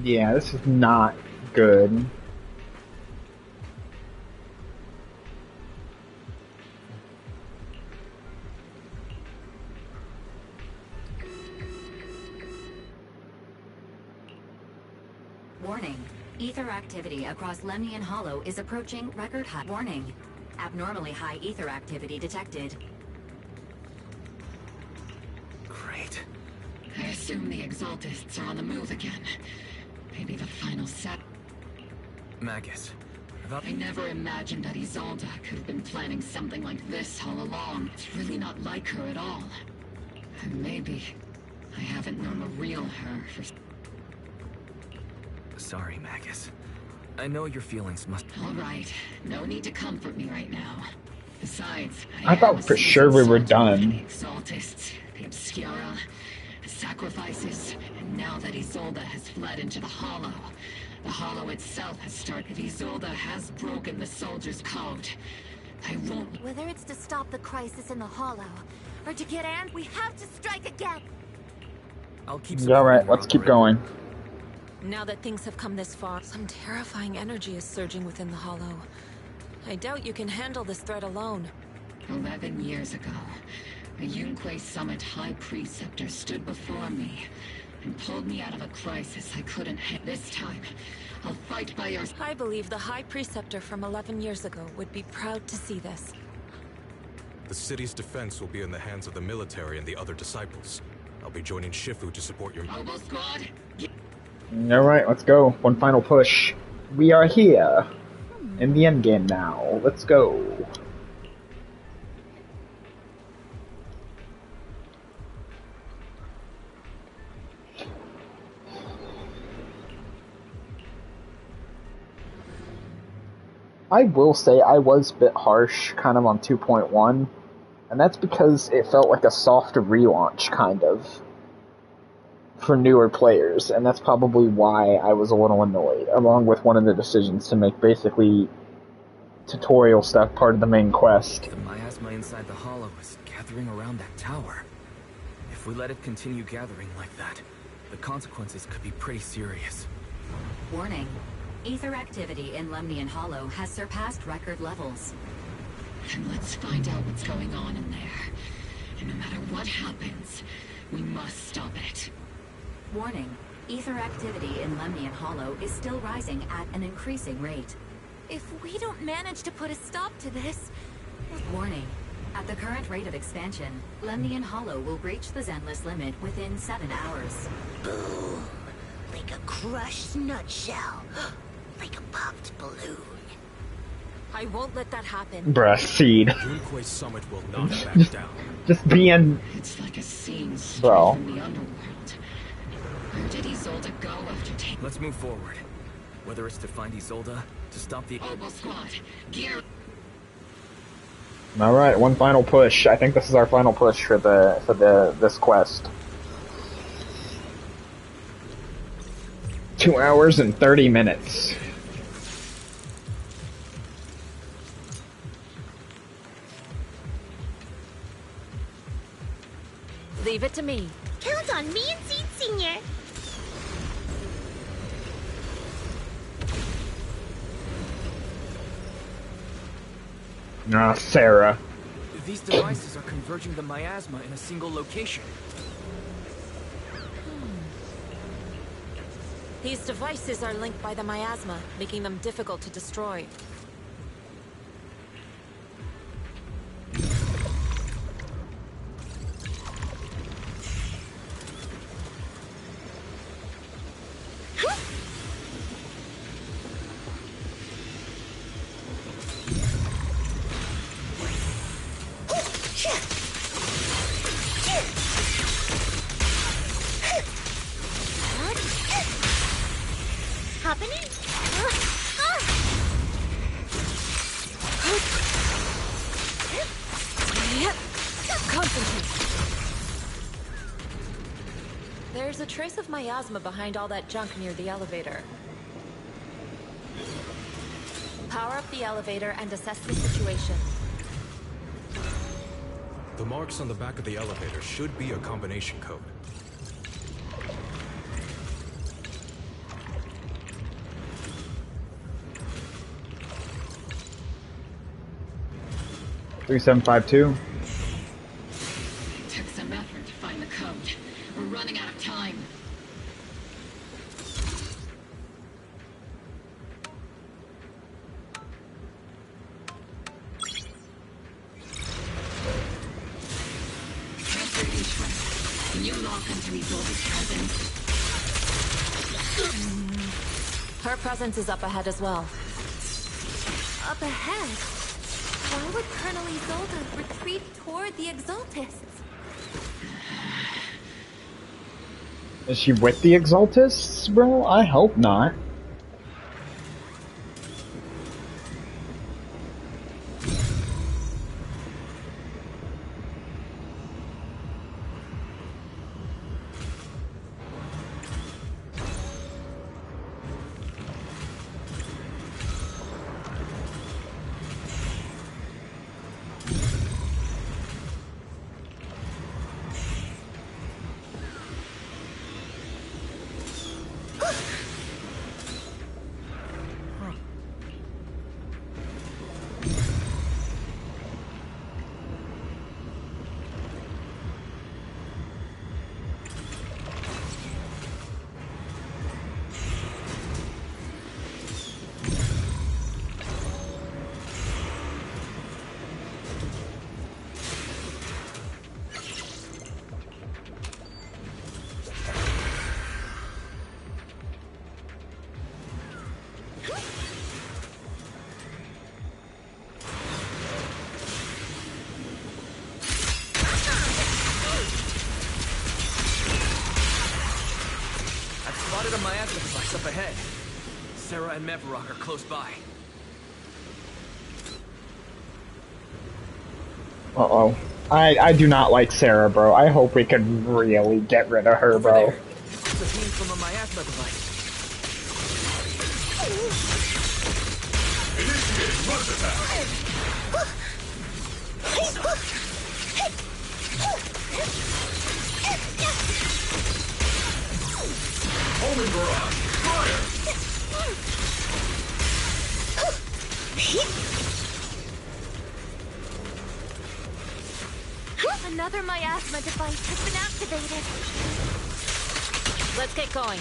Yeah, this is not good. Warning. Ether activity across Lemnian Hollow is approaching record high. Warning. Abnormally high ether activity detected. Great. I assume the Exaltists are on the move again. Maybe the final set. Magus, I never imagined that Isolde could have been planning something like this all along. It's really not like her at all. And maybe I haven't known the real her for... Sorry, Magus. I know your feelings must... Alright, no need to comfort me right now. Besides, I thought for sure we were done. The Exaltists, the Obscura, the sacrifices, and now that Isolde has fled into the Hollow itself has started. Isolde has broken the Soldier's code. I won't... Whether it's to stop the crisis in the Hollow, or to get Anne, we have to strike again! I'll keep... Alright, let's keep going. Now that things have come this far, some terrifying energy is surging within the Hollow. I doubt you can handle this threat alone. 11 years ago, a Yunque Summit High Preceptor stood before me and pulled me out of a crisis I couldn't hit. This time, I'll fight by your... I believe the High Preceptor from 11 years ago would be proud to see this. The city's defense will be in the hands of the military and the other disciples. I'll be joining Shifu to support your... Mobile Squad? Alright, let's go. One final push. We are here. In the end game now. Let's go. I will say I was a bit harsh kind of on 2.1, and that's because it felt like a soft relaunch, kind of, for newer players, and that's probably why I was a little annoyed, along with one of the decisions to make basically tutorial stuff part of the main quest. The miasma inside the hollow is gathering around that tower. If we let it continue gathering like that, the consequences could be pretty serious. Warning. Ether activity in Lemnian Hollow has surpassed record levels. Then let's find out what's going on in there. And no matter what happens, we must stop it. Warning. Ether activity in Lemnian Hollow is still rising at an increasing rate. If we don't manage to put a stop to this... Warning. At the current rate of expansion, Lemnian Hollow will breach the Zenless limit within 7 hours. Boom. Like a crushed nutshell. Like a popped balloon. I won't let that happen. Bruh, Seed. Junque's summit will not back down. Just being... It's like a scene straight Bro. from the underworld. Where did Isolde go after taking... Let's move forward. Whether it's to find Isolde, to stop the... Oboe squad, gear... Alright, one final push. I think this is our final push for this quest. 2 hours and 30 minutes. Leave it to me. Count on me and Seed Senior. Ah, Sarah. These devices are converging the miasma in a single location. These devices are linked by the miasma, making them difficult to destroy. Happening? Concentrate. There's a trace of miasma behind all that junk near the elevator. Power up the elevator and assess the situation. The marks on the back of the elevator should be a combination code. Three 752. It took some effort to find the code. We're running out of time. Transfer H1. Can you lock into Isolde's presence? Her presence is up ahead as well. Up ahead? Why would Colonel Isolde retreat toward the Exaltists? Is she with the Exaltists, bro? I hope not. Spotted a miasma device up ahead. Sarah and Mevarok are close by. Uh-oh. I do not like Sarah, bro. I hope we can really get rid of her, bro. It's a beam from a miasma device. Initiate rush attack! Omen barrage, fire! Another miasma device has been activated. Let's get going.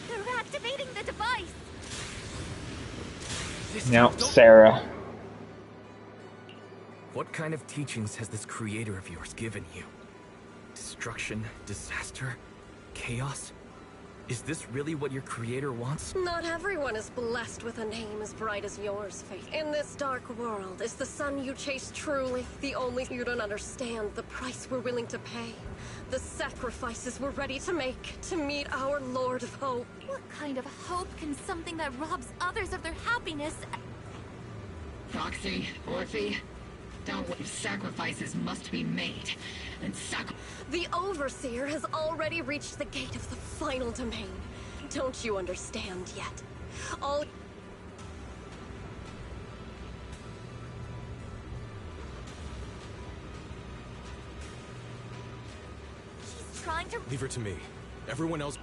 They're activating the device. Now, Sarah. What kind of teachings has this creator of yours given you? Destruction, disaster, chaos? Is this really what your creator wants? Not everyone is blessed with a name as bright as yours, Faith. In this dark world, is the sun you chase truly the only... You don't understand the price we're willing to pay. The sacrifices we're ready to make to meet our Lord of Hope. What kind of hope can something that robs others of their happiness... Foxy, Orphe, don't worry. Sacrifices must be made. And The Overseer has already reached the gate of the final domain. Don't you understand yet? All... She's trying to... Leave her to me. Everyone else...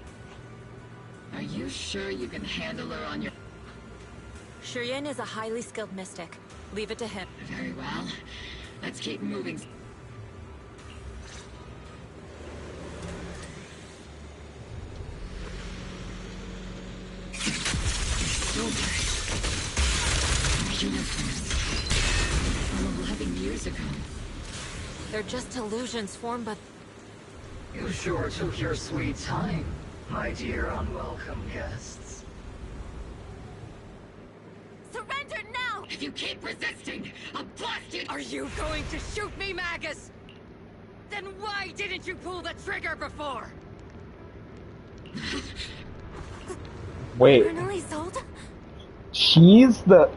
Are you sure you can handle her on your... Shiryen is a highly skilled mystic. Leave it to him. Very well. Let's keep moving. From 11 years ago. They're just illusions formed by... You sure took your sweet time, my dear unwelcome guests. Surrender now! If you keep resisting, I'll blast you! Are you going to shoot me, Magus? Then why didn't you pull the trigger before? Wait. Colonel Isolde? She's the...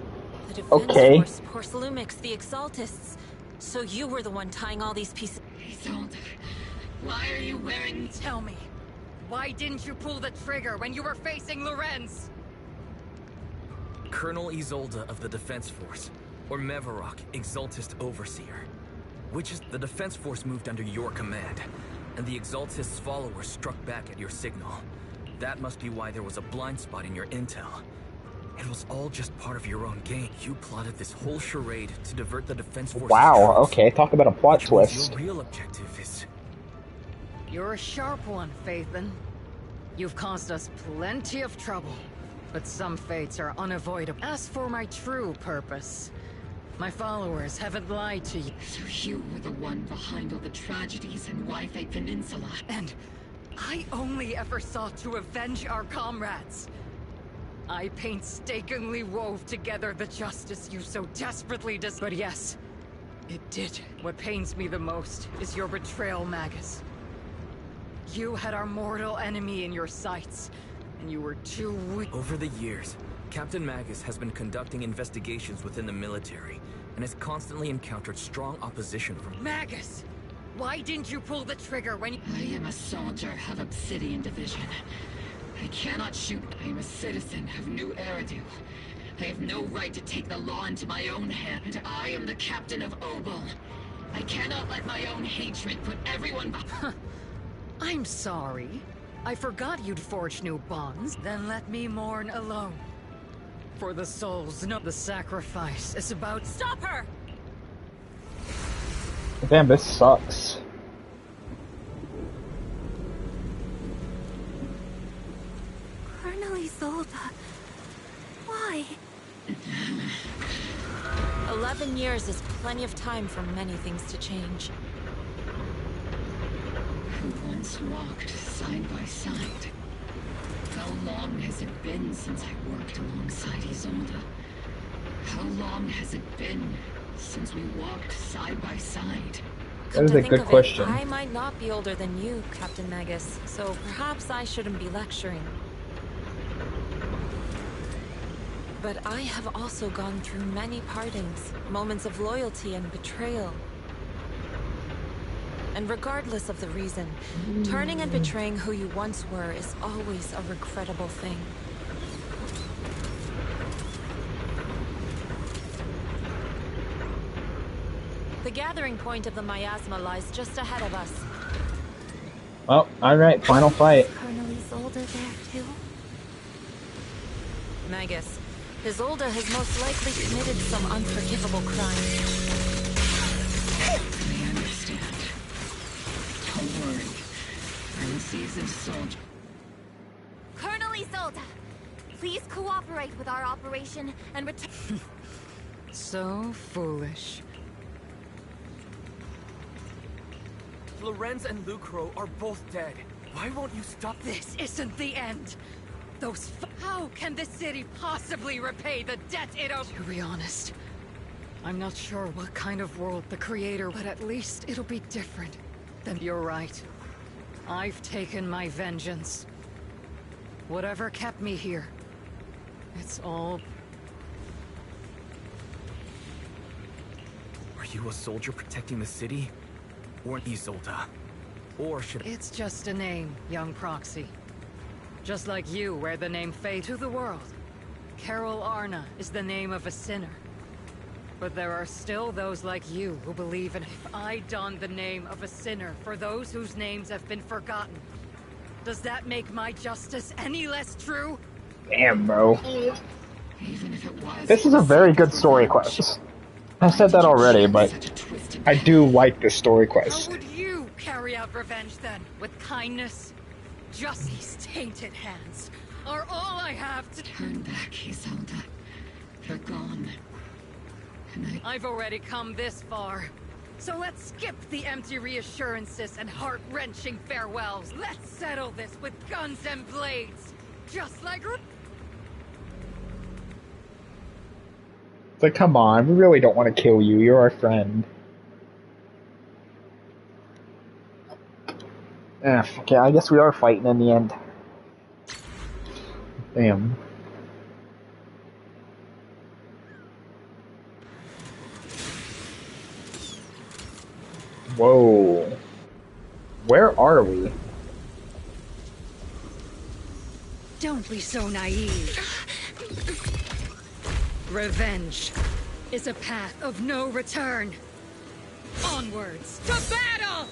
The Defense Okay. Force, Porcelumix, the Exaltists. So you were the one tying all these pieces... Isolde, why are you wearing... Tell me, why didn't you pull the trigger when you were facing Lorenz? Colonel Isolde of the Defense Force, or Mevarok, Exaltist Overseer. Which is the Defense Force moved under your command, and the Exaltist's followers struck back at your signal. That must be why there was a blind spot in your intel. It was all just part of your own game. You plotted this whole charade to divert the Defense Force's Wow, troops. okay, talk about a plot Which means twist. your real objective is... You're a sharp one, Phaethon. You've caused us plenty of trouble, but some fates are unavoidable. As for my true purpose, my followers haven't lied to you. So you were the one behind all the tragedies in Wi-Fi Peninsula. And I only ever sought to avenge our comrades. I painstakingly wove together the justice you so desperately desire. But yes, it did. What pains me the most is your betrayal, Magus. You had our mortal enemy in your sights, and you were too weak. Over the years, Captain Magus has been conducting investigations within the military, and has constantly encountered strong opposition from... Magus! Why didn't you pull the trigger when you... I am a soldier of Obsidian Division. I cannot shoot. I am a citizen of New Eridu. I have no right to take the law into my own hand, and I am the captain of Obel. I cannot let my own hatred put everyone behind. I'm sorry. I forgot you'd forged new bonds. Then let me mourn alone. For the souls, no, the sacrifice is about... Stop her! Damn, this sucks. Colonel Isolde. Why? 11 years is plenty of time for many things to change. One once walked side by side. How long has it been since I worked alongside Isolde? How long has it been since we walked side by side? That is a good question. I might not be older than you, Captain Magus, so perhaps I shouldn't be lecturing. But I have also gone through many partings, moments of loyalty and betrayal. And regardless of the reason, turning and betraying who you once were is always a regrettable thing. The gathering point of the miasma lies just ahead of us. Well, alright, final fight. Colonel Isolde there too? Magus, Isolde has most likely committed some unforgivable crime. I understand. Don't worry. I'm a seasoned soldier. Colonel Isolde! Please cooperate with our operation and return. So foolish. Lorenz and Lucro are both dead. Why won't you stop this? Isn't the end. How can the city possibly repay the debt it owes? To be honest, I'm not sure what kind of world the Creator, but at least it'll be different. Then you're right. I've taken my vengeance. Whatever kept me here, it's all... Are you a soldier protecting the city? Or Isolde? Or should... It's just a name, young proxy. Just like you wear the name Fate to the world. Carol Arna is the name of a sinner. But there are still those like you who believe in... If I don the name of a sinner for those whose names have been forgotten, does that make my justice any less true? Damn, bro. Even if it was... This is a very good story quest. I said that already, but I do like this story quest. How would you carry out revenge then? With kindness? Just these tainted hands are all I have to... Turn back, Isolde. They're gone. And I've already come this far. So let's skip the empty reassurances and heart-wrenching farewells. Let's settle this with guns and blades. Just like... It's like, come on, we really don't want to kill you. You're our friend. Okay, I guess we are fighting in the end. Damn. Whoa. Where are we? Don't be so naive. Revenge is a path of no return. Onwards to battle!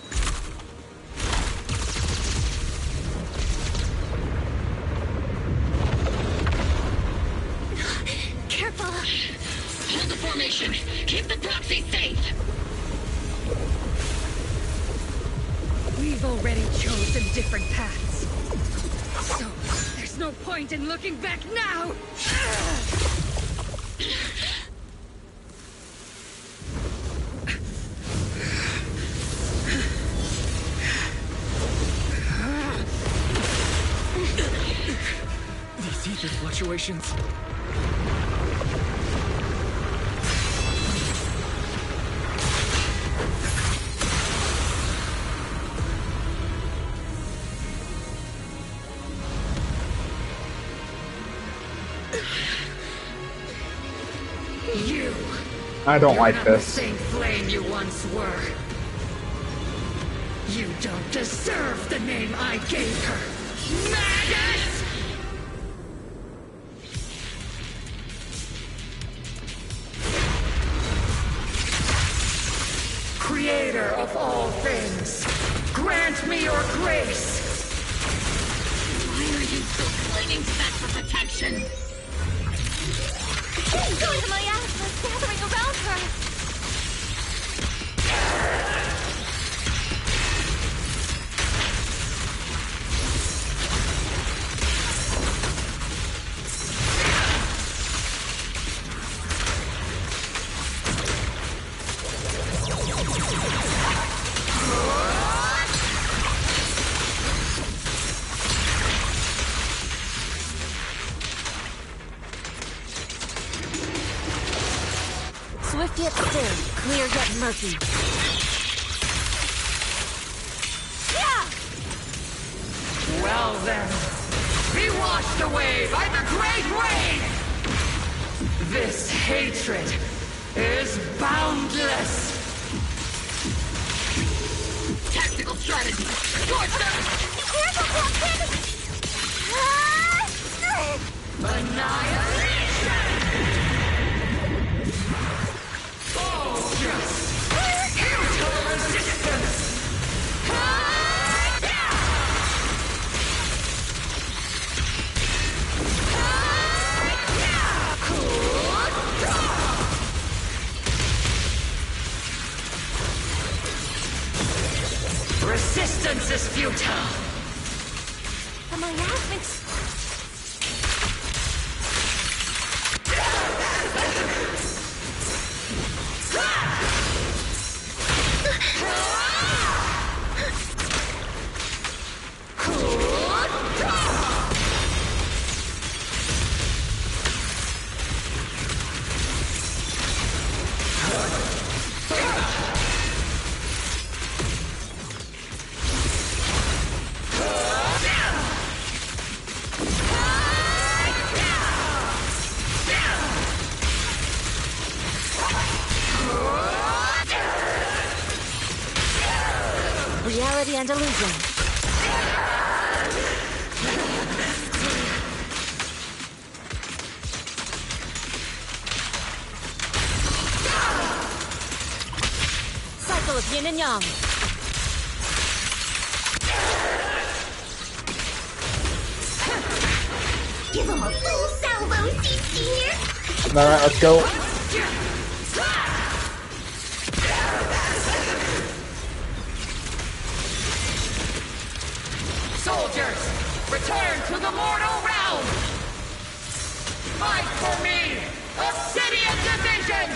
Careful! Hold the formation! Keep the proxy safe! We've already chosen different paths. So, there's no point in looking back now! These ether fluctuations... I don't like You're not this. the same flame you once were. You don't deserve the name I gave her. Magus! Creator of all things, grant me your grace! Why are you still clinging to that for protection? The miasma's gathering around her! Get still, clear yet murky. Yeah! Well then, be washed away by the great rain! This hatred is boundless! Tactical strategy! Scorch them! Careful, Captain! Annihilation! Just futile resistance! Resistance is futile! Am I laughing? Reality and illusion. Cycle of yin and yang. Give him a full salvo, sincere! Alright, let's go. Soldiers, return to the mortal realm! Fight for me, Obsidian Division!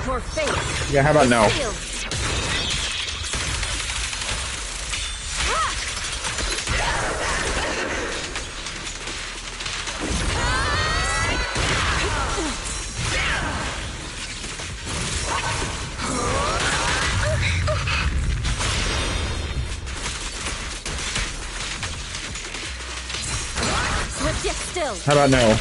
For faith. Yeah, how about no? Swift yet still. How about no?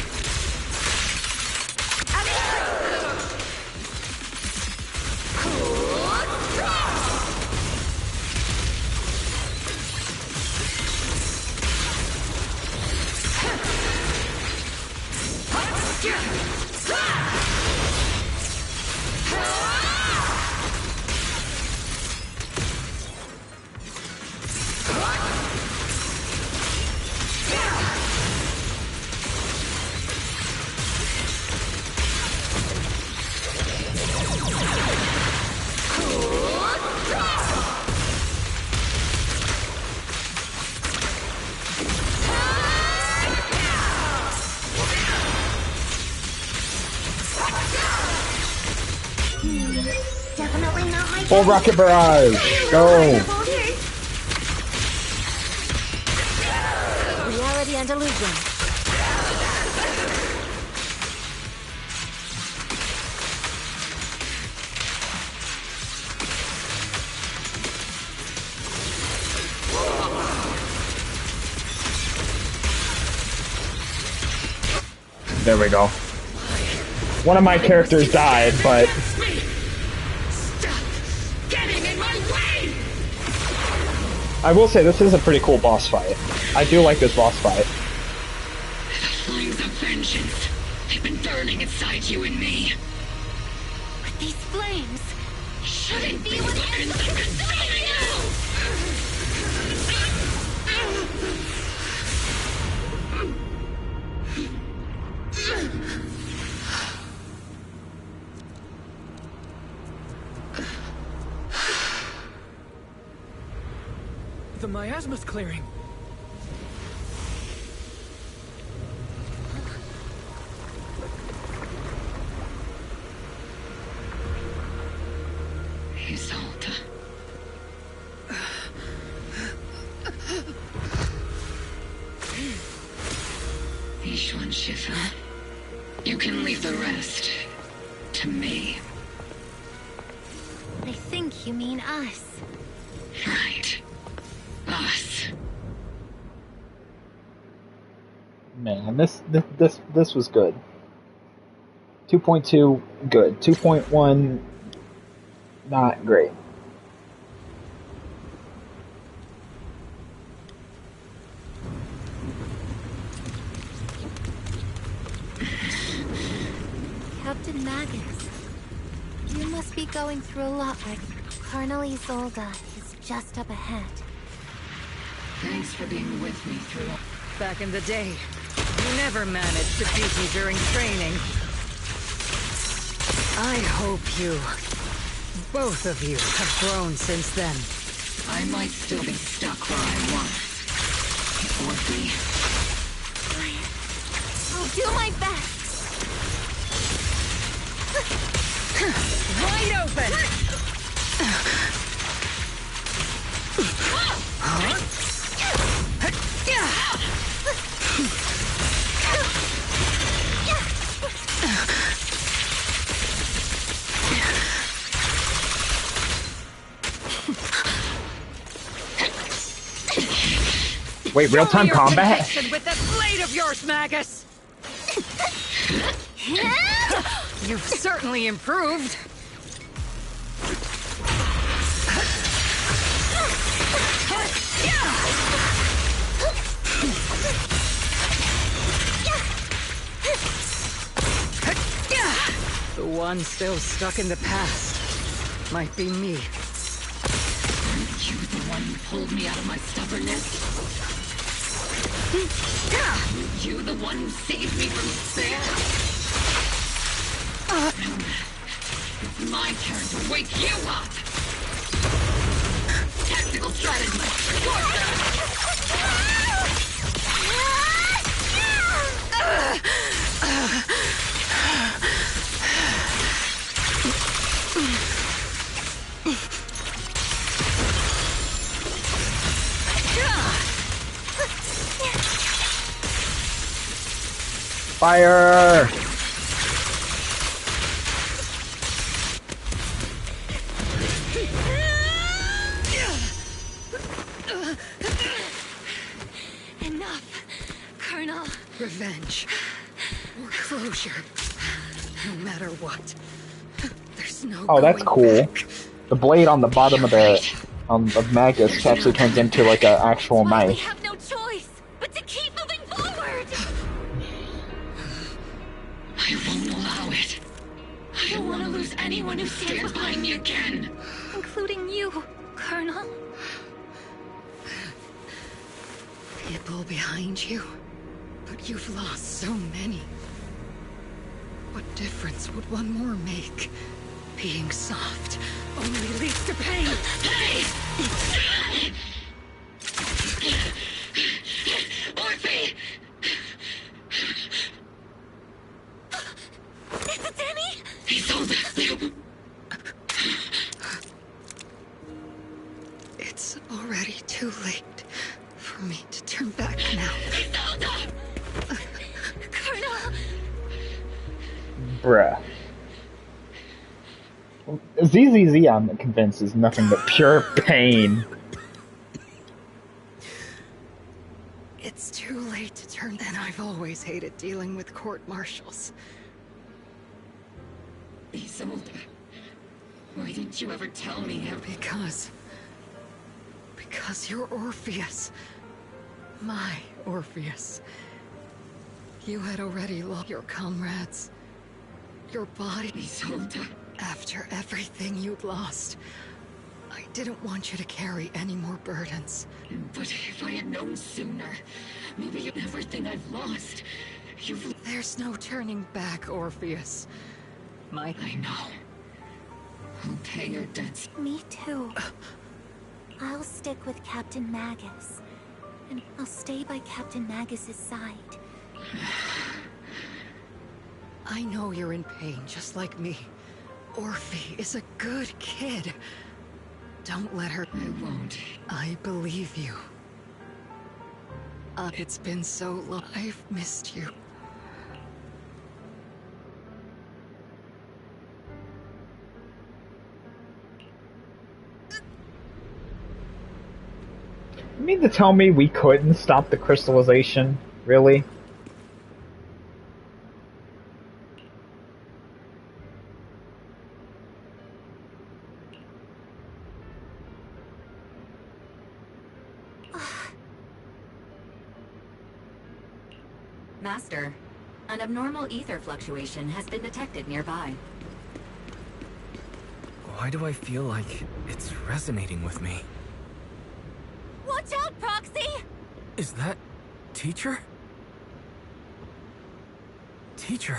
Definitely not my Full rocket barrage! Go! Reality and illusion. There we go. One of my characters died, but I will say this is a pretty cool boss fight. I do like this boss fight. The flames of vengeance. They've been burning inside you and me. With these flames, Shouldn't be what ends up consuming The miasma's clearing. Isolde. Ishwan Shifa. You can leave the rest to me. I think you mean us. Right. Us. Man, this was good. 2.2 good. 2.1 not great. Captain Magus, you must be going through a lot right. Colonel Isolde is just up ahead. Thanks for being with me through. Back in the day, you never managed to beat me during training. I hope you, both of you, have grown since then. I might still be stuck where I was. It would be. I'll do my best. Wide open! Wait, real-time combat? With that blade of yours, Magus! You've certainly improved. The one still stuck in the past might be me. Aren't you the one who pulled me out of my stubbornness? You the one who saved me from despair? It's my turn to wake you up! Tactical strategy! Fire! Enough, Colonel. Revenge. Or closure. No matter what. There's no Oh, that's going cool. back. The blade on the bottom of the of Magus actually turns into like an actual We knife. have no choice but to keep moving forward. I won't allow it. I don't want to lose anyone who stands behind me again. Including you, Colonel. People behind you. But you've lost so many. What difference would one more make? Being soft only leads to pain. Hey! Orphe! Is it Danny? Isolde! It's already too late for me to turn back now. Colonel! Bruh. ZZZ, I'm convinced, is nothing but pure pain. It's too late to turn, and I've always hated dealing with court-martials. Isolde, why didn't you ever tell me? Because you're Orpheus. My Orpheus. You had already lost your comrades. Your body. Isolde. After everything you'd lost, I didn't want you to carry any more burdens. But if I had known sooner, maybe everything I've lost, There's no turning back, Orpheus. I know. I'll pay your debts. Me too. I'll stick with Captain Magus. And I'll stay by Captain Magus's side. I know you're in pain, just like me. Orphe is a good kid. Don't let her... I won't. I believe you. It's been so long. I've missed you. You mean to tell me we couldn't stop the crystallization? Really? Master, an abnormal ether fluctuation has been detected nearby. Why do I feel like it's resonating with me? Watch out, Proxy! Is that... Teacher? Teacher?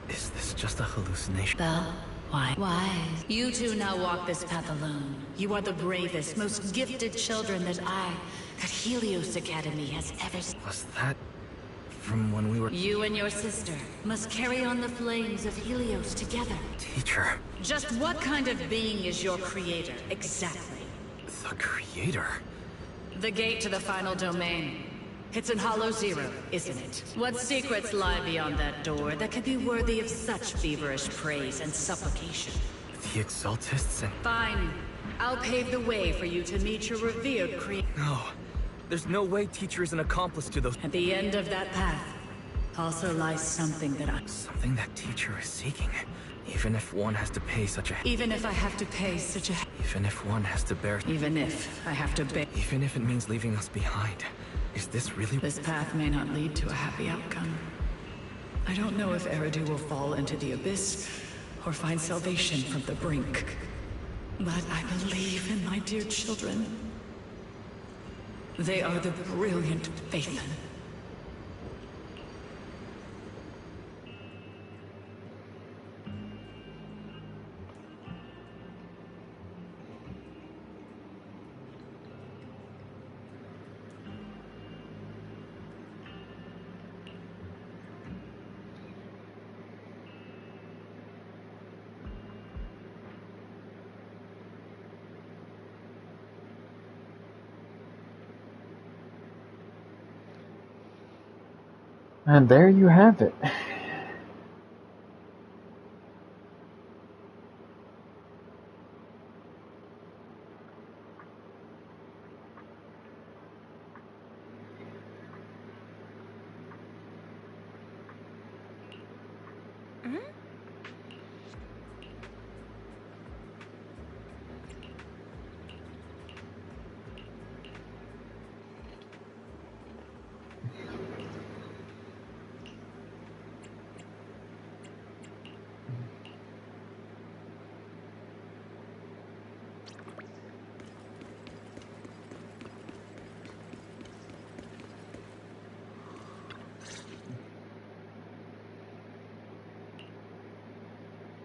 Is this just a hallucination? Belle, why? You two now walk this path alone. You are the bravest, most gifted children that Helios Academy has ever seen. Was that... from when we were... You and your sister must carry on the flames of Helios together. Teacher. Just what kind of being is your creator, exactly? The creator? The gate to the final domain. It's in Hollow Zero, isn't it? What secrets lie beyond that door that could be worthy of such feverish praise and supplication? The Exaltists and... Fine. I'll pave the way for you to meet your revered creator. No. There's no way Teacher is an accomplice to those... At the end of that path also lies something that Something that Teacher is seeking. Even if one has to pay such a... Even if I have to pay such a... Even if one has to bear... Even if I have to bear... Even if it means leaving us behind. Is this really... This path may not lead to a happy outcome. I don't know if Eridu will fall into the abyss or find salvation from the brink. But I believe in my dear children. They are the brilliant Phaethon. And there you have it.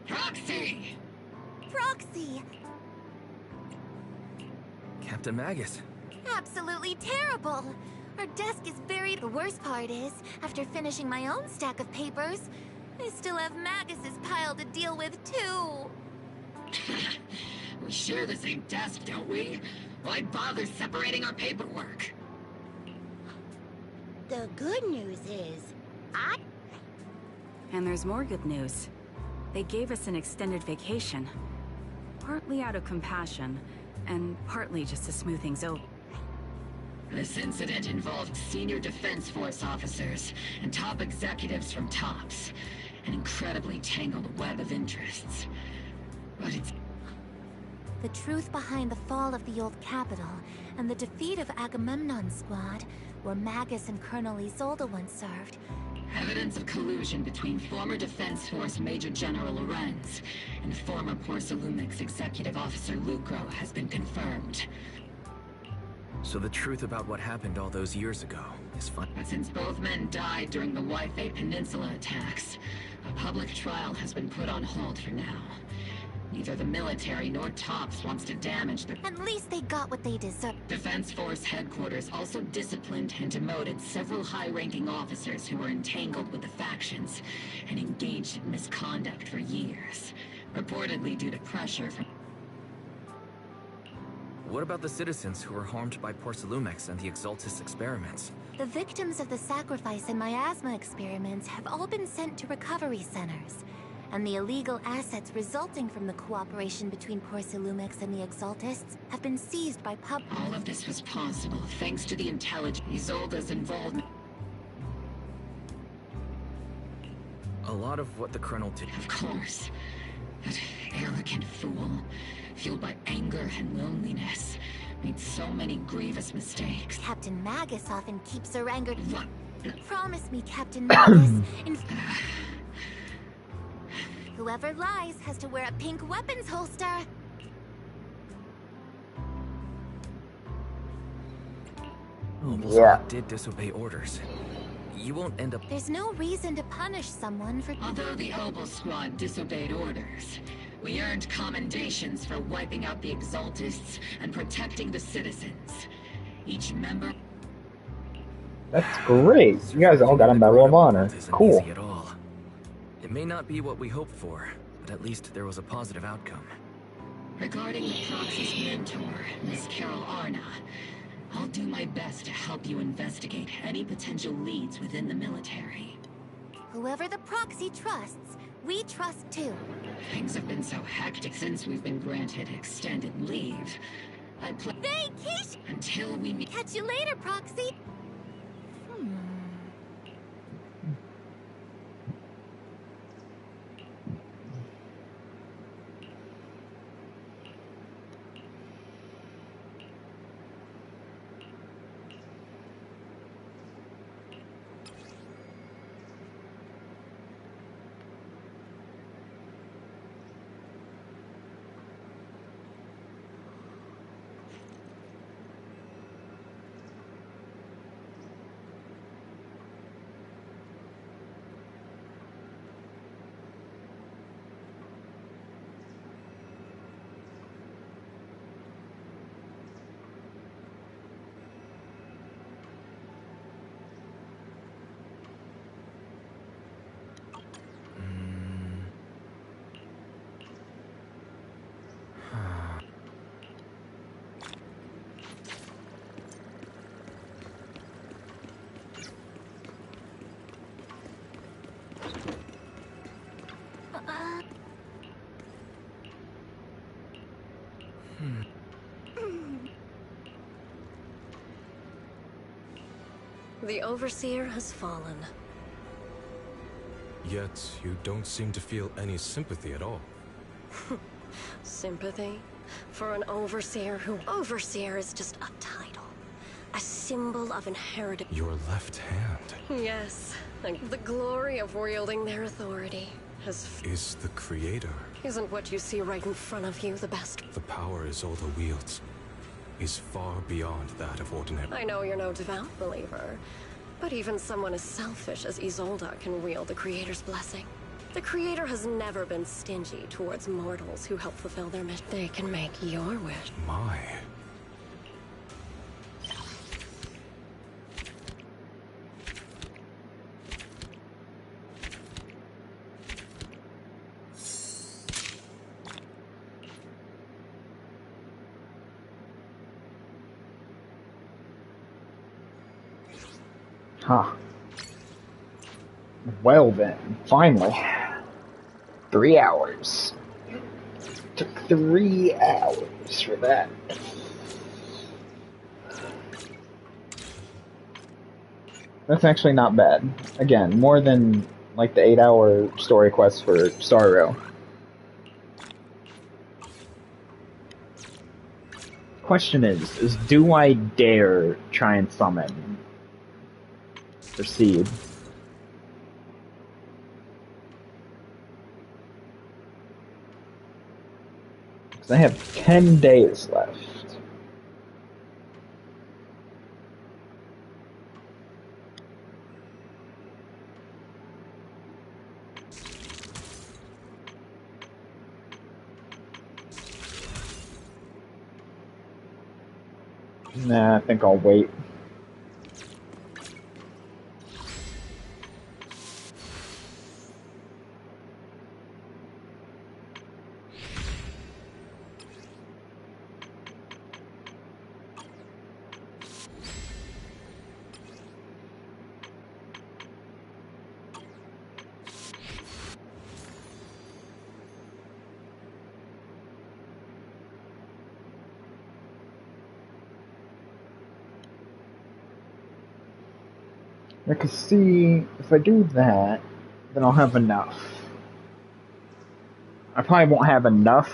Proxy! Proxy! Captain Magus. Absolutely terrible! Our desk is buried. The worst part is, after finishing my own stack of papers, I still have Magus's pile to deal with, too! We share the same desk, don't we? Why bother separating our paperwork? The good news is, And there's more good news. They gave us an extended vacation. Partly out of compassion, and partly just to smooth things over. This incident involved senior Defense Force officers and top executives from TOPS. An incredibly tangled web of interests. But it's... The truth behind the fall of the old capital and the defeat of Agamemnon's squad, where Magus and Colonel Isolde once served, Evidence of collusion between former Defense Force Major General Lorenz and former Porcelumix Executive Officer Lucro has been confirmed. So the truth about what happened all those years ago is fun. Since both men died during the Waifei Peninsula attacks, a public trial has been put on hold for now. Neither the military nor TOPS wants to damage the... At least they got what they deserved. Defense Force headquarters also disciplined and demoted several high-ranking officers who were entangled with the factions and engaged in misconduct for years, reportedly due to pressure from... What about the citizens who were harmed by Porcelumix and the Exaltis experiments? The victims of the sacrifice and miasma experiments have all been sent to recovery centers. And the illegal assets resulting from the cooperation between Porcelumix and the Exaltists have been seized by All of this was possible thanks to the intelligence Isolda's involvement. A lot of what the Colonel did. Of course. That arrogant fool, fueled by anger and loneliness, made so many grievous mistakes. Captain Magus often keeps her anger... Promise me, Captain Magus, whoever lies has to wear a pink weapons holster. Obalsquad did disobey orders. You won't end up... There's no reason to punish someone for... Although the Obel Squad disobeyed orders, we earned commendations for wiping out the Exaltists and protecting the citizens. Each member... That's great. You guys all got a Medal of Honor. Cool. Easy at all. It may not be what we hoped for, but at least there was a positive outcome. Regarding the Proxy's mentor, Miss Carol Arna, I'll do my best to help you investigate any potential leads within the military. Whoever the Proxy trusts, we trust too. Things have been so hectic since we've been granted extended leave. Vacation! Until we meet... Catch you later, Proxy! The Overseer has fallen. Yet, you don't seem to feel any sympathy at all. Sympathy? For an Overseer who... Overseer is just a title. A symbol of inheritance. Your left hand Yes. Like the glory of wielding their authority has... is the creator. Isn't what you see right in front of you the best? The power Isolda wields is far beyond that of ordinary. I know you're no devout believer, but even someone as selfish as Isolda can wield the Creator's blessing. The Creator has never been stingy towards mortals who help fulfill their mission. They can make your wish. My. Huh. Well then, finally. 3 hours. Took 3 hours for that. That's actually not bad. Again, more than like the 8-hour story quest for Starro. Question is do I dare try and summon? Proceed. I have 10 days left. Nah, I think I'll wait. I can see if I do that, then I'll have enough. I probably won't have enough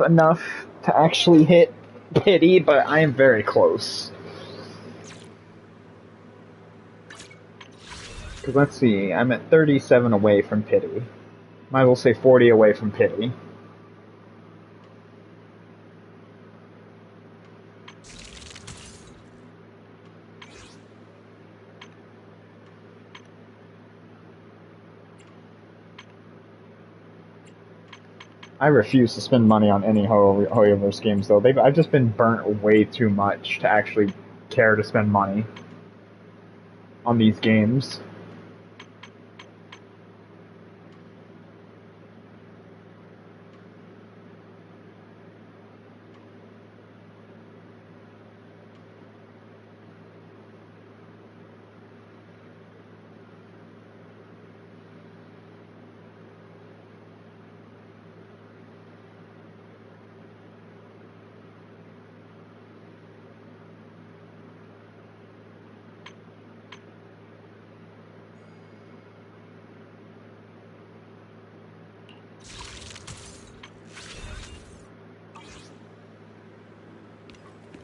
to actually hit pity, but I am very close. Because let's see, I'm at 37 away from pity. Might as well say 40 away from pity. I refuse to spend money on any Hoyoverse games, though. I've just been burnt way too much to actually care to spend money on these games.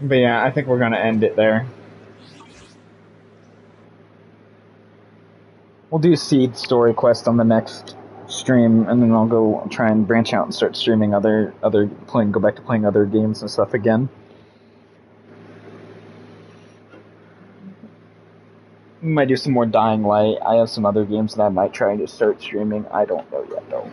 But yeah, I think we're gonna end it there. We'll do Seed Story Quest on the next stream, and then I'll go try and branch out and start streaming go back to playing other games and stuff again. Might do some more Dying Light. I have some other games that I might try to start streaming. I don't know yet, though.